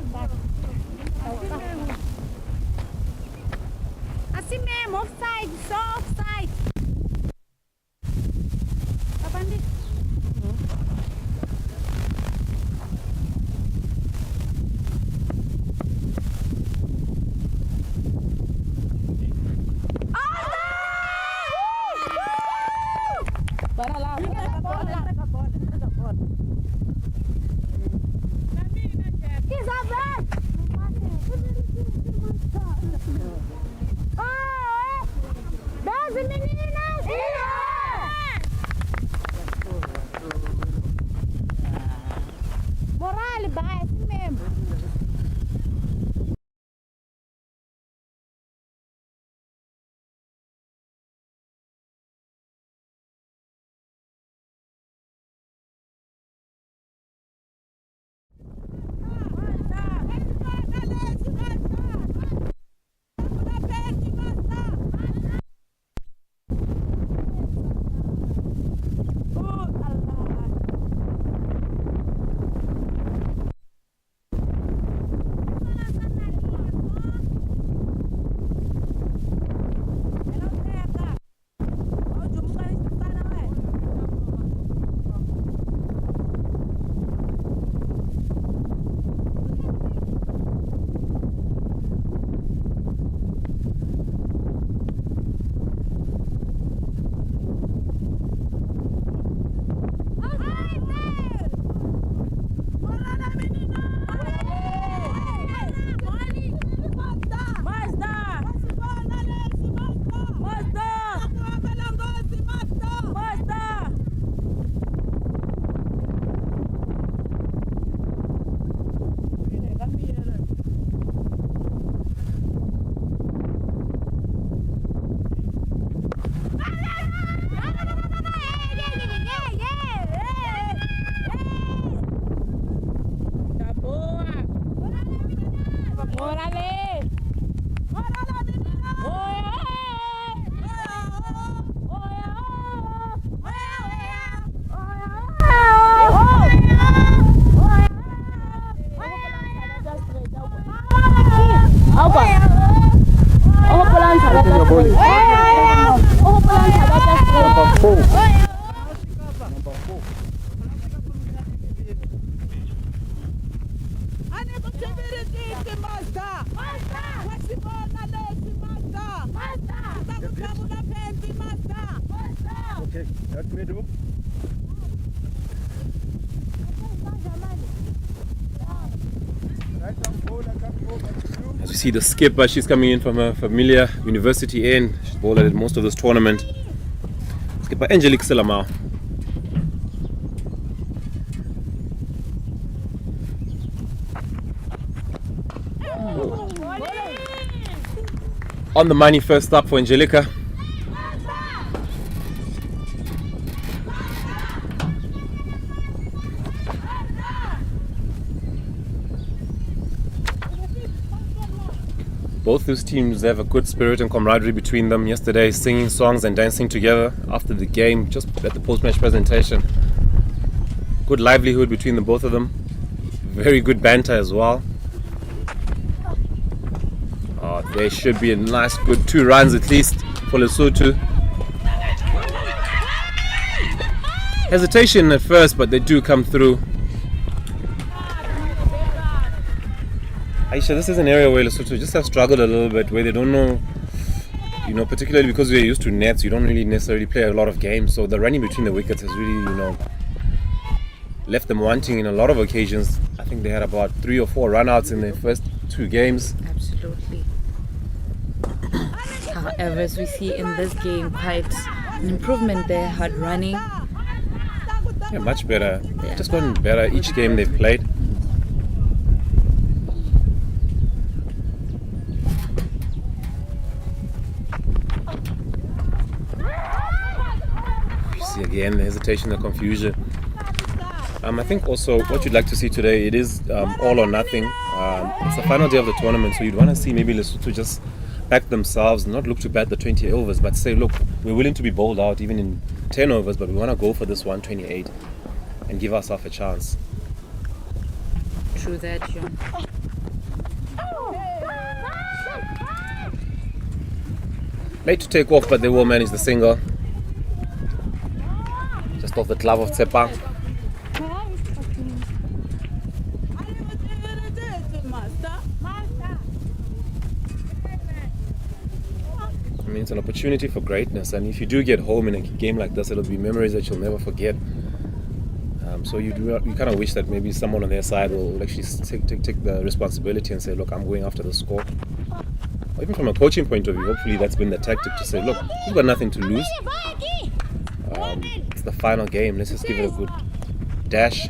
Assim mesmo, offside, só offside. Tá bandido? Para lá, Isabel! Oh, 12 meninas! As we see the skipper, she's coming in from her familiar university end. She's bowled at most of this tournament. Skipper Angelique Selamau. On the money first up for Angelica. Both these teams have a good spirit and camaraderie between them. Yesterday, singing songs and dancing together after the game, just at the post-match presentation. Good livelihood between the both of them. Very good banter as well. There should be a nice, good 2 runs at least for Lesotho. Hesitation at first, but they do come through. Aisha, this is an area where Lesotho just have struggled a little bit, where they don't know, particularly because we're used to nets, you don't really necessarily play a lot of games. So the running between the wickets has really, left them wanting in a lot of occasions. I think they had about 3 or 4 run-outs in their first 2 games. Absolutely. However, as we see in this game, quite an improvement there, hard running. Yeah, much better. Just gotten better each game they've played. You see again the hesitation, the confusion. I think also what you'd like to see today, it is all or nothing. It's the final day of the tournament, so you'd want to see maybe Lesotho just back themselves, not look to bat the 20 overs, but say, look, we're willing to be bowled out even in 10 overs, but we want to go for this 128 and give ourselves a chance. True that, John. Late to take off, but they will manage the single. Just off the glove of Tsepa. It's an opportunity for greatness, and if you do get home in a game like this, it'll be memories that you'll never forget. So you kind of wish that maybe someone on their side will actually take the responsibility and say, look, I'm going after the score. Or even from a coaching point of view, hopefully that's been the tactic to say, look, we've got nothing to lose. It's the final game, let's just give it a good dash.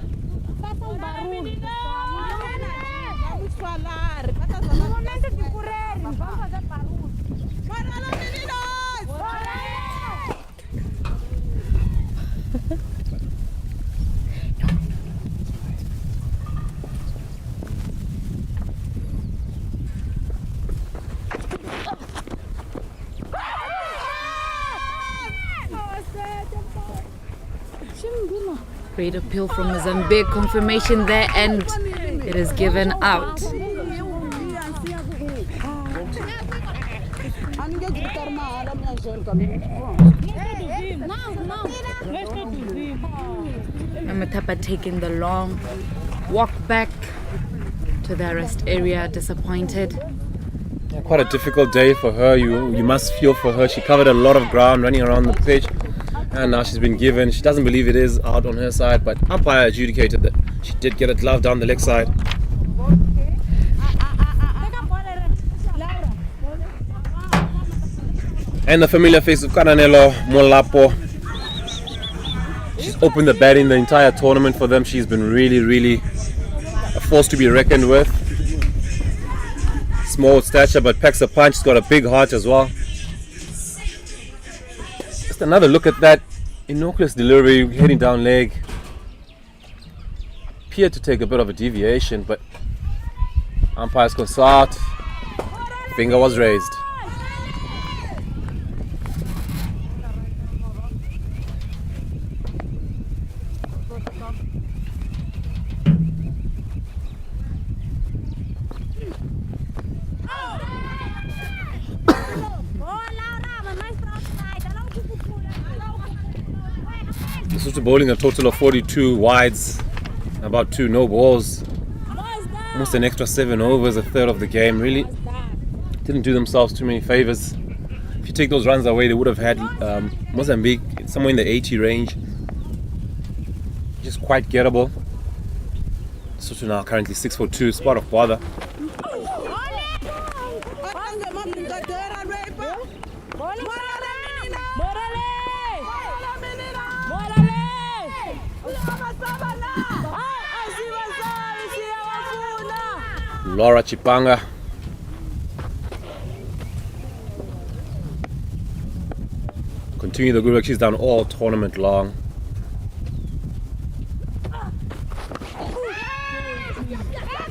Great appeal from Mozambique, confirmation there, and it is given out. Amatapa taking the long walk back to the rest area, disappointed. Yeah, quite a difficult day for her. You must feel for her. She covered a lot of ground running around the pitch. And now she's been given, she doesn't believe it is out on her side, but umpire adjudicated that she did get a glove down the leg side. And the familiar face of Kananelo Molapo. She's opened the batting the entire tournament for them. She's been really a force to be reckoned with. Small stature but packs a punch. She's got a big heart as well. Just another look at that innocuous delivery, heading down leg. Appeared to take a bit of a deviation, but umpires consult. Finger was raised. Lesotho bowling a total of 42 wides, about 2 no balls, almost an extra 7 overs, a third of the game. Really didn't do themselves too many favors. If you take those runs away, they would have had Mozambique somewhere in the 80 range. Just quite gettable. Lesotho now currently 6'2", spot of bother. Laura Chipanga. Continue the good work she's done all tournament long.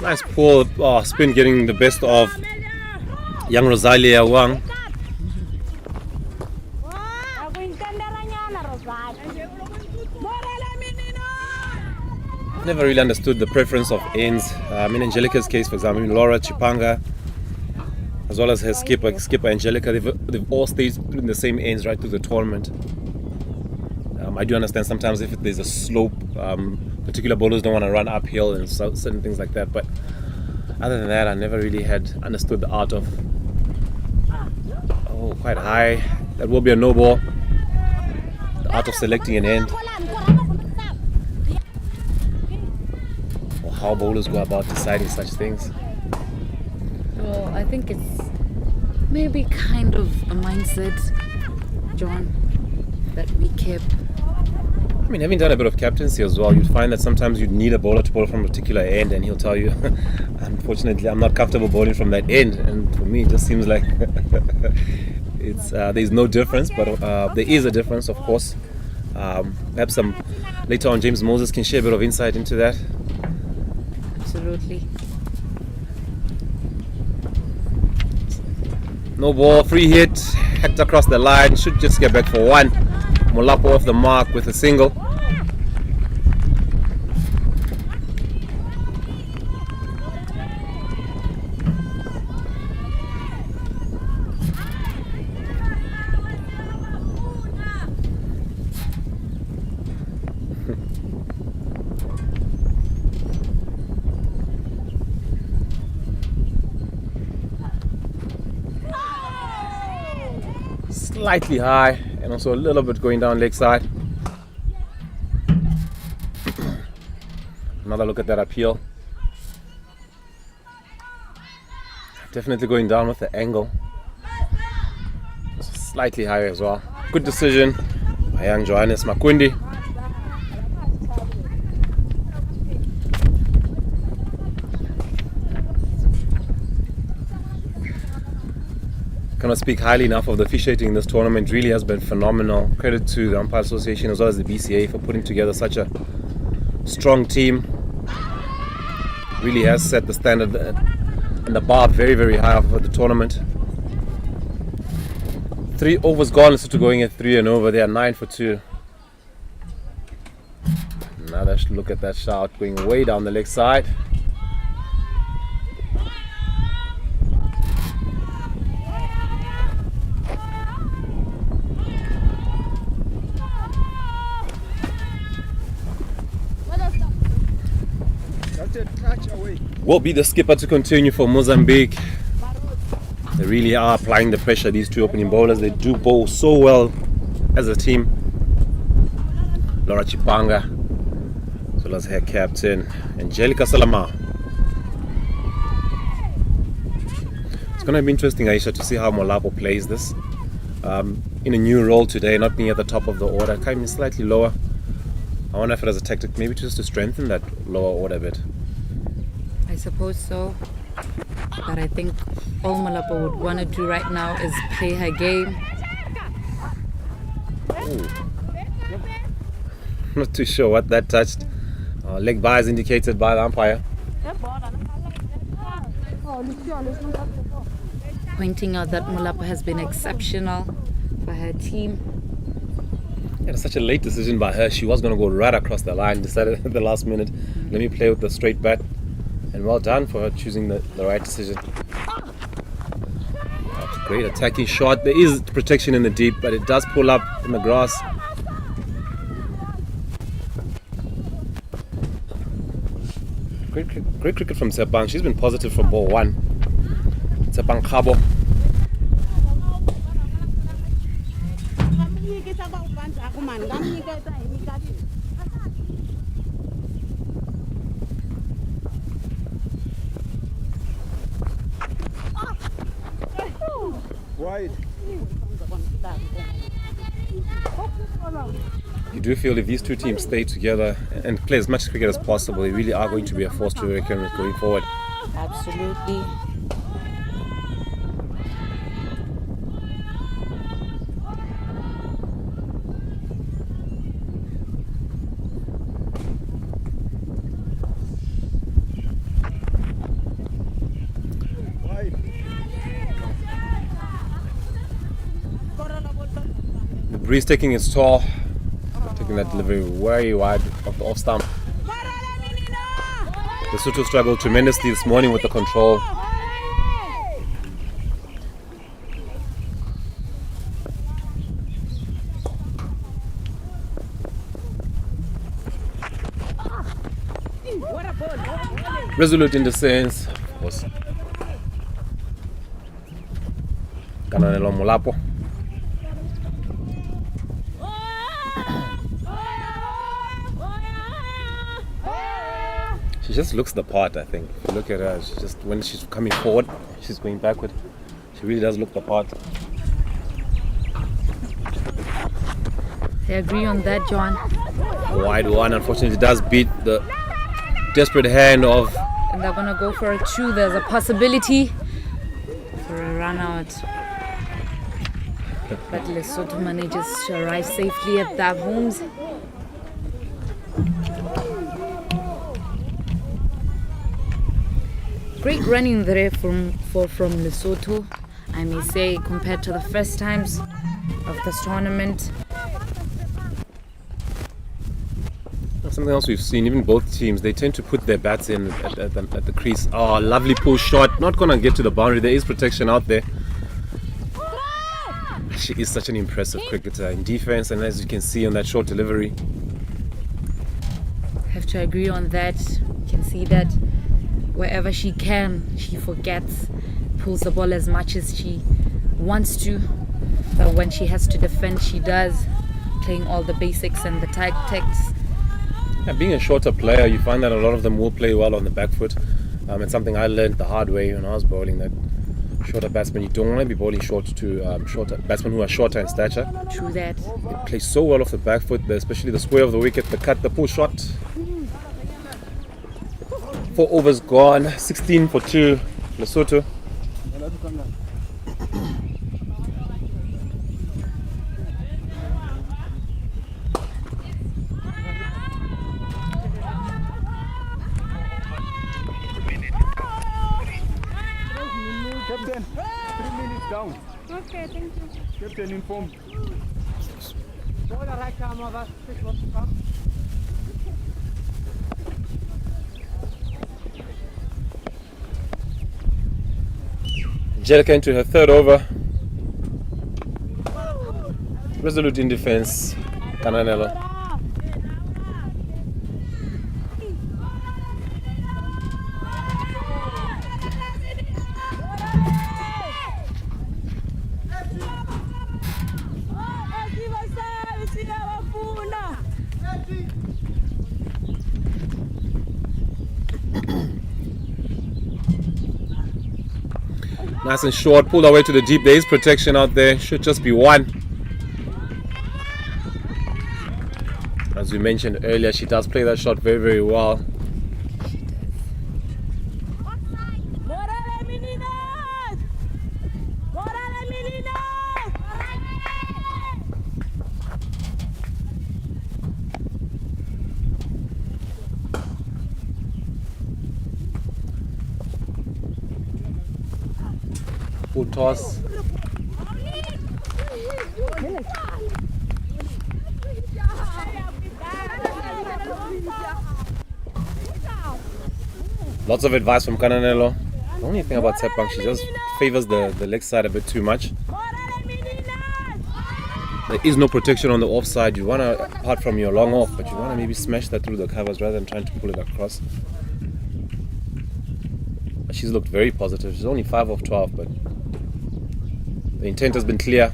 Nice pull, spin getting the best of young Rosalia Wang. Never really understood the preference of ends. In Angelica's case, for example, Laura Chipanga, as well as her skipper Angelica, they've all stayed in the same ends right through the tournament. I do understand sometimes if there's a slope, particular bowlers don't want to run uphill and certain things like that. But other than that, I never really had understood the art of. Oh, quite high. That will be a no ball. The art of selecting an end. How bowlers go about deciding such things. Well, I think it's maybe kind of a mindset, John, that we kept. I mean, having done a bit of captaincy as well, you'd find that sometimes you'd need a bowler to bowl from a particular end, and he'll tell you, unfortunately, I'm not comfortable bowling from that end. And for me, it just seems like it's there's no difference, but there is a difference, of course. Perhaps later on, James Moses can share a bit of insight into that. Absolutely. No ball, free hit, hacked across the line, should just get back for one. Molapo off the mark with a single. Slightly high and also a little bit going down leg side. Another look at that appeal. Definitely going down with the angle. Slightly higher as well. Good decision by young Johannes Makundi. Cannot speak highly enough of the officiating in this tournament. Really has been phenomenal. Credit to the Umpire Association as well as the BCA for putting together such a strong team. Really has set the standard and the bar very, very high for the tournament. 3 overs gone, Lesotho going at 3 and over. They are 9 for 2. Another look at that shot going way down the leg side. Will be the skipper to continue for Mozambique. They really are applying the pressure, these two opening bowlers. They do bowl so well as a team. Laura Chipanga, as well as her captain, Angelica Salama. It's going to be interesting, Aisha, to see how Molapo plays this. In a new role today, not being at the top of the order, coming slightly lower. I wonder if it has a tactic, maybe just to strengthen that lower order a bit. I suppose so. But I think all Molapo would want to do right now is play her game. Ooh. Not too sure what that touched. Leg by is indicated by the umpire. Pointing out that Molapo has been exceptional for her team. It was such a late decision by her. She was going to go right across the line. Decided at the last minute, let me play with the straight bat. And well done for her choosing the right decision. Great attacking shot. There is protection in the deep, but it does pull up in the grass. Great cricket from Tsepang. She's been positive from ball 1. Tsepang Khabo. Wide. You do feel if these two teams stay together and play as much cricket as possible, they really are going to be a force to reckon with going forward. Absolutely. The breeze taking its toll, taking that delivery very wide of the off stump. Lesotho struggled tremendously this morning with the control. Resolute in the sense, of course. Kananelo Molapo. She just looks the part, I think. If you look at her, she just, when she's coming forward, she's going backward. She really does look the part. I agree on that, John. A wide one, unfortunately, does beat the desperate hand of. And they're gonna go for a 2. There's a possibility for a run out. But Lesotho manages to arrive safely at their homes. Great running there from Lesotho, I may say, compared to the first times of this tournament. Something else we've seen, even both teams, they tend to put their bats in at the crease. Oh, lovely pull shot. Not going to get to the boundary. There is protection out there. She is such an impressive cricketer in defense, and as you can see on that short delivery. Have to agree on that. You can see that wherever she can, she forgets, pulls the ball as much as she wants to. But when she has to defend, she does, playing all the basics and the tactics. Yeah, being a shorter player, you find that a lot of them will play well on the back foot. It's something I learned the hard way when I was bowling, that shorter batsmen, you don't want to be bowling short to shorter batsmen who are shorter in stature. True that. They play so well off the back foot, especially the square of the wicket, the cut, the pull shot. 4 overs gone, 16 for 2, Lesotho. Captain, 3 minutes down. Okay, thank you. Captain informed. Angelica into her 3rd over. Resolute in defense, Kananelo. Nice and short, pulled away to the deep. There is protection out there, should just be 1. As we mentioned earlier, she does play that shot very, very well. Full toss. Lots of advice from Kananelo. The only thing about Sepang, she just favors the leg side a bit too much. There is no protection on the offside. You want to, apart from your long off, but you want to maybe smash that through the covers rather than trying to pull it across. She's looked very positive. She's only 5 of 12, but the intent has been clear.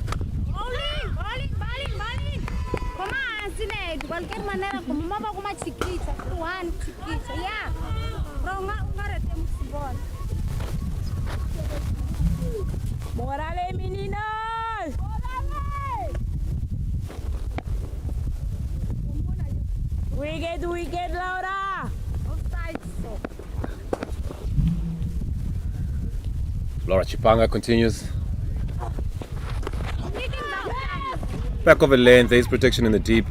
Cualquier manera, como mamá como chiquita, Juan chiquita, ya. Ronga, ungare temsibol. Morale, meninos! Morale! Wicked, Laura! Offside. Laura Chipanga continues. Back of the lane, there is protection in the deep.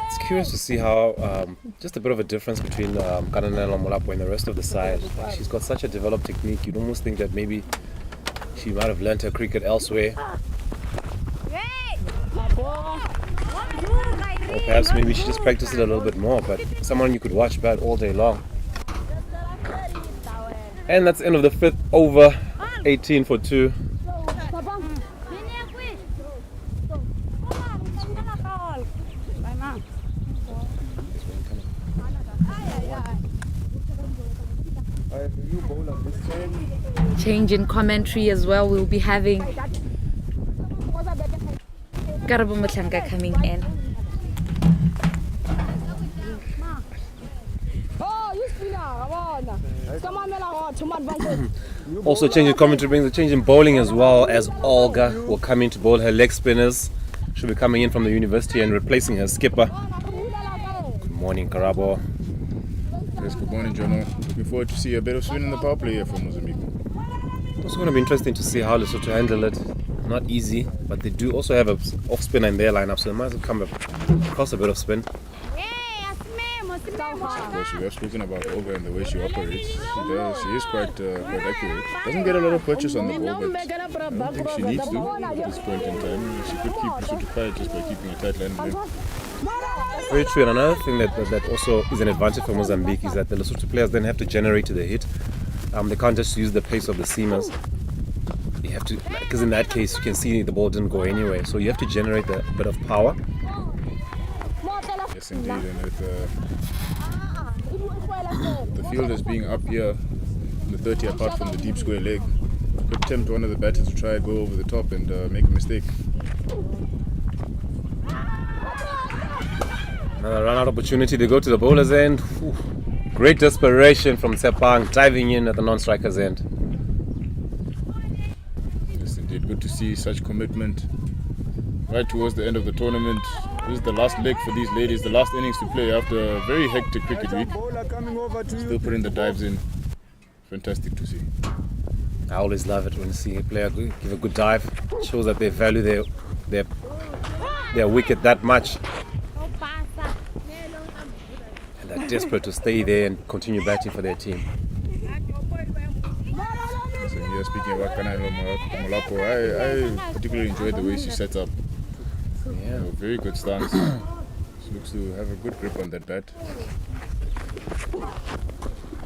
It's curious to see how just a bit of a difference between Kananelo Molapo and the rest of the side. Like, she's got such a developed technique. You'd almost think that maybe she might have learnt her cricket elsewhere. Or perhaps maybe she just practiced it a little bit more, but someone you could watch bat all day long. And that's the end of the 5th over, 18 for 2. Change in commentary as well. We'll be having Karabo Motlanga coming in. Also, change in commentary brings a change in bowling as well, as Olga will come in to bowl her leg spinners. She'll be coming in from the university and replacing her skipper. Good morning, Karabo. Yes, good morning, Jono. Looking forward to see a bit of swing in the power play here for Mozambique. It's going to be interesting to see how Lesotho handle it. Not easy, but they do also have an off spinner in their lineup, so they might as well come across a bit of spin. Well, we have spoken about Olga and the way she operates. She is quite accurate. Doesn't get a lot of purchase on the ball, but I don't think she needs to at this point in time. She could keep Lesotho quiet just by keeping a tight line with them. Very true, and another thing that also is an advantage for Mozambique is that the Lesotho players then have to generate to the hit. They can't just use the pace of the seamers. You have to, because in that case you can see the ball didn't go anyway, so you have to generate a bit of power. Yes, indeed, and with the field as being up here, the 30 apart from the deep square leg, could tempt one of the batters to try and go over the top and make a mistake. Another run-out opportunity. They go to the bowler's end. Ooh, great desperation from Sepang, diving in at the non-striker's end. Yes, indeed. Good to see such commitment right towards the end of the tournament. This is the last leg for these ladies, the last innings to play after a very hectic cricket week. Still putting the dives in. Fantastic to see. I always love it when you see a player give a good dive. It shows that they value their wicket that much. And they're desperate to stay there and continue batting for their team. So here, speaking about Kananelo Molapo, I particularly enjoyed the way she sets up. Yeah. Very good stance. She looks to have a good grip on that bat.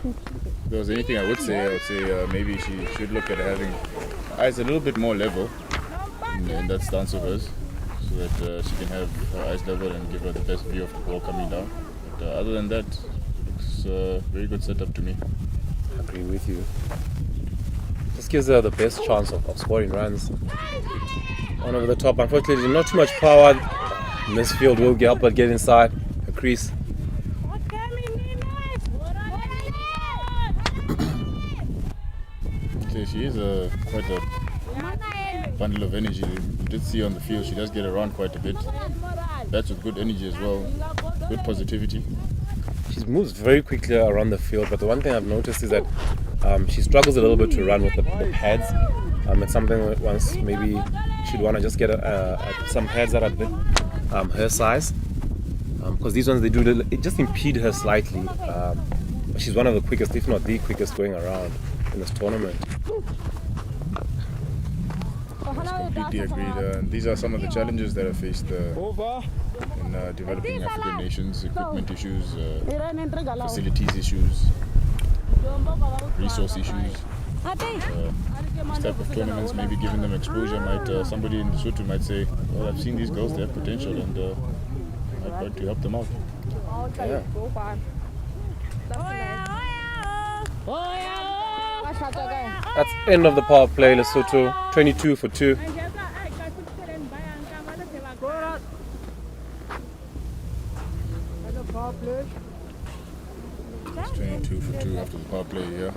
If there was anything I would say maybe she should look at having eyes a little bit more level in that stance of hers, so that she can have her eyes level and give her the best view of the ball coming down. But other than that, it looks a very good setup to me. I agree with you. This gives her the best chance of scoring runs. On over the top. Unfortunately, not too much power. This field will help her get inside her crease. Okay, she is quite a bundle of energy. You did see on the field she does get around quite a bit. Bats with good energy as well, good positivity. She moves very quickly around the field, but the one thing I've noticed is that she struggles a little bit to run with the pads. It's something that once maybe she'd want to just get some pads that are a bit her size, because these ones it just impede her slightly. But she's one of the quickest, if not the quickest, going around in this tournament. Completely agreed. These are some of the challenges that are faced in developing African nations: equipment issues, facilities issues, resource issues. This type of tournaments, maybe giving them exposure, somebody in Lesotho might say, well, I've seen these girls, they have potential, and I'd like to help them out. Yeah. That's end of the power play, Lesotho. 22 for 2. It's 22 for 2 after the power play, yeah.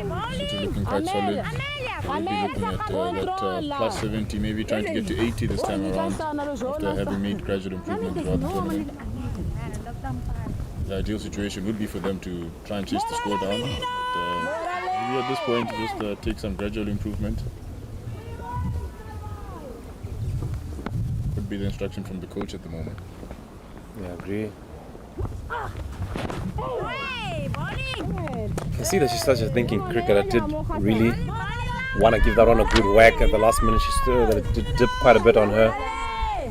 Lesotho looking quite solid. We'll be looking at that plus 70, maybe trying to get to 80 this time around after having made gradual improvement throughout the tournament. The ideal situation would be for them to try and chase the score down, but maybe at this point just take some gradual improvement. Would be the instruction from the coach at the moment. Yeah, I agree. You can see that she started thinking cricket. I did really want to give that one a good whack at the last minute. She still that it did dip quite a bit on her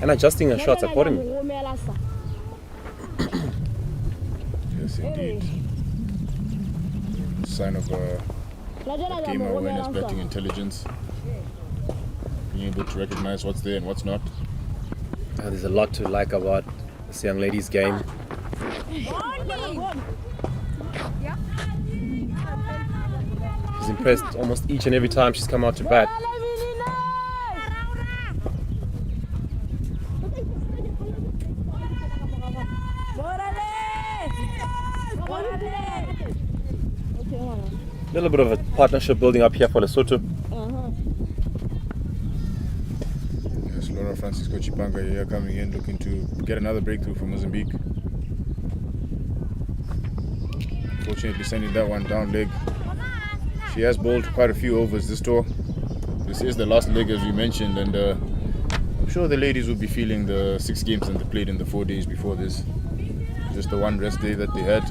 and adjusting her shots accordingly. Yes, indeed. Sign of game awareness, batting intelligence, being able to recognize what's there and what's not. There's a lot to like about this young lady's game. She's impressed almost each and every time she's come out to bat. A little bit of a partnership building up here for Lesotho. Yes, Laura Francisco Chipanga here coming in looking to get another breakthrough for Mozambique. Fortunately sending that one down leg. She has bowled quite a few overs this tour. This is the last leg as we mentioned, and I'm sure the ladies will be feeling the 6 games that they played in the 4 days before this. Just the one rest day that they had.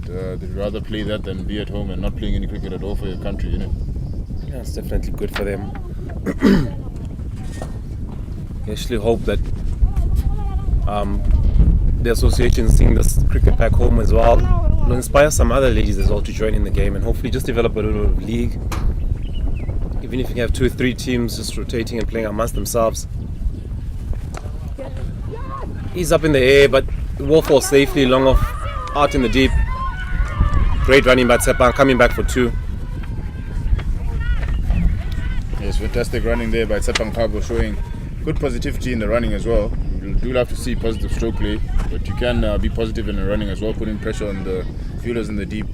They'd rather play that than be at home and not playing any cricket at all for your country, you know. Yeah, it's definitely good for them. I actually hope that the association seeing this cricket back home as well will inspire some other ladies as well to join in the game and hopefully just develop a little bit of league. Even if you have 2 or 3 teams just rotating and playing amongst themselves. He's up in the air, but the ball falls safely, long off, out in the deep. Great running by Tsepang, coming back for 2. Yes, fantastic running there by Tsepang Cargo, showing good positivity in the running as well. You do love to see positive stroke play, but you can be positive in the running as well, putting pressure on the fielders in the deep.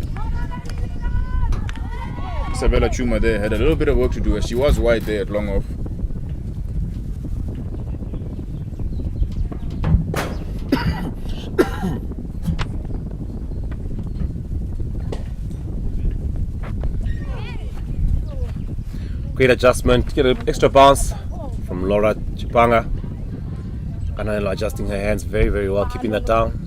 Isabella Chuma there had a little bit of work to do as she was wide there at long off. Great adjustment, get an extra bounce from Laura Chipanga. Canelo adjusting her hands very, very well, keeping that down.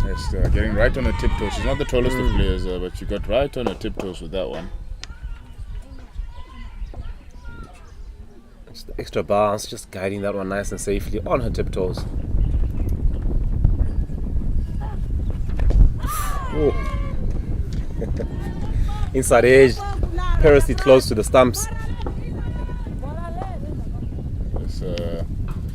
Yes, getting right on her tiptoes. She's not the tallest of players, but she got right on her tiptoes with that one. Just the extra bounce, just guiding that one nice and safely on her tiptoes. Oh. Inside edge, perilously close to the stumps. There's a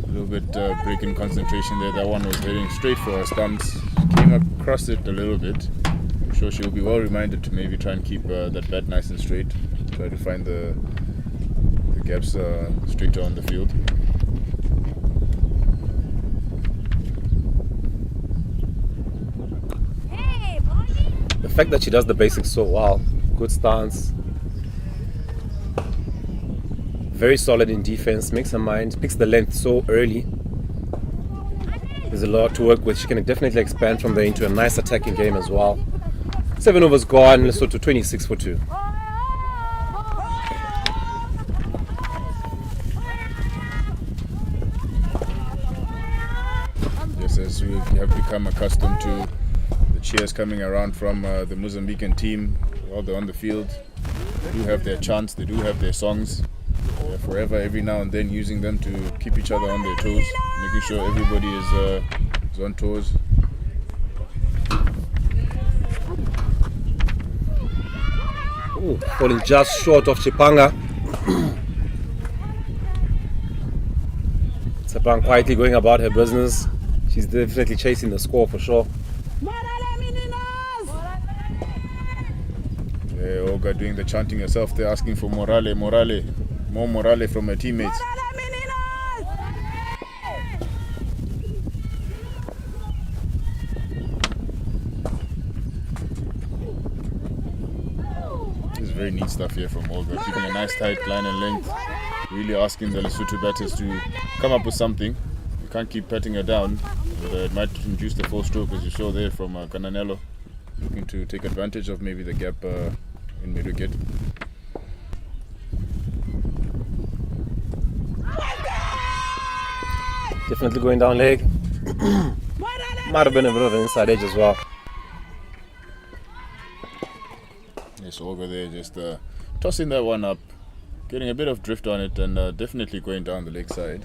little bit break in concentration there. That one was heading straight for her stumps. Came across it a little bit. I'm sure she'll be well reminded to maybe try and keep that bat nice and straight. Try to find the gaps straighter on the field. The fact that she does the basics so well, good stance, very solid in defense, makes her mind, picks the length so early. There's a lot to work with. She can definitely expand from there into a nice attacking game as well. 7 overs gone, Lesotho 26 for 2. Yes, as we have become accustomed to the cheers coming around from the Mozambican team while they're on the field. They do have their chants, they do have their songs. They're forever, every now and then, using them to keep each other on their toes, making sure everybody is on toes. Ooh, falling just short of Chipanga. Sepang quietly going about her business. She's definitely chasing the score for sure. Yeah, Olga doing the chanting herself. They're asking for morale, morale, more morale from her teammates. This is very neat stuff here from Olga. Keeping a nice tight line and length. Really asking the Lesotho batters to come up with something. You can't keep patting her down. But, it might induce the full stroke, as you saw there from Kananelo. Looking to take advantage of maybe the gap in mid-wicket. Definitely going down leg. Might have been a bit of an inside edge as well. Yes, over there just tossing that one up, getting a bit of drift on it, and definitely going down the leg side.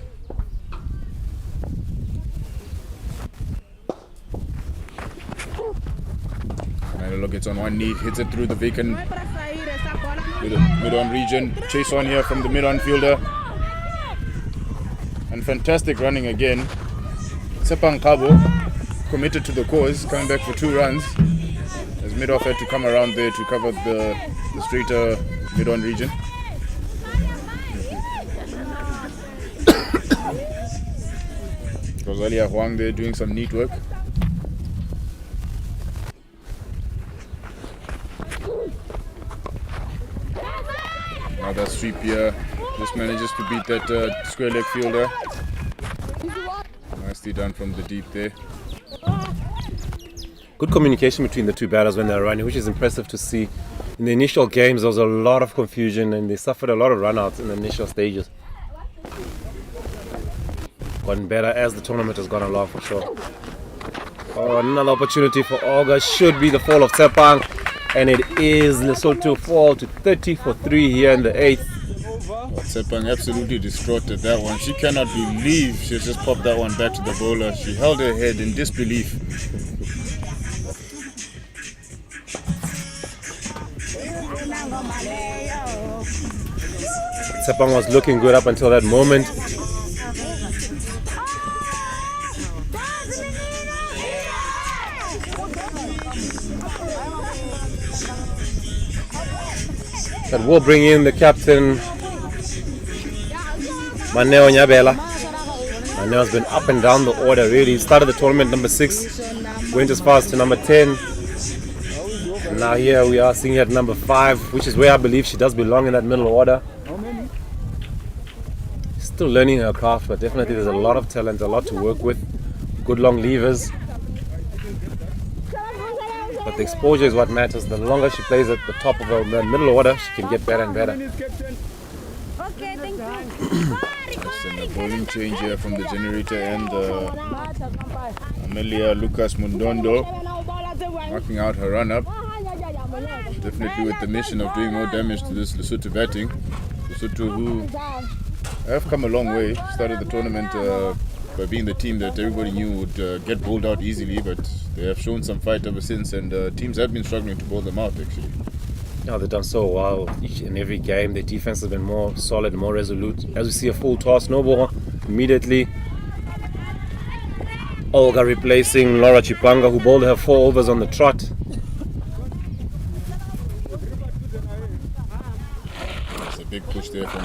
Manolo gets on one knee, hits it through the vacant mid-on region. Chase on here from the mid-on fielder. And fantastic running again. Sepang Kabo committed to the cause, coming back for 2 runs. As mid-off had to come around there to cover the straighter mid-on region. Rosalia Huang there doing some neat work. Another sweep here. Just manages to beat that square leg fielder. Nicely done from the deep there. Good communication between the two batters when they're running, which is impressive to see. In the initial games, there was a lot of confusion and they suffered a lot of run-outs in the initial stages. Gotten better as the tournament has gone along for sure. Oh, another opportunity for Olga. Should be the fall of Sepang. And it is. Lesotho fall to 30 for 3 here in the 8th. Sepang absolutely distraught at that one. She cannot believe she just popped that one back to the bowler. She held her head in disbelief. Sepang was looking good up until that moment. That will bring in the captain, Maneo Nyabela. Maneo's been up and down the order really. He started the tournament number 6, went as far as to number 10. And now here we are seeing her at number 5, which is where I believe she does belong in that middle order. Still learning her craft, but definitely there's a lot of talent, a lot to work with. Good long levers. But the exposure is what matters. The longer she plays at the top of the middle order, she can get better and better. Okay, thank you. And a bowling change here from the generator and Amelia Lucas Mundondo marking out her run-up. Definitely with the mission of doing more damage to this Lesotho batting. Lesotho who have come a long way. Started the tournament by being the team that everybody knew would get bowled out easily, but they have shown some fight ever since, and teams have been struggling to bowl them out actually. Yeah, they've done so well each and every game. Their defense has been more solid, more resolute. As we see a full toss, no ball immediately. Olga replacing Laura Chipanga, who bowled her 4 overs on the trot. It's a big push there from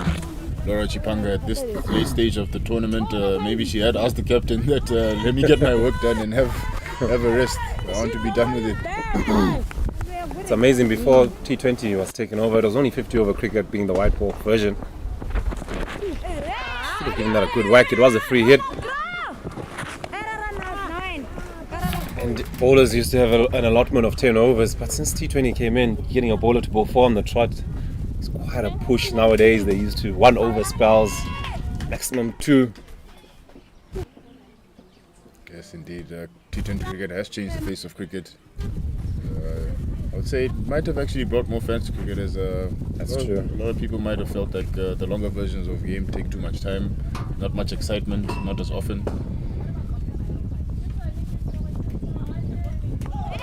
Laura Chipanga at this late stage of the tournament. Maybe she had asked the captain that let me get my work done and have a rest. I want to be done with it. It's amazing, before T20 was taken over, it was only 50 over cricket being the white ball version. Should have given that a good whack. It was a free hit. And bowlers used to have an allotment of 10 overs, but since T20 came in, getting a bowler to bowl 4 on the trot is quite a push nowadays. They used to 1 over spells, maximum 2. Yes, indeed. T20 cricket has changed the face of cricket. I would say it might have actually brought more fans to cricket, as That's true. A lot of people might have felt like the longer versions of the game take too much time, not much excitement, not as often.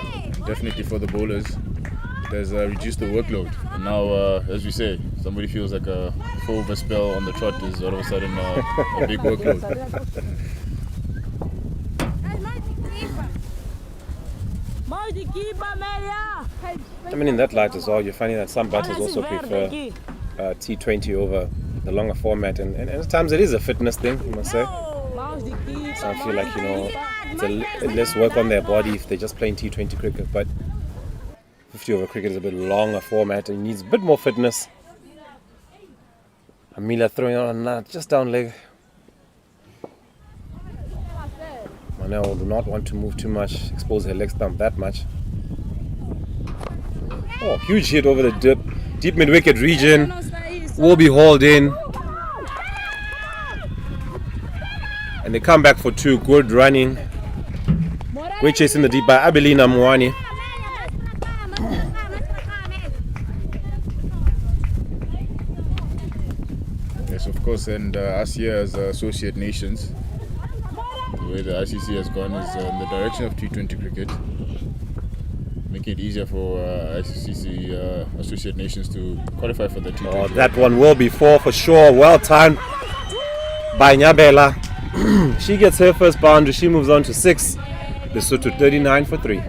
And definitely for the bowlers, it has reduced the workload. And now, as we say, somebody feels like a 4-over spell on the trot is all of a sudden a big workload. I mean, in that light as well, you're finding that some batters also prefer T20 over the longer format, and at times it is a fitness thing, you must say. So I feel like, you know, it's a less work on their body if they're just playing T20 cricket, but 50 over cricket is a bit longer format and needs a bit more fitness. Amelia throwing out a nut just down leg. Manel do not want to move too much, expose her leg stump that much. Oh, huge hit over the deep mid-wicket region. Will be hauled in. And they come back for 2. Good running. Great chase in the deep by Abelina Mwani. Yes, of course, and us here as associate nations, the way the ICC has gone is in the direction of T20 cricket, making it easier for ICC associate nations to qualify for the T20. Oh, that one will be 4 for sure. Well timed by Nyabela. She gets her first boundary. She moves on to 6. Lesotho 39 for 3.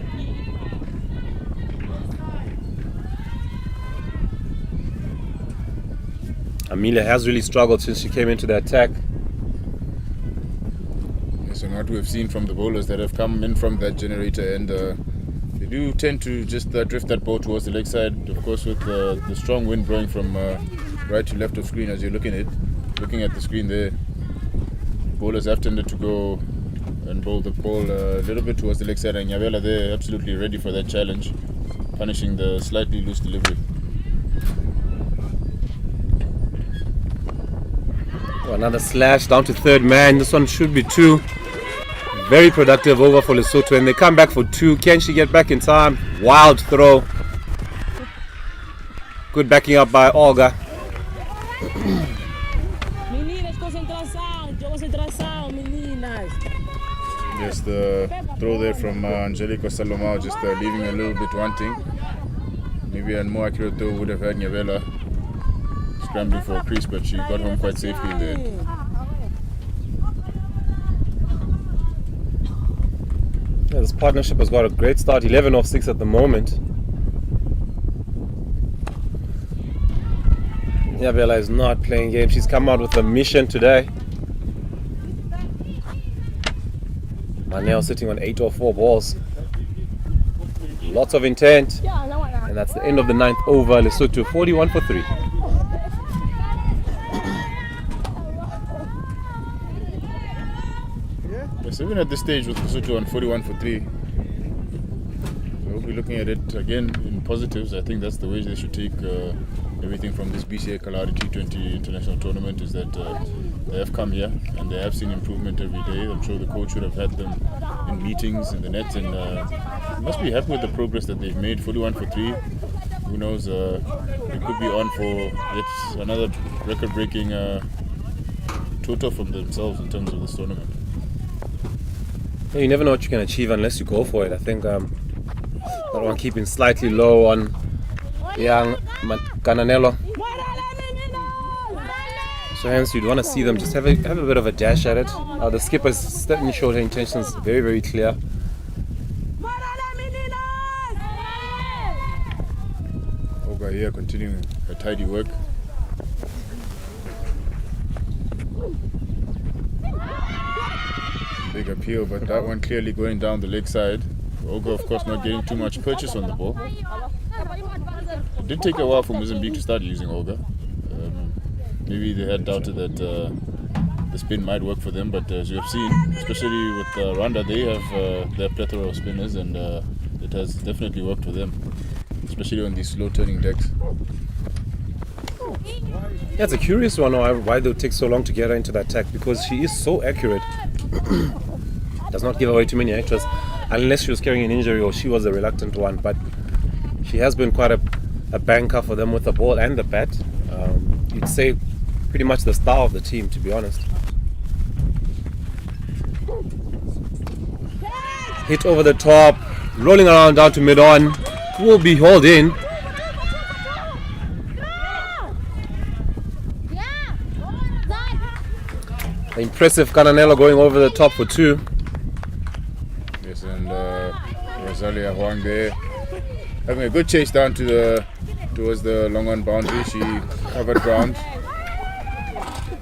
Amelia has really struggled since she came into the attack. Yes, and what we've seen from the bowlers that have come in from that generator, and they do tend to just drift that ball towards the leg side. Of course, with the strong wind blowing from right to left of screen, as you're looking at the screen there, bowlers have tended to go and bowl the ball a little bit towards the leg side, and Nyabela there absolutely ready for that challenge, punishing the slightly loose delivery. Oh, another slash down to 3rd man. This one should be 2. Very productive over for Lesotho, and they come back for 2. Can she get back in time? Wild throw. Good backing up by Olga. Yes, the throw there from Angelica Salomao just leaving a little bit wanting. Maybe a more accurate throw would have had Nyabela scrambling for a crease, but she got home quite safely in the end. Yeah, this partnership has got a great start. 11 off 6 at the moment. Nyabela is not playing games. She's come out with a mission today. Manel sitting on 8 or 4 balls. Lots of intent. And that's the end of the 9th over. Lesotho 41 for 3. Yes, even at this stage with Lesotho on 41 for 3, we'll be looking at it again in positives. I think that's the way they should take everything from this BCA Kalahari T20 international tournament, is that they have come here and they have seen improvement every day. I'm sure the coach would have had them in meetings in the net, and must be happy with the progress that they've made. 41 for 3. Who knows, it could be on for yet another record-breaking total from themselves in terms of this tournament. Yeah, you never know what you can achieve unless you go for it. I think that one keeping slightly low on young Kananelo. So hence you'd want to see them just have a bit of a dash at it. The skipper's certainly showed her intentions very, very clear. Olga here continuing her tidy work. Big appeal, but that one clearly going down the leg side. Olga, of course, not getting too much purchase on the ball. It did take a while for Mozambique to start using Olga. Maybe they had doubted that the spin might work for them, but as you have seen, especially with Rwanda, they have their plethora of spinners, and it has definitely worked for them, especially on these slow turning decks. Yeah, it's a curious one why they'll take so long to get her into that attack, because she is so accurate. Does not give away too many extras unless she was carrying an injury or she was a reluctant one, but she has been quite a banker for them with the ball and the bat. You'd say pretty much the star of the team, to be honest. Hit over the top, rolling around down to mid-on, will be hauled in. The impressive Cananelo going over the top for 2. Yes, and Rosalia Huang there having a good chase down towards the long on boundary. She covered ground,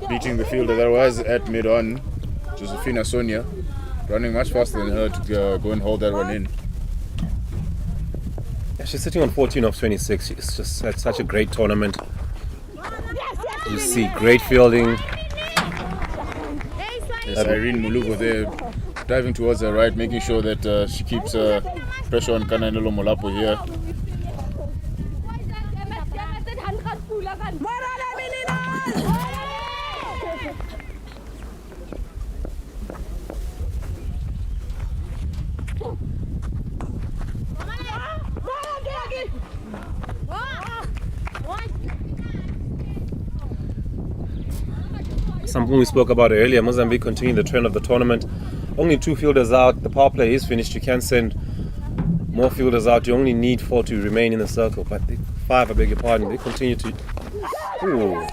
beating the fielder that was at mid on, Josefina Sonia, running much faster than her to go and hold that one in. Yeah, she's sitting on 14 of 26. She's just had such a great tournament. You see great fielding. Yes, Irene Mulugo there diving towards her right, making sure that she keeps pressure on Kananelo Molapo here. Something we spoke about earlier, Mozambique continuing the trend of the tournament. Only 2 fielders out, the power play is finished. You can send more fielders out. You only need 4 to remain in the circle, but 5, I beg your pardon, they continue to... Ooh.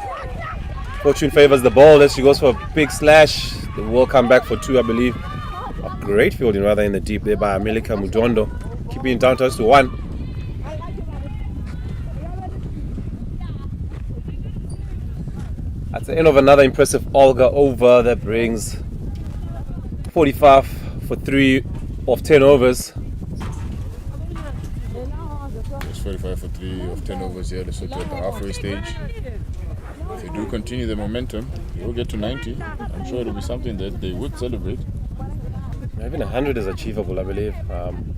Fortune favors the ball as she goes for a big slash. They will come back for 2, I believe. A great fielding rather in the deep there by Amelika Mudondo, keeping it down to us to 1. At the end of another impressive Olga over, that brings 45 for 3 of 10 overs. It's 45 for 3 of 10 overs here, Lesotho at the halfway stage. If they do continue the momentum, they will get to 90. I'm sure it will be something that they would celebrate. Even 100 is achievable, I believe. Indeed.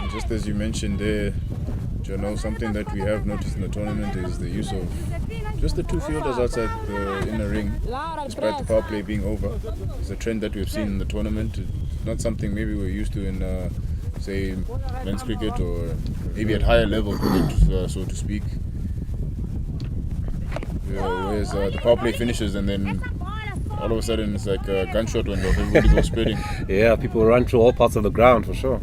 And just as you mentioned there, Jono, something that we have noticed in the tournament is the use of just the 2 fielders outside the inner ring, despite the power play being over. It's a trend that we've seen in the tournament. It's not something maybe we're used to in, say, men's cricket or maybe at higher level cricket, so to speak. Whereas the power play finishes and then all of a sudden it's like a gunshot window, everybody goes spreading. Yeah, people run through all parts of the ground for sure.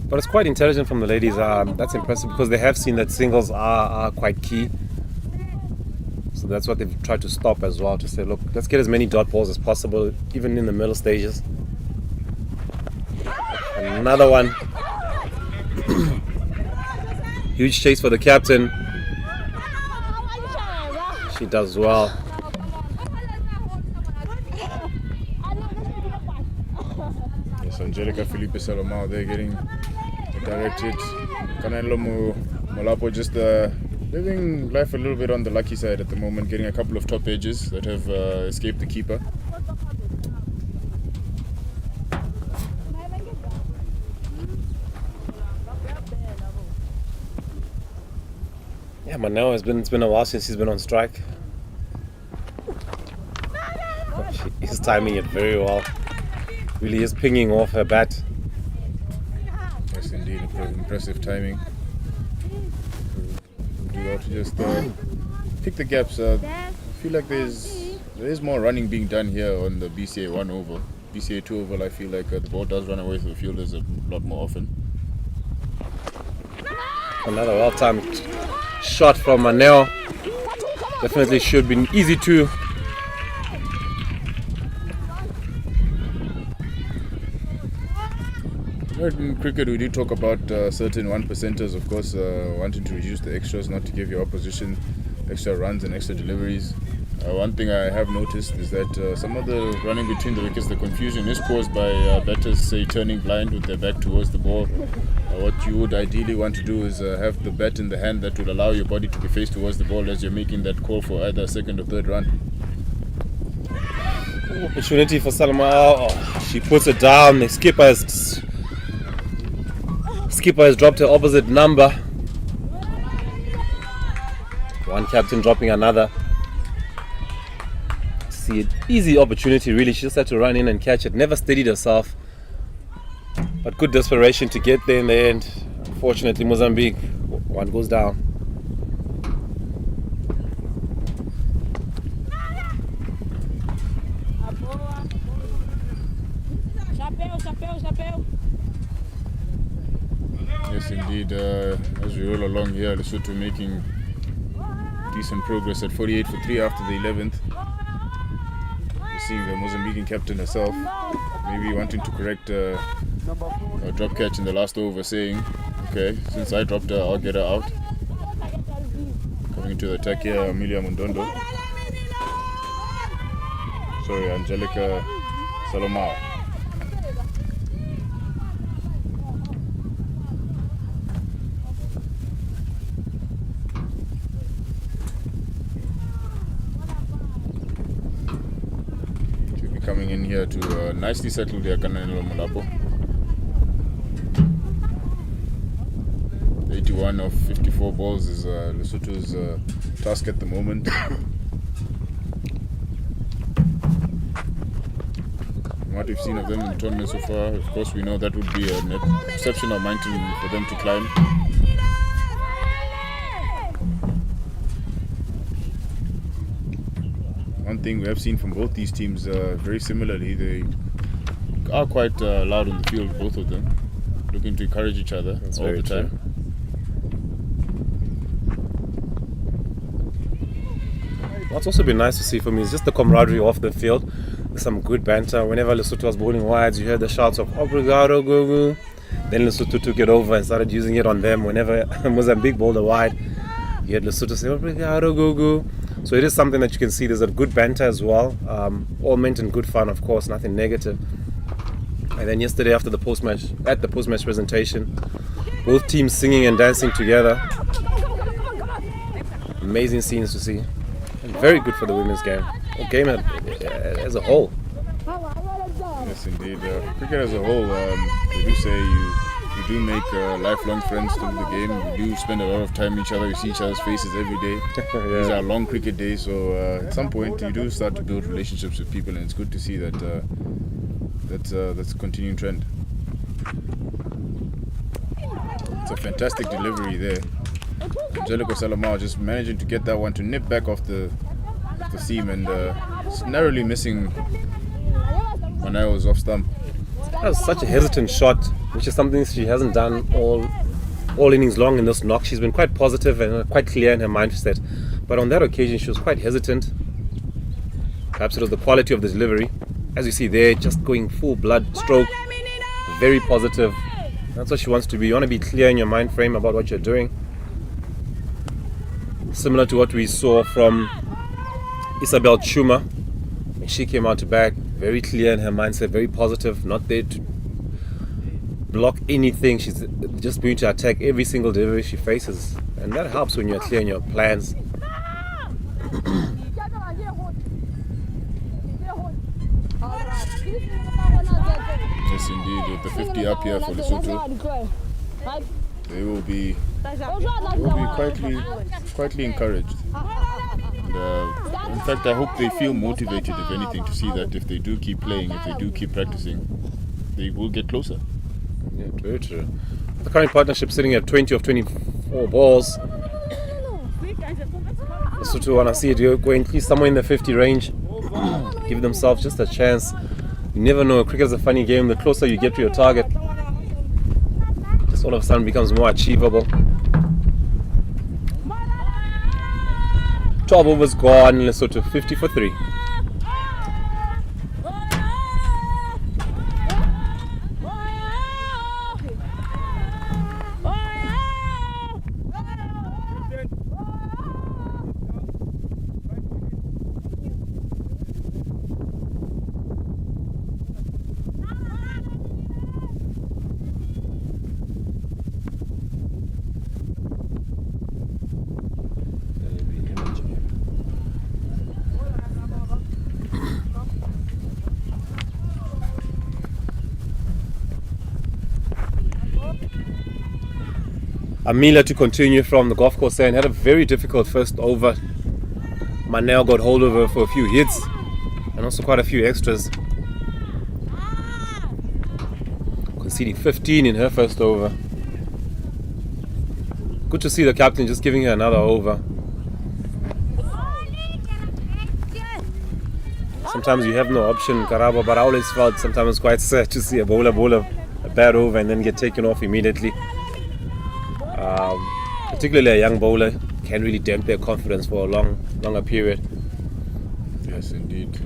But it's quite intelligent from the ladies. That's impressive because they have seen that singles are quite key. So that's what they've tried to stop as well, to say, look, let's get as many dot balls as possible, even in the middle stages. Another one. Huge chase for the captain. She does well. Yes, Angelica Felipe Salomao, they're getting directed. Kananelo Molapo just living life a little bit on the lucky side at the moment, getting a couple of top edges that have escaped the keeper. Yeah, Manel it's been a while since he's been on strike. She is timing it very well. Really is pinging off her bat. Yes, indeed, impressive timing. Do well to just pick the gaps. I feel like there is more running being done here on the BCA 1 oval. BCA 2 oval, I feel like the ball does run away from the fielders a lot more often. Another well-timed shot from Manel. Definitely should be easy too. In cricket, we do talk about certain 1%ers, of course, wanting to reduce the extras, not to give your opposition extra runs and extra deliveries. One thing I have noticed is that some of the running between the wickets, the confusion is caused by batters, say, turning blind with their back towards the ball. What you would ideally want to do is have the bat in the hand that will allow your body to be faced towards the ball as you're making that call for either a second or third run. Opportunity for Salomao. Oh, she puts it down. The skipper has dropped her opposite number. One captain dropping another. See, an easy opportunity really. She just had to run in and catch it. Never steadied herself. But good desperation to get there in the end. Unfortunately, Mozambique, one goes down. Yes, indeed. As we roll along here, Lesotho making decent progress at 48 for 3 after the 11th. We're seeing the Mozambican captain herself maybe wanting to correct a drop catch in the last over, saying, okay, since I dropped her, I'll get her out. Coming into the attack here, Amelia Mundondo. Sorry, Angelica Salomao. She'll be coming in here to nicely settle their Kananelo Molapo. 81 of 54 balls is Lesotho's task at the moment. What we've seen of them in the tournament so far, of course we know that would be an exceptional mountain for them to climb. One thing we have seen from both these teams, very similarly, they are quite loud on the field, both of them, looking to encourage each other all the time. What's also been nice to see for me is just the camaraderie off the field. Some good banter. Whenever Lesotho was bowling wides, you heard the shouts of "Obrigado, Gugu." Then Lesotho took it over and started using it on them. Whenever Mozambique bowled a wide, you heard Lesotho say "Obrigado, Gugu." So it is something that you can see. There's a good banter as well. All meant in good fun, of course, nothing negative. And then yesterday, after the post-match presentation, both teams singing and dancing together. Amazing scenes to see. And very good for the women's game. Or game as a whole. Yes, indeed. Cricket as a whole, they do say you do make lifelong friends through the game. You do spend a lot of time with each other. You see each other's faces every day. Yeah. These are long cricket days, so at some point you do start to build relationships with people, and it's good to see that that's a continuing trend. It's a fantastic delivery there. Angelica Salomao just managing to get that one to nip back off the seam and narrowly missing Manao's off stump. That was such a hesitant shot, which is something she hasn't done all innings long in this knock. She's been quite positive and quite clear in her mindset, but on that occasion she was quite hesitant. Perhaps it was the quality of the delivery. As you see there, just going full blood stroke, very positive. That's what she wants to be. You want to be clear in your mind frame about what you're doing. Similar to what we saw from Isabel Chuma when she came out to bat, very clear in her mindset, very positive, not there to block anything. She's just going to attack every single delivery she faces, and that helps when you're clear in your plans. Yes, indeed. With the 50 up here for Lesotho, they will be quietly encouraged. And, in fact, I hope they feel motivated, if anything, to see that if they do keep playing, if they do keep practicing, they will get closer. Yeah, very true. The current partnership sitting at 20 of 24 balls. Lesotho want to see it going at least somewhere in the 50 range. Give themselves just a chance. You never know. Cricket is a funny game. The closer you get to your target, just all of a sudden becomes more achievable. 12 overs gone. Lesotho 50 for 3. Amila to continue from the golf course and had a very difficult first over. Manel got hold of her for a few hits and also quite a few extras. Conceding 15 in her first over. Good to see the captain just giving her another over. Sometimes you have no option, Karabo, but I always felt sometimes it's quite sad to see a bowler bowl a bad over and then get taken off immediately. Particularly a young bowler can really damp their confidence for a longer period. Yes, indeed.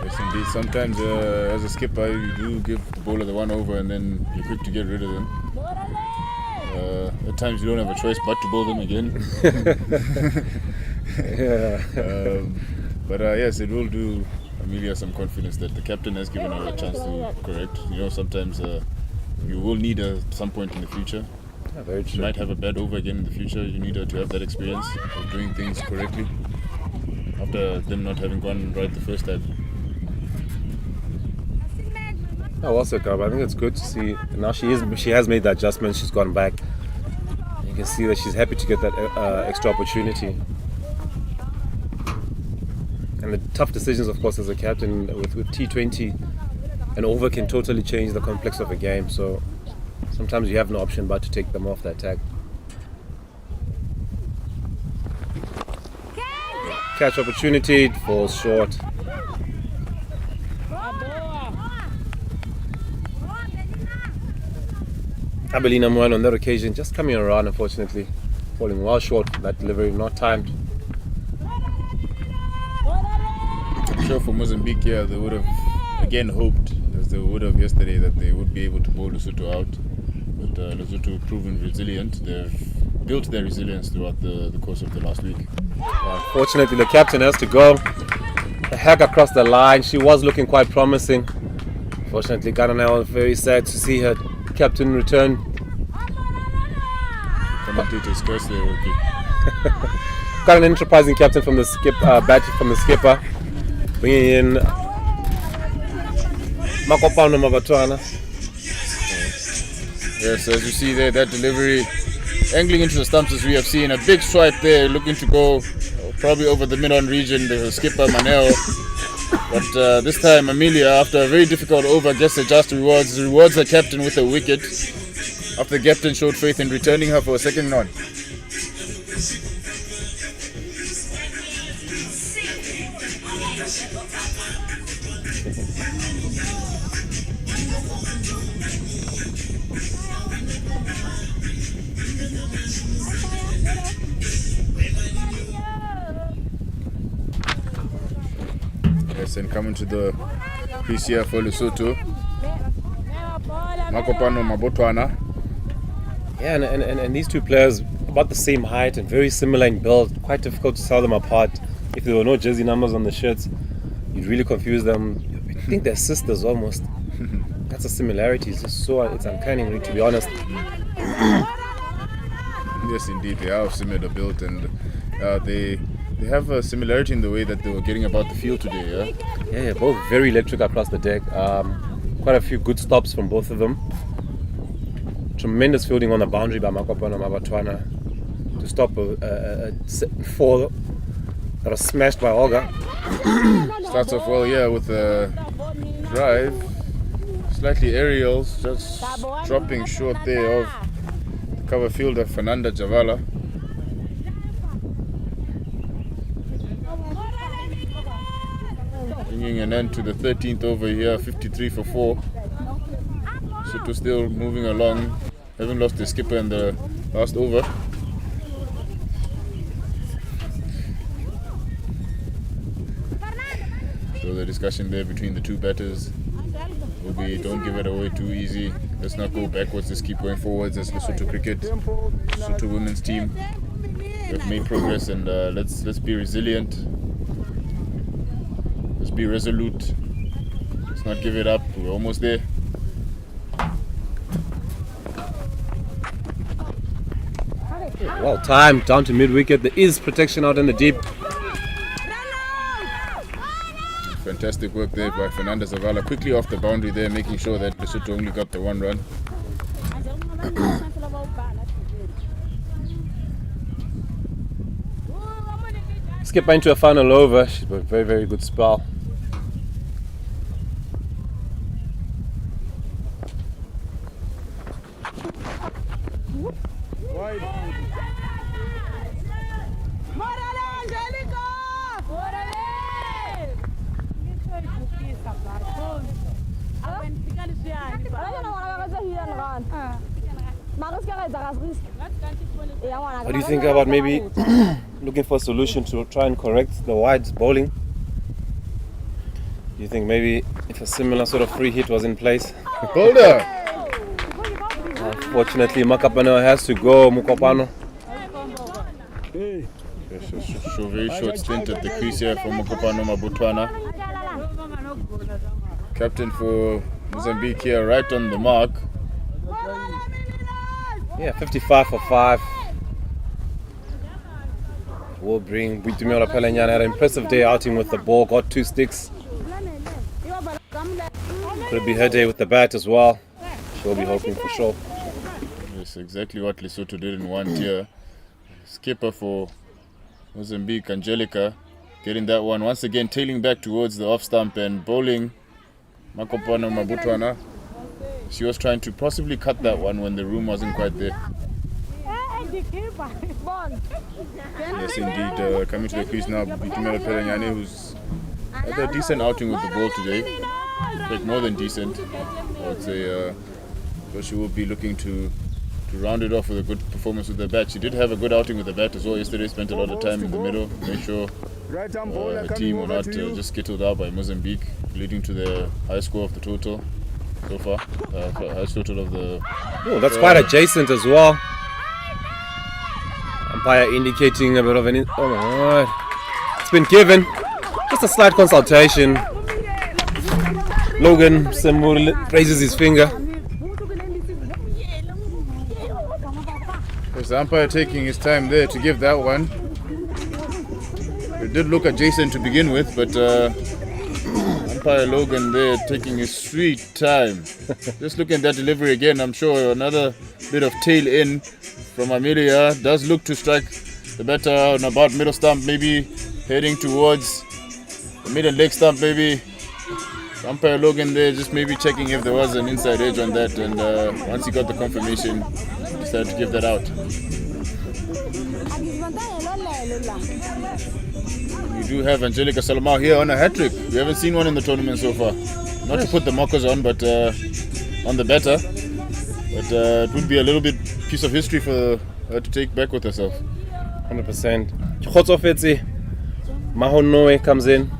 Yes, indeed. Sometimes, as a skipper, you do give the bowler the one over, and then you're quick to get rid of them. At times, you don't have a choice but to bowl them again. But yes, it will do Amelia some confidence that the captain has given her a chance to correct. You know, sometimes you will need her at some point in the future. Yeah, very true. You might have a bad over again in the future. You need her to have that experience of doing things correctly after them not having gone right the first time. Oh, also, Garba, I think it's good to see now she has made the adjustment. She's gone back. You can see that she's happy to get that extra opportunity. And the tough decisions, of course, as a captain with T20, an over can totally change the complex of a game. So sometimes you have no option but to take them off the attack. Catch opportunity, it falls short. Abelina Moan on that occasion just coming around, unfortunately, falling well short for that delivery, not timed. I'm sure for Mozambique, they would have again hoped, as they would have yesterday, that they would be able to bowl Lesotho out. But Lesotho proven resilient. They've built their resilience throughout the course of the last week. Unfortunately, the captain has to go. A hack across the line. She was looking quite promising. Unfortunately, Ghana now very sad to see her captain return. Commentators curse their rookie. Got an enterprising captain from the skipper, bringing in Makopano Botswana. Yes, as you see there, that delivery angling into the stumps, as we have seen, a big swipe there, looking to go probably over the mid-on region, the skipper Maneo. But this time Amelia, after a very difficult over, gets the just rewards the captain with a wicket, after the captain showed faith in returning her for a second nod. Yes, and coming to the BCA for Lesotho, Makopano Botswana. Yeah, and these two players about the same height and very similar in build. Quite difficult to tell them apart. If there were no jersey numbers on the shirts, you'd really confuse them. I think they're sisters almost. That's a similarity. It's uncanny, really, to be honest. Yes, indeed, they are of similar build, and they have a similarity in the way that they were getting about the field today. Yeah, both very electric across the deck. Quite a few good stops from both of them. Tremendous fielding on the boundary by Makopano Botswana to stop a four that was smashed by Olga. Starts off well, with a drive, slightly aerials, just dropping short there of the cover fielder Fernanda Javala. Bringing an end to the 13th over here, 53 for 4. Lesotho still moving along, haven't lost their skipper in the last over. So the discussion there between the two batters will be, don't give it away too easy, let's not go backwards, let's keep going forwards as Lesotho cricket, Lesotho women's team. We've made progress, and let's be resilient. Let's be resolute. Let's not give it up. We're almost there. Well timed, down to mid-wicket. There is protection out in the deep. Fantastic work there by Fernanda Zavala. Quickly off the boundary there, making sure that Lesotho only got the one run. Skipper into a final over. She's got a very, very good spell. What do you think about maybe looking for a solution to try and correct the wide's bowling? Do you think maybe if a similar sort of free hit was in place? Boulder! Unfortunately, Makapano has to go. Mukopano. Very short stint at the crease here for Mokopano Botswana. Captain for Mozambique here, right on the mark. Yeah, 55 for 5. Will bring Buitumela Pelenyan had an impressive day outing with the ball, got 2 sticks. Could be her day with the bat as well. She'll be hoping for sure. Yes, exactly what Lesotho did in one tier. Skipper for Mozambique, Angelica, getting that one once again, tailing back towards the off stump and bowling Makopano Botswana. She was trying to possibly cut that one when the room wasn't quite there. Yes, indeed. Coming to the crease now, Bitumela Perenyane, who's had a decent outing with the ball today. In fact, more than decent. I would say but she will be looking to round it off with a good performance with the bat. She did have a good outing with the bat as well yesterday, spent a lot of time in the middle, made sure her team were not just skittled out by Mozambique, leading to the high score of the total so far. Highest total of the... Oh, that's quite adjacent as well. Umpire indicating a bit of an... Oh my god. It's been given. Just a slight consultation. Logan Semur raises his finger. There's the umpire taking his time there to give that one. It did look adjacent to begin with, but umpire Logan there taking his sweet time. Just looking at that delivery again, I'm sure another bit of tail in from Amelia. Does look to strike the batter on about middle stump, maybe heading towards the middle leg stump maybe. Umpire Logan there just maybe checking if there was an inside edge on that, and once he got the confirmation, decided to give that out. We do have Angelica Salomao here on a hat-trick. We haven't seen one in the tournament so far. Not to put the mockers on, but on the batter. But it would be a little bit piece of history for her to take back with herself. 100%. Khotsofetse. Mahonoe comes in.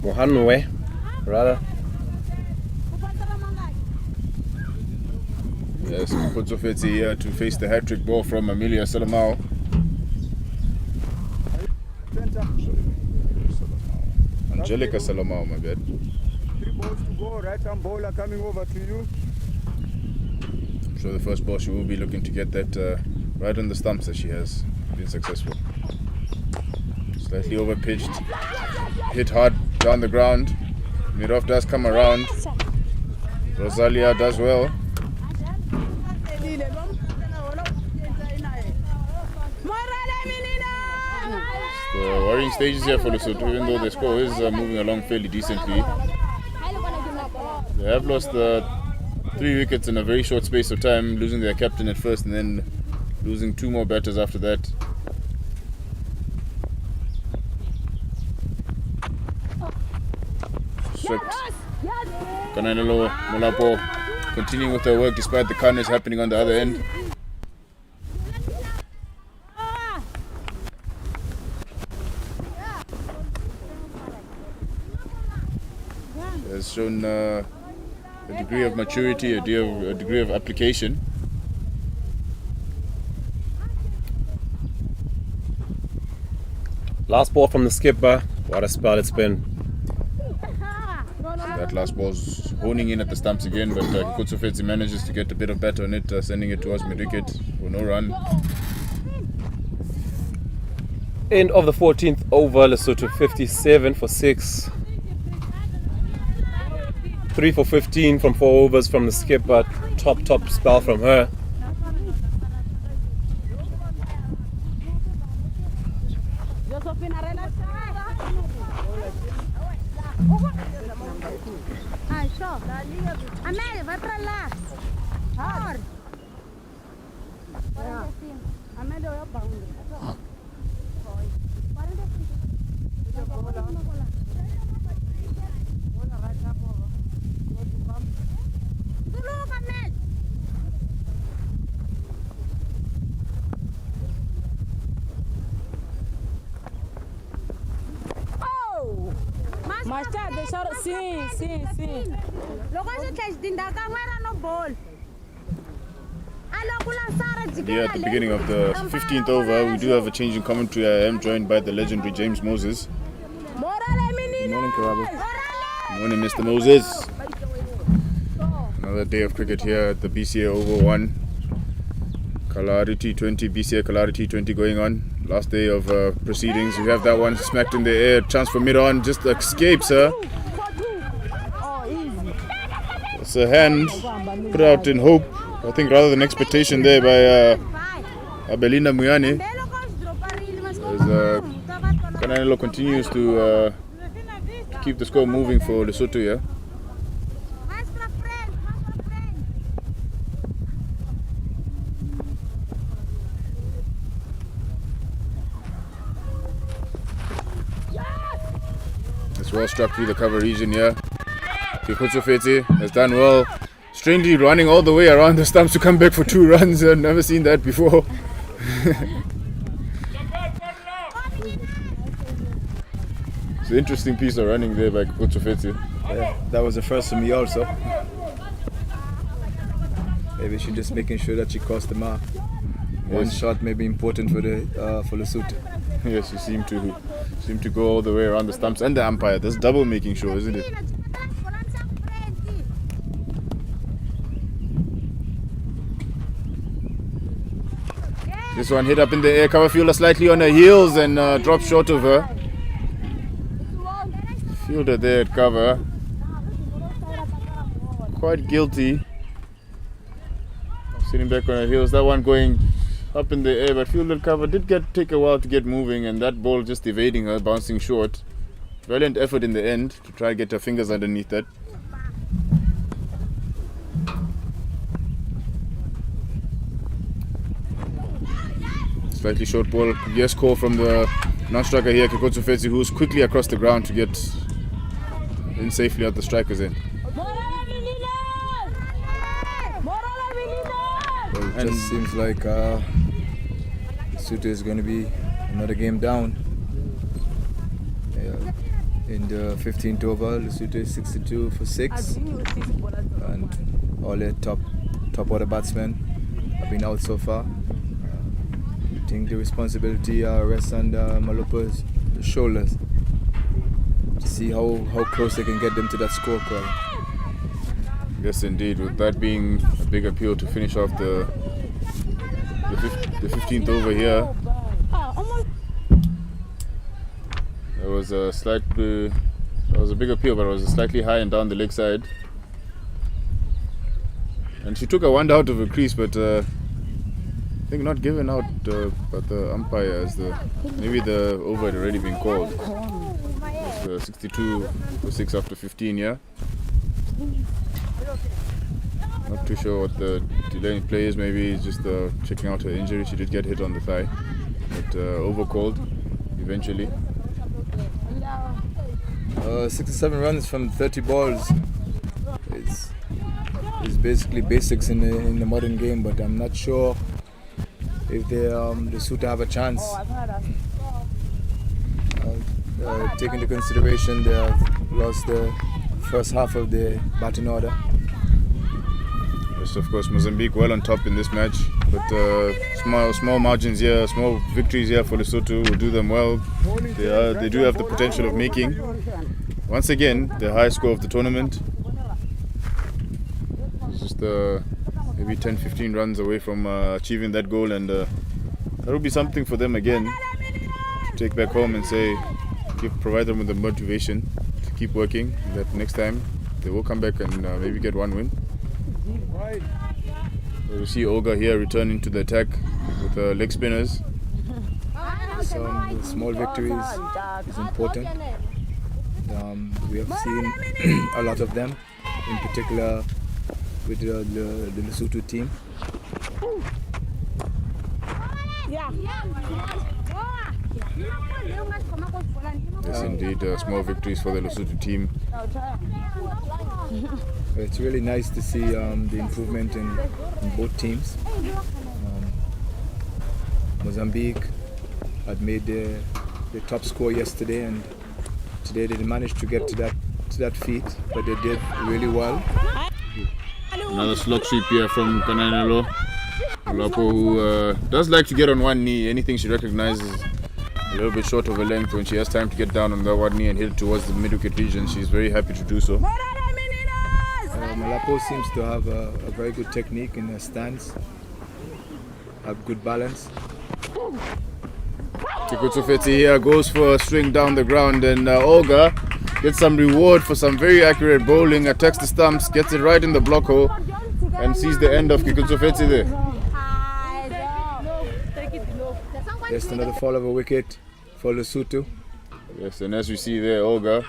Mohanoe, rather. Yes, Khotsofetse here to face the hat-trick ball from Amelia Salomao. Angelica Salomao, my bad. 3 balls to go, right-hand bowler coming over to you. I'm sure the first ball she will be looking to get that right on the stumps that she has been successful. Slightly over-pitched, hit hard down the ground. Mid-off does come around. Rosalia does well. The worrying stages here for Lesotho, even though the score is moving along fairly decently. They have lost 3 wickets in a very short space of time, losing their captain at first and then losing 2 more batters after that. Stripped. Kananelo Molapo continuing with their work despite the carnage happening on the other end. Has shown a degree of maturity, a degree of application. Last ball from the skipper. What a spell it's been. That last ball's honing in at the stumps again, but Khotsofetse manages to get a bit of bat on it, sending it towards mid-wicket for no run. End of the 14th over, Lesotho 57 for 6. 3 for 15 from 4 overs from the skipper. Top spell from her. Yeah, at the beginning of the 15th over, we do have a change in commentary. I am joined by the legendary James Moses. Good morning, Karabo. Good morning, Mr. Moses. Another day of cricket here at the BCA over 1. Kalahari T20, BCA Kalahari T20 going on. Last day of proceedings. We have that one smacked in the air. Chance for mid-on. Just escapes her. It's a hand put out in hope. I think rather than expectation there by Belinda Muyane. As Canelo continues to keep the score moving for Lesotho here. It's well struck through the cover region here. Kikutsufeti has done well. Strangely running all the way around the stumps to come back for 2 runs. I've never seen that before. It's an interesting piece of running there by Kikutsufeti. Yeah, that was the first for me also. Maybe she's just making sure that she crossed the mark. One shot may be important for Lesotho. Yes, you seem to go all the way around the stumps and the umpire. That's double making sure, isn't it? This one hit up in the air. Fielder slightly on her heels and dropped short of her. Fielder there at cover. Quite guilty. Sitting back on her heels. That one going up in the air, but fielder cover did take a while to get moving, and that ball just evading her, bouncing short. Valiant effort in the end to try and get her fingers underneath that. Slightly short ball. Yes, call from the non-striker here, Kikutsufeti, who's quickly across the ground to get in safely out the striker's end. Well, it just seems like Lesotho is going to be another game down. In the 15th over, Lesotho is 62 for 6, and all their top order batsmen have been out so far. I think the responsibility rests on Malopo's shoulders to see how close they can get them to that scorecard. Yes, indeed. With that being a big appeal to finish off the 15th over here. There was a big appeal, but it was slightly high and down the leg side. And she took a one out of a crease, but I think not given out by the umpire, as maybe the over had already been called. It's 62 for 6 after 15, yeah. Not too sure what the delay in play is. Maybe just checking out her injury. She did get hit on the thigh, but over called eventually. 67 runs from 30 balls. It's basically basics in the modern game, but I'm not sure if Lesotho have a chance. Taking into consideration they have lost the first half of the batting order. Yes, of course, Mozambique well on top in this match, but small margins here, small victories here for Lesotho will do them well. They do have the potential of making, once again, the highest score of the tournament. It's just maybe 10-15 runs away from achieving that goal, and that will be something for them again to take back home and say, provide them with the motivation to keep working, that next time they will come back and maybe get one win. We see Olga here returning to the attack with leg spinners. Some small victories is important. We have seen a lot of them, in particular with the Lesotho team. Yes, indeed, small victories for the Lesotho team. It's really nice to see the improvement in both teams. Mozambique had made the top score yesterday, and Today they didn't manage to get to that feat, but they did really well. Another slog sweep here from Kananelo Lapo, who does like to get on one knee. Anything she recognizes a little bit short of her length, when she has time to get down on that one knee and hit it towards the mid-wicket region, she's very happy to do so. Lapo seems to have a very good technique in her stance, have good balance. Tikutsofeti here goes for a swing down the ground, and Olga gets some reward for some very accurate bowling, attacks the stumps, gets it right in the block hole, and sees the end of Tikutsofeti there. Just another fall of a wicket for Lesotho. Yes, and as we see there, Olga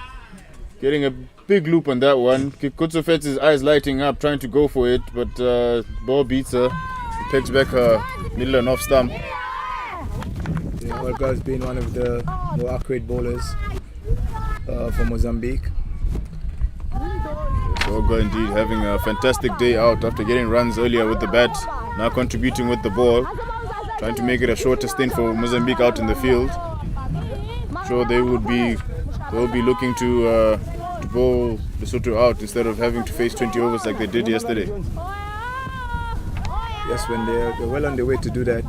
getting a big loop on that one. Kutsofeti's eyes lighting up, trying to go for it, but ball beats her. Pegs back her middle and off stump. Yeah, Olga has been one of the more accurate bowlers for Mozambique. Yes, Olga indeed having a fantastic day out after getting runs earlier with the bat, now contributing with the ball, trying to make it a shorter stint for Mozambique out in the field. I'm sure they will be looking to bowl Lesotho out instead of having to face 20 overs like they did yesterday. Yes, when they're well on their way to do that,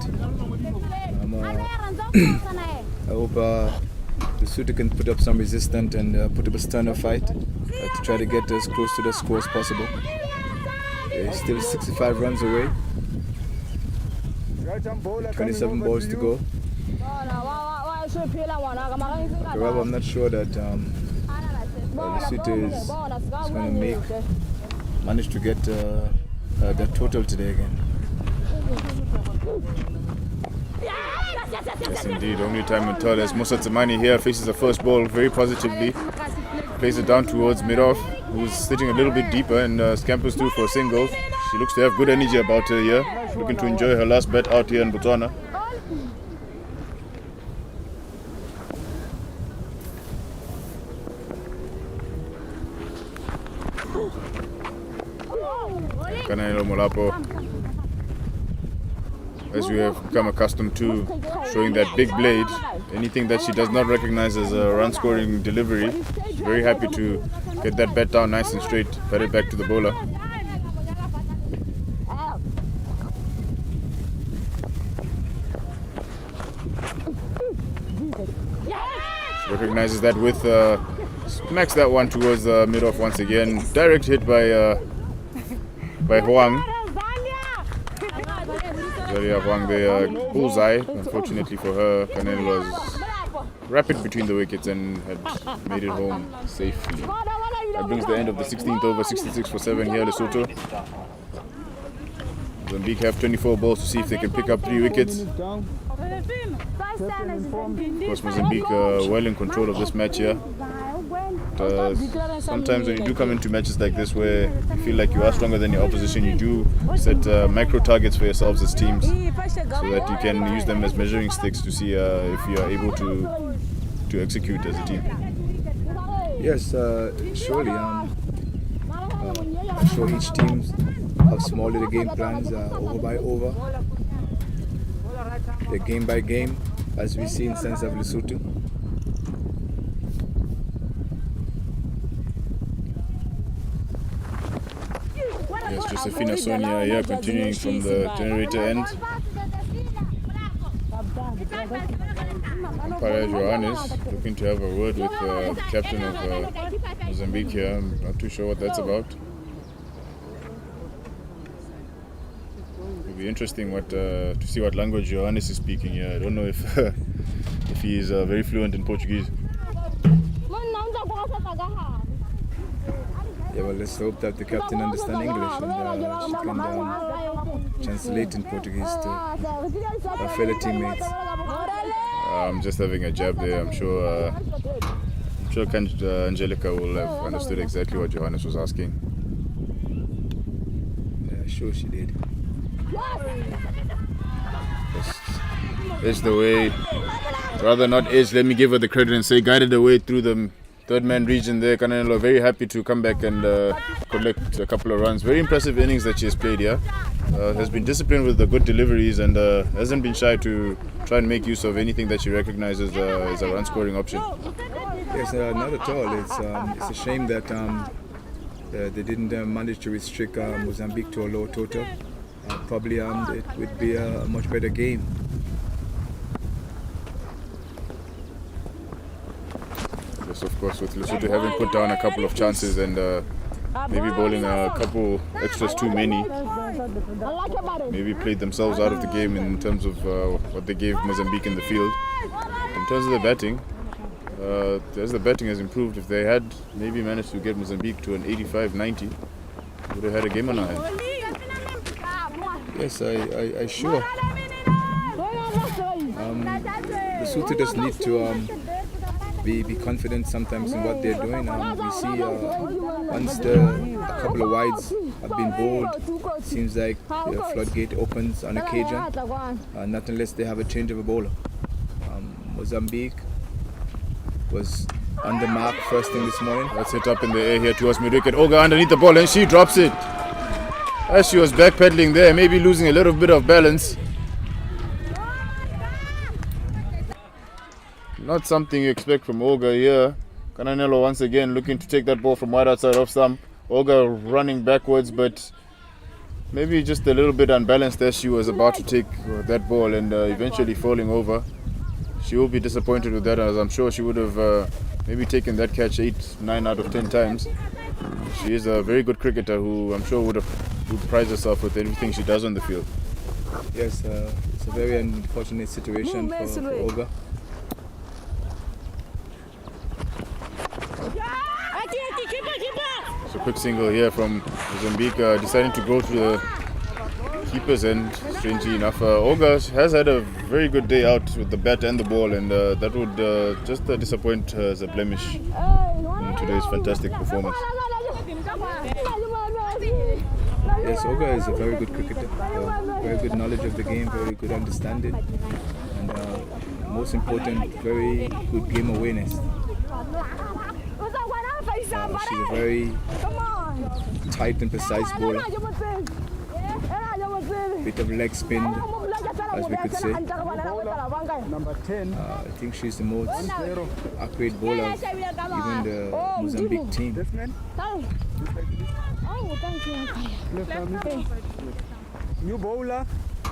I hope Lesotho can put up some resistance and put up a sterner fight to try to get as close to the score as possible. They're still 65 runs away, 27 balls to go. However, I'm not sure that Lesotho is going to manage to get that total today again. Yes, indeed. Only time will tell as Musa Tsamani here faces the first ball very positively. Plays it down towards mid-off, who's sitting a little bit deeper and scampers through for a single. She looks to have good energy about her here, looking to enjoy her last bet out here in Botswana. Kananelo Molapo, as we have become accustomed to, showing that big blade. Anything that she does not recognize as a run scoring delivery, she's very happy to get that bat down nice and straight, bat it back to the bowler. She recognizes that with smacks that one towards the mid-off once again. Direct hit by Huang. Zaria Huang, the bullseye. Unfortunately for her, Kananelo was rapid between the wickets and had made it home safely. That brings the end of the 16th over, 66 for 7 here, Lesotho. Mozambique have 24 balls to see if they can pick up 3 wickets. Of course, Mozambique well in control of this match here. Sometimes when you do come into matches like this where you feel like you are stronger than your opposition, you do set micro targets for yourselves as teams so that you can use them as measuring sticks to see if you are able to execute as a team. Yes, surely. I'm sure each team have small little game plans, over by over. They're game by game, as we see in sense of Lesotho. Yes, Josephina Sonia here continuing from the generator end. Umpire Johannes looking to have a word with the captain of Mozambique here. I'm not too sure what that's about. It'll be interesting to see what language Johannes is speaking here. I don't know if he is very fluent in Portuguese. Yeah, well, let's hope that the captain understands English and she can translate in Portuguese to our fellow teammates. I'm just having a jab there. I'm sure Angelica will have understood exactly what Johannes was asking. Yeah, sure she did. Edged the way. Rather not edged, let me give her the credit and say guided the way through the third man region there. Kananelo very happy to come back and collect a couple of runs. Very impressive innings that she has played here. Has been disciplined with the good deliveries and hasn't been shy to try and make use of anything that she recognizes as a run scoring option. Yes, not at all. It's a shame that they didn't manage to restrict Mozambique to a low total. Probably it would be a much better game. Yes, of course, with Lesotho having put down a couple of chances and maybe bowling a couple extras too many, maybe played themselves out of the game in terms of what they gave Mozambique in the field. In terms of the batting, as the batting has improved, if they had maybe managed to get Mozambique to an 85-90, would have had a game on our hands. Yes, I sure. Lesotho just need to be confident sometimes in what they're doing. We see once a couple of wides have been bowled, seems like the floodgate opens on occasion, not unless they have a change of a bowler. Mozambique was on the mark first thing this morning. That's it up in the air here towards mid-wicket. Olga underneath the ball and she drops it. As she was backpedaling there, maybe losing a little bit of balance. Not something you expect from Olga here. Kananelo once again looking to take that ball from wide outside off stump. Olga running backwards, but maybe just a little bit unbalanced as she was about to take that ball and eventually falling over. She will be disappointed with that, as I'm sure she would have maybe taken that catch 8-9 out of 10 times. She is a very good cricketer who I'm sure would prize herself with everything she does on the field. Yes, it's a very unfortunate situation for Olga. So quick single here from Mozambique, deciding to go to the keepers end. Strangely enough, Olga has had a very good day out with the bat and the ball, and that would just disappoint her as a blemish in today's fantastic performance. Yes, Olga is a very good cricketer, very good knowledge of the game, very good understanding, and most important, very good game awareness. She's a very tight and precise bowler. Bit of leg spin, as we could say. Number 10. I think she's the most accurate bowler of even the Mozambique team. New bowler.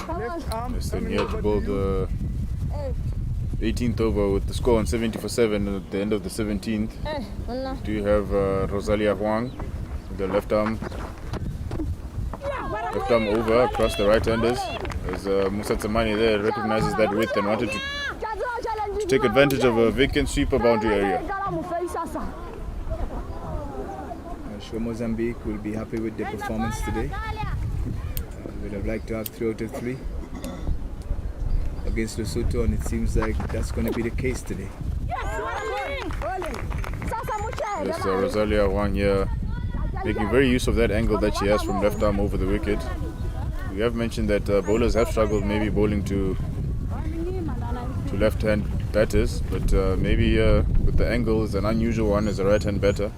Left arm. Yes, then here to bowl the 18th over with the score on 70 for 7 at the end of the 17th. Do you have Rosalia Huang with the left arm over across the right-handers, as Musa Tsamani there recognizes that width and wanted to take advantage of a vacant sweeper boundary area. I'm sure Mozambique will be happy with their performance today. Would have liked to have 3 out of 3 against Lesotho, and it seems like that's going to be the case today. Yes, Rosalia Huang here making very use of that angle that she has from left arm over the wicket. We have mentioned that bowlers have struggled maybe bowling to left-hand batters, but maybe with the angle is an unusual one as a right-hand batter.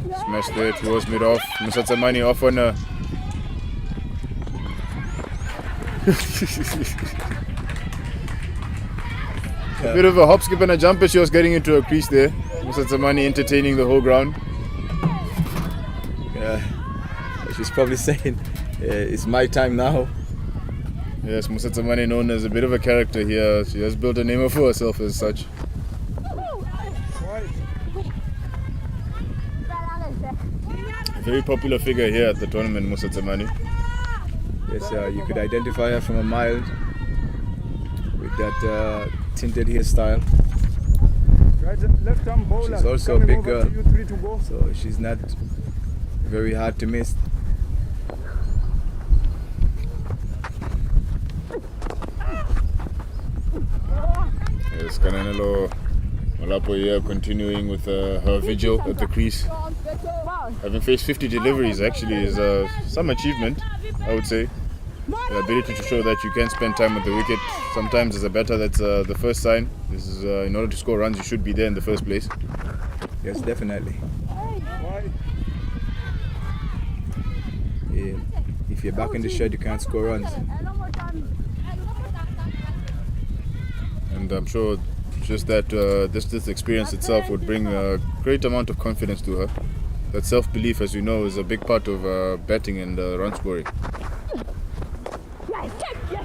Smash there towards mid-off. Musa Tsamani off on a a bit of a hop, skip and a jump as she was getting into a crease there. Musa Tsamani entertaining the whole ground. She's probably saying, it's my time now. Yes, Musa Tsamani known as a bit of a character here. She has built a name for herself as such. A very popular figure here at the tournament, Musa Tsamani. Yes, you could identify her from a mile with that tinted hairstyle. Left arm bowler. She's also a big girl, you, 3 to go. so she's not very hard to miss. Yes, Kananelo Malapo here continuing with her vigil at the crease. Having faced 50 deliveries actually is some achievement, I would say. The ability to show that you can spend time at the wicket. Sometimes as a batter, that's the first sign. This is in order to score runs, you should be there in the first place. Yes, definitely. Yeah. If, if you're back in the shed, you can't score runs. and I'm sure just that this experience itself would bring a great amount of confidence to her. That self-belief, as you know, is a big part of batting and run scoring.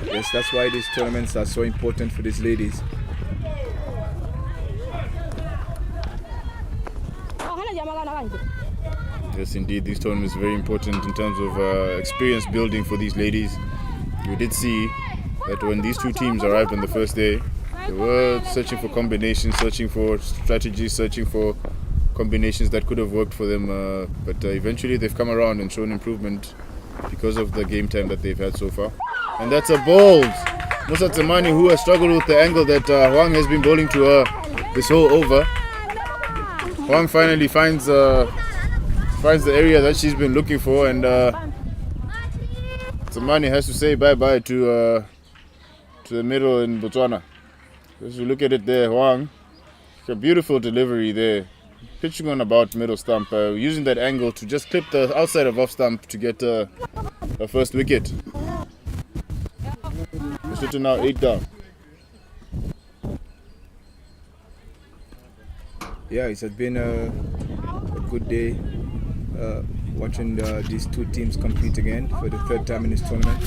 Yes, that's why these tournaments are so important for these ladies. Yes, indeed, these tournaments are very important in terms of experience building for these ladies. We did see that when these two teams arrived on the first day, they were searching for combinations, searching for strategies, searching for combinations that could have worked for them, but eventually they've come around and shown improvement because of the game time that they've had so far. And that's a bold Musa Tsemani, who has struggled with the angle that Huang has been bowling to her this whole over. Huang finally finds the area that she's been looking for, and Tsemani has to say bye-bye to the middle in Botswana. As you look at it there, Huang, a beautiful delivery there, pitching on about middle stump, using that angle to just clip the outside of off stump to get a first wicket. Lesotho now 8 down. Yeah, it has been a good day watching these two teams compete again for the third time in this tournament.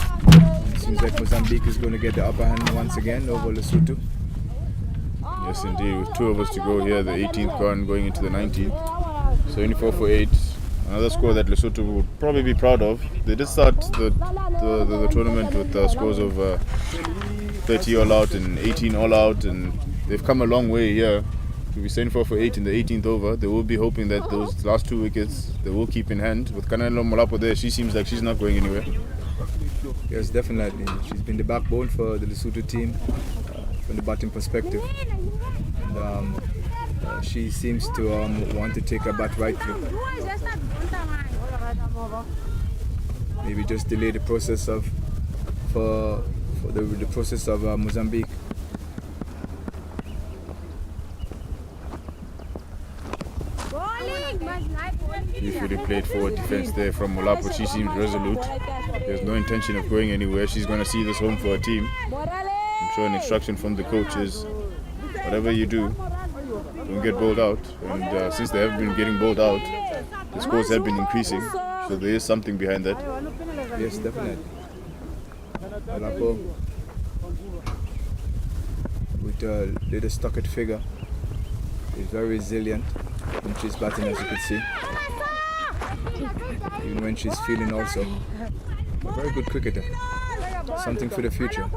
It seems like Mozambique is going to get the upper hand once again over Lesotho. Yes, indeed, with 2 overs to go here, the 18th gone going into the 19th. 74 for 8. Another score that Lesotho would probably be proud of. They did start the tournament with scores of 30 all out and 18 all out, and they've come a long way here. To be 74 for 8 in the 18th over, they will be hoping that those last 2 wickets they will keep in hand. With Kanelo Molapo there, she seems like she's not going anywhere. Yes, definitely. She's been the backbone for the Lesotho team from the batting perspective. And, she seems to want to take her bat right through. Maybe just delay the process of the process of Mozambique. Beautifully played forward defense there from Molapo. She seems resolute. There's no intention of going anywhere. She's going to see this home for her team. I'm sure an instruction from the coach is whatever you do, don't get bowled out. And since they have been getting bowled out, the scores have been increasing. So there is something behind that. Yes, definitely. Molapo with a little stocked figure is very resilient when she's batting, as you can see. Even when she's feeling also. A very good cricketer. Something for the future.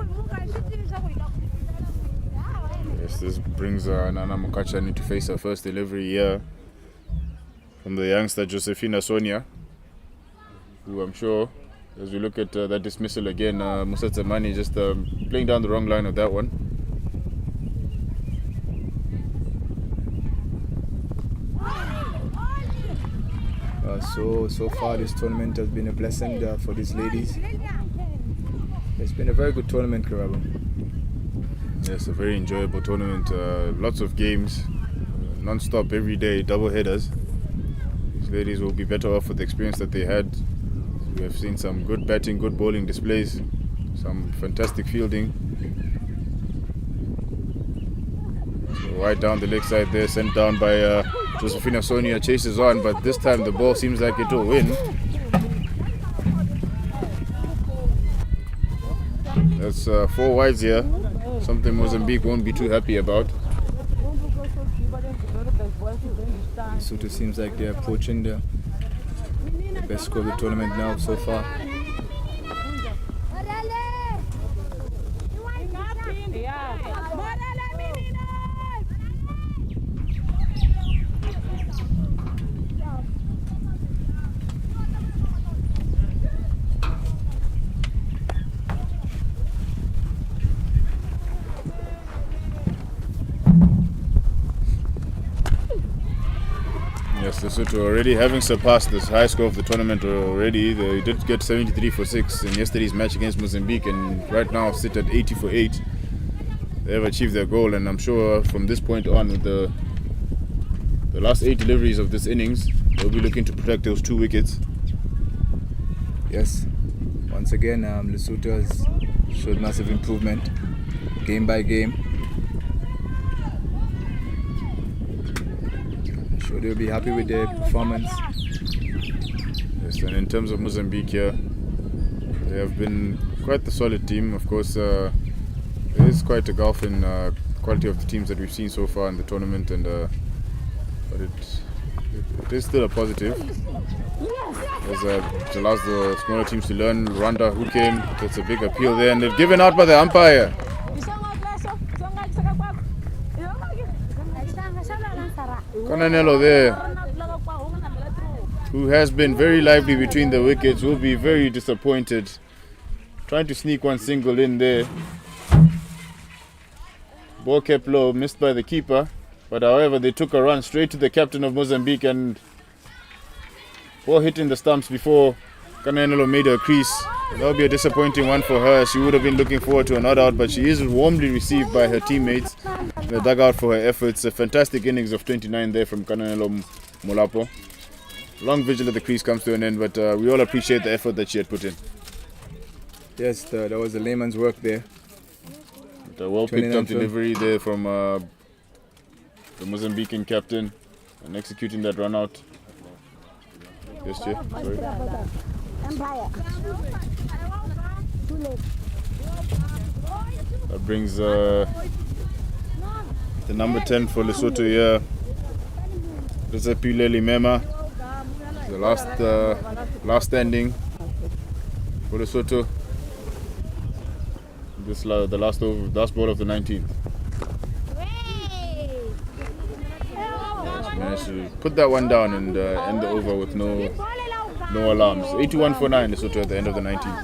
Yes, this brings Nana Mokachani to face her first delivery here from the youngster Josefina Sonia, who I'm sure, as we look at that dismissal again, Musa Tsemani just playing down the wrong line of that one. So far this tournament has been a blessing for these ladies. It's been a very good tournament, Karabo. Yes, a very enjoyable tournament. Lots of games, non-stop every day, double headers. These ladies will be better off with the experience that they had. We have seen some good batting, good bowling displays, some fantastic fielding. So right down the leg side there, sent down by Josefina Sonia, chases on, but this time the ball seems like it will win. That's 4 wides here, something Mozambique won't be too happy about. Lesotho seems like they're approaching the best score of the tournament now so far. Yes, Lesotho already having surpassed this high score of the tournament already. They did get 73 for 6 in yesterday's match against Mozambique, and right now sit at 80 for 8. They have achieved their goal, and I'm sure from this point on, with the last 8 deliveries of this innings, they'll be looking to protect those 2 wickets. Yes, once again, Lesotho has showed massive improvement game by game. sure they'll be happy with their performance. Yes, and in terms of Mozambique here, they have been quite the solid team. Of course, there is quite a gulf in quality of the teams that we've seen so far in the tournament, and but it is still a positive. As it allows the smaller teams to learn. Rwanda, who came, that's a big appeal there, and they're given out by the umpire. Kananelo there, who has been very lively between the wickets, will be very disappointed. Trying to sneak one single in there. Ball kept low, missed by the keeper. But however, they took a run straight to the captain of Mozambique, and ball hitting the stumps before Kananelo made her crease. That would be a disappointing one for her. She would have been looking forward to a not out, but she is warmly received by her teammates in the dugout for her efforts. A fantastic innings of 29 there from Kananelo Molapo. Long vigil at the crease comes to an end, but we all appreciate the effort that she had put in. Yes, that was a layman's work there. But a well picked up delivery there from the Mozambican captain, and executing that run out. Yes, Jay. Sorry. That brings the number 10 for Lesotho here. Rizapile Limema. The last standing for Lesotho. This the last ball of the 19th. Managed to put that one down and end the over with no alarms. 81 for 9 Lesotho at the end of the 19th.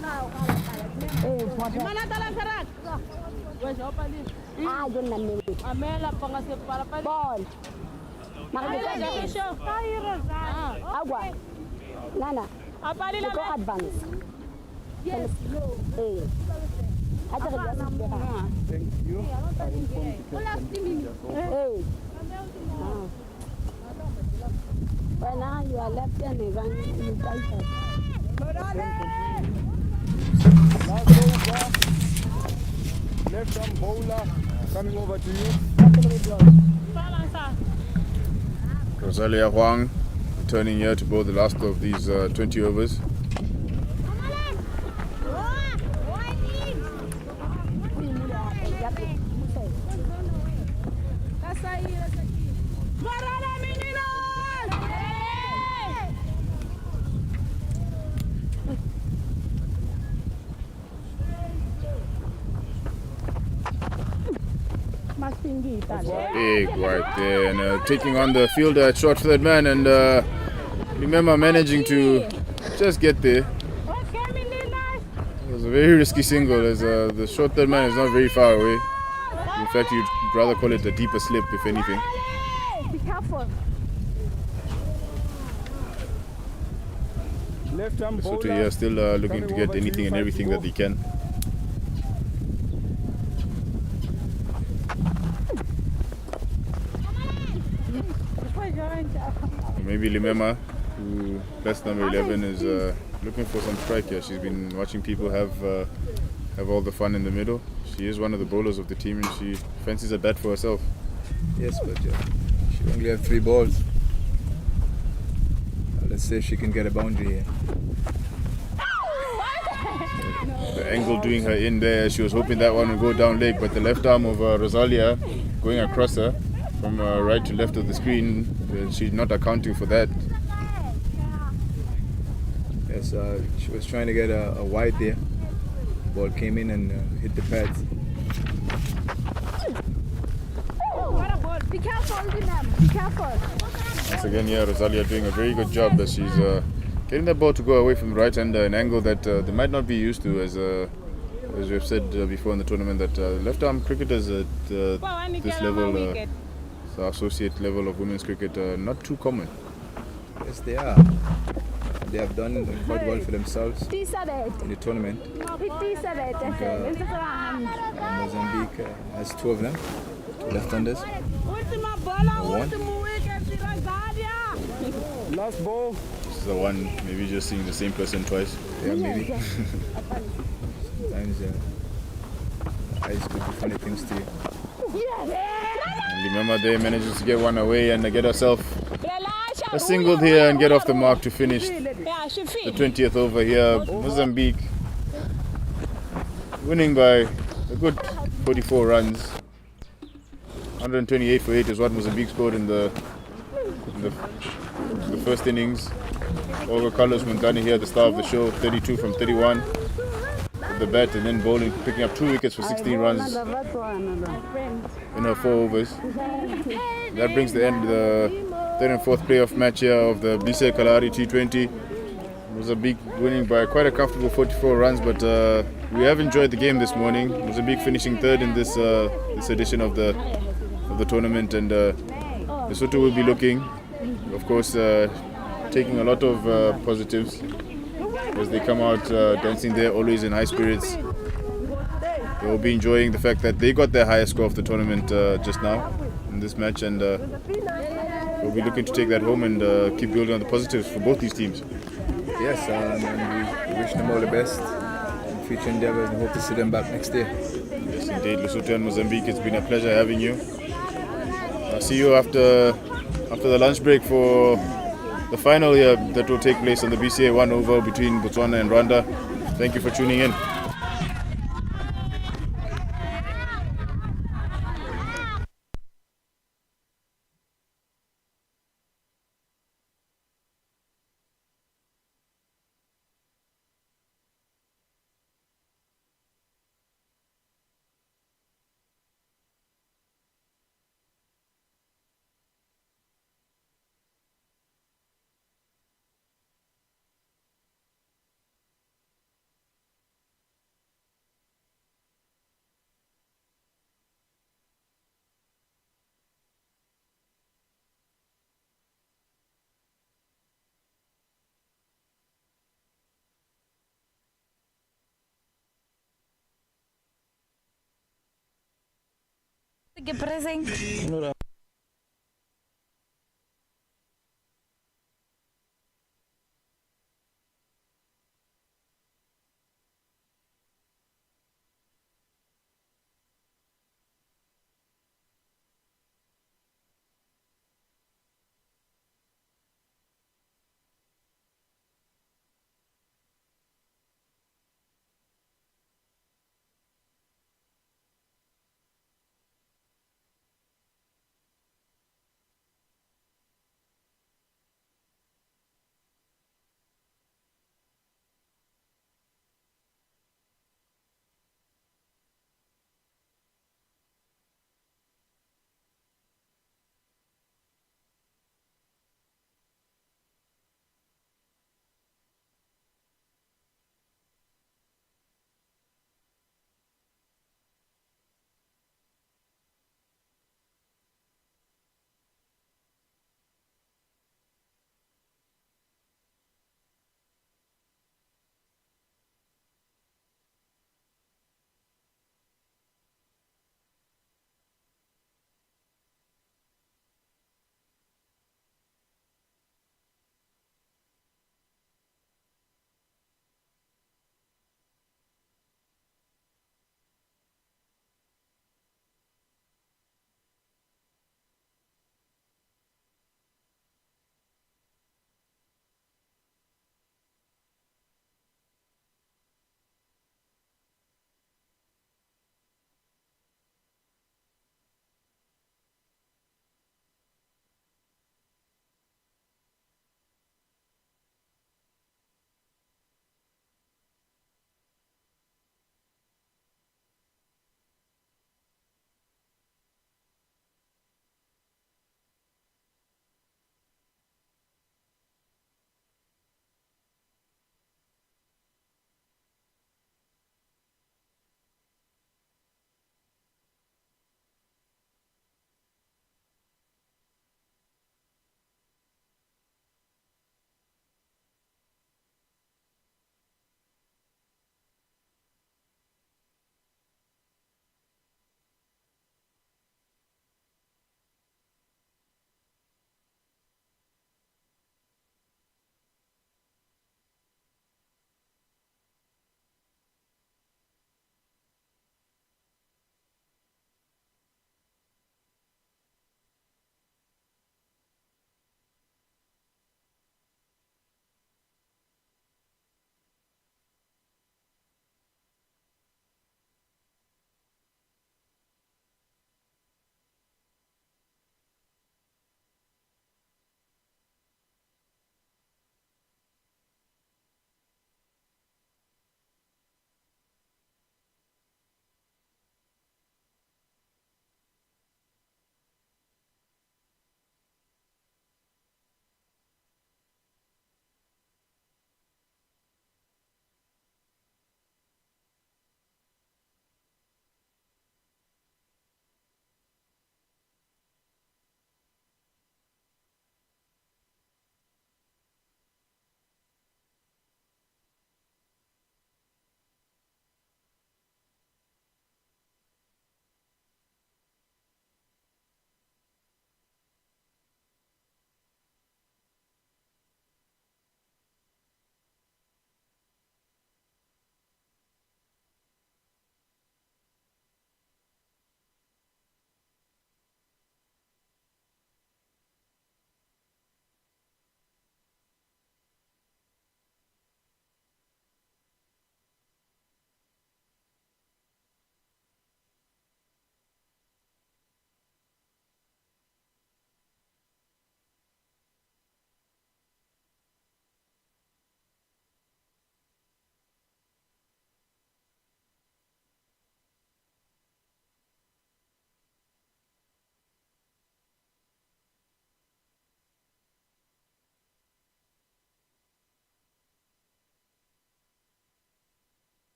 Yes. Thank you. Now you are left and you Left arm bowler coming over to you. Rosalia Huang returning here to bowl the last of these 20 overs. Big right there, and taking on the fielder at short for that man, and remember managing to just get there. It was a very risky single, as the short third man is not very far away. In fact, you'd rather call it a deeper slip, if anything. Be careful. Left arm bowler. Lesotho here still looking to get anything and everything that they can. Maybe Limema, who that's number 11, is looking for some strike here. She's been watching people have all the fun in the middle. She is one of the bowlers of the team, and she fancies a bat for herself. Yes, but she only have 3 balls. Let's see if she can get a boundary here. The angle doing her in there. She was hoping that one would go down leg, but the left arm of Rosalia going across her from right to left of the screen, she's not accounting for that. Yes, she was trying to get a wide there. Ball came in and hit the pads. Be careful, be careful. Once again, yeah, Rosalia doing a very good job as she's getting the ball to go away from the right hander, an angle that they might not be used to, as we have said before in the tournament, that left arm cricketers at this level, the associate level of women's cricket, not too common. Yes, they are. They have done quite well for themselves in the tournament. Mozambique has 2 of them, 2 left-handers. One. Last ball. This is the one, maybe just seeing the same person twice. Yeah, maybe. Sometimes eyes could do funny things to you. And remember, they manages to get one away and get herself a single here and get off the mark to finish the 20th over here. Mozambique winning by a good 44 runs. 128 for 8 is what Mozambique scored in the first innings. Over Carlos Montani here at the start of the show, 32 from 31 with the bat, and then bowling, picking up 2 wickets for 16 runs in her 4 overs. That brings the end the third and fourth playoff match here of the BCA Kalahari T20. Mozambique winning by quite a comfortable 44 runs, but we have enjoyed the game this morning. Mozambique finishing third in this edition of the tournament, and Lesotho will be looking, of course, taking a lot of positives as they come out dancing there, always in high spirits. They will be enjoying the fact that they got their highest score of the tournament just now in this match, and we'll be looking to take that home and keep building on the positives for both these teams. Yes, and we wish them all the best in future endeavours and hope to see them back next year. Yes, indeed, Lesotho and Mozambique, it's been a pleasure having you. I'll see you after the lunch break for the final here that will take place on the BCA 1 over between Botswana and Rwanda. Thank you for tuning in. Que presente.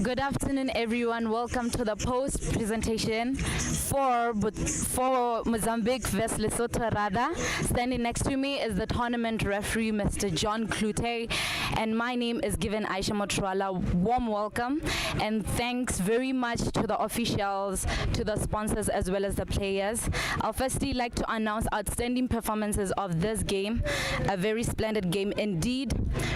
Good afternoon, everyone. Welcome to the post presentation for Mozambique vs Lesotho. Rather, standing next to me is the tournament referee, Mr. John Klute, and my name is given Aisha Motrwala. Warm welcome and thanks very much to the officials, to the sponsors, as well as the players. I'll firstly like to announce outstanding performances of this game, a very splendid game indeed.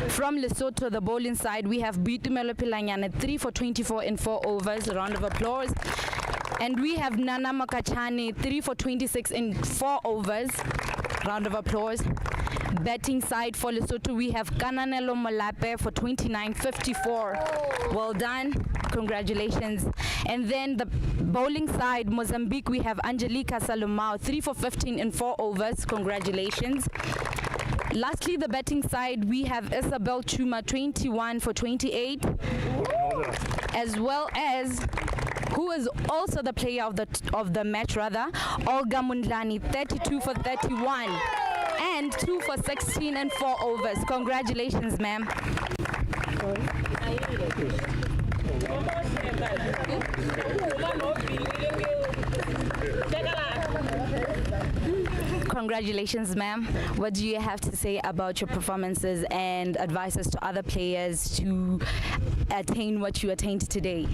From Lesotho, the bowling side, we have Bitumelo Pilanyane 3 for 24 in 4 overs. A round of applause. And we have Nana Makachane 3 for 26 in 4 overs. Round of applause. Batting side for Lesotho, we have Kananelo Molape for 29.54. Well done. Congratulations. And then the bowling side, Mozambique, we have Angelica Salomao 3 for 15 in 4 overs. Congratulations. Lastly, the batting side, we have Isabel Chuma 21 for 28, as well as, who is also the player of the match rather, Olga Mundlani 32 for 31 and 2 for 16 and 4 overs. Congratulations, ma'am. Congratulations, ma'am. What do you have to say about your performances and advices to other players to attain what you attained today?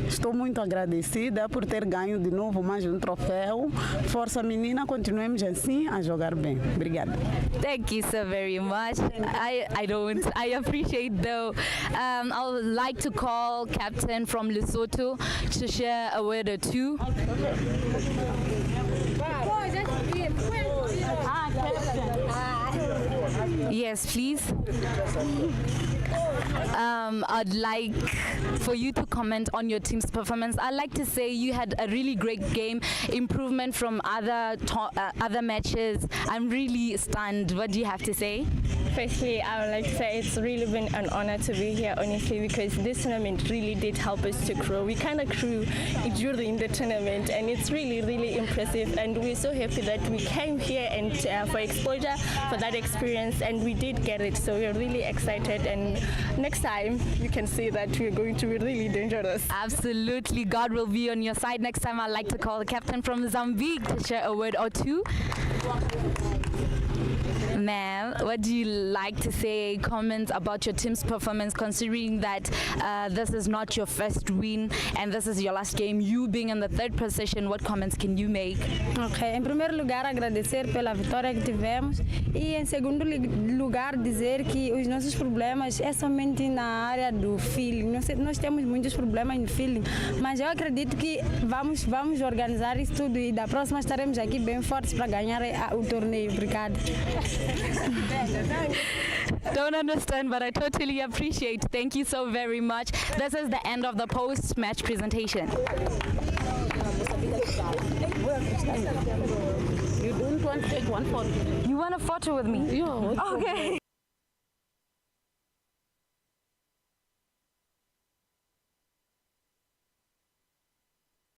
Estou muito agradecida por ter ganho de novo mais um troféu. Força menina, continuemos assim a jogar bem. Obrigada. Thank you so very much. I appreciate though. I would like to call Captain from Lesotho to share a word or two. Yes, please. I'd like for you to comment on your team's performance. I'd like to say you had a really great game, improvement from other matches. I'm really stunned. What do you have to say? Firstly, I would like to say it's really been an honor to be here, honestly, because this tournament really did help us to grow. We kind of grew during the tournament, and it's really, really impressive. And we're so happy that we came here and for exposure, for that experience, and we did get it. So we're really excited, and next time you can see that we're going to be really dangerous. Absolutely. God will be on your side. Next time, I'd like to call the captain from Mozambique to share a word or two. Ma'am, what do you like to say, comments about your team's performance, considering that this is not your first win and this is your last game, you being in the third position, what comments can you make? Ok, em primeiro lugar agradecer pela vitória que tivemos e em segundo lugar dizer que os nossos problemas é somente na área do feeling. Nós temos muitos problemas no feeling, mas eu acredito que vamos organizar isso tudo e da próxima estaremos aqui bem fortes para ganhar o torneio. Obrigada. Don't understand, but I totally appreciate. Thank you so very much. This is the end of the post-match presentation. You don't want to take one photo? You want a photo with me? Yeah. Okay.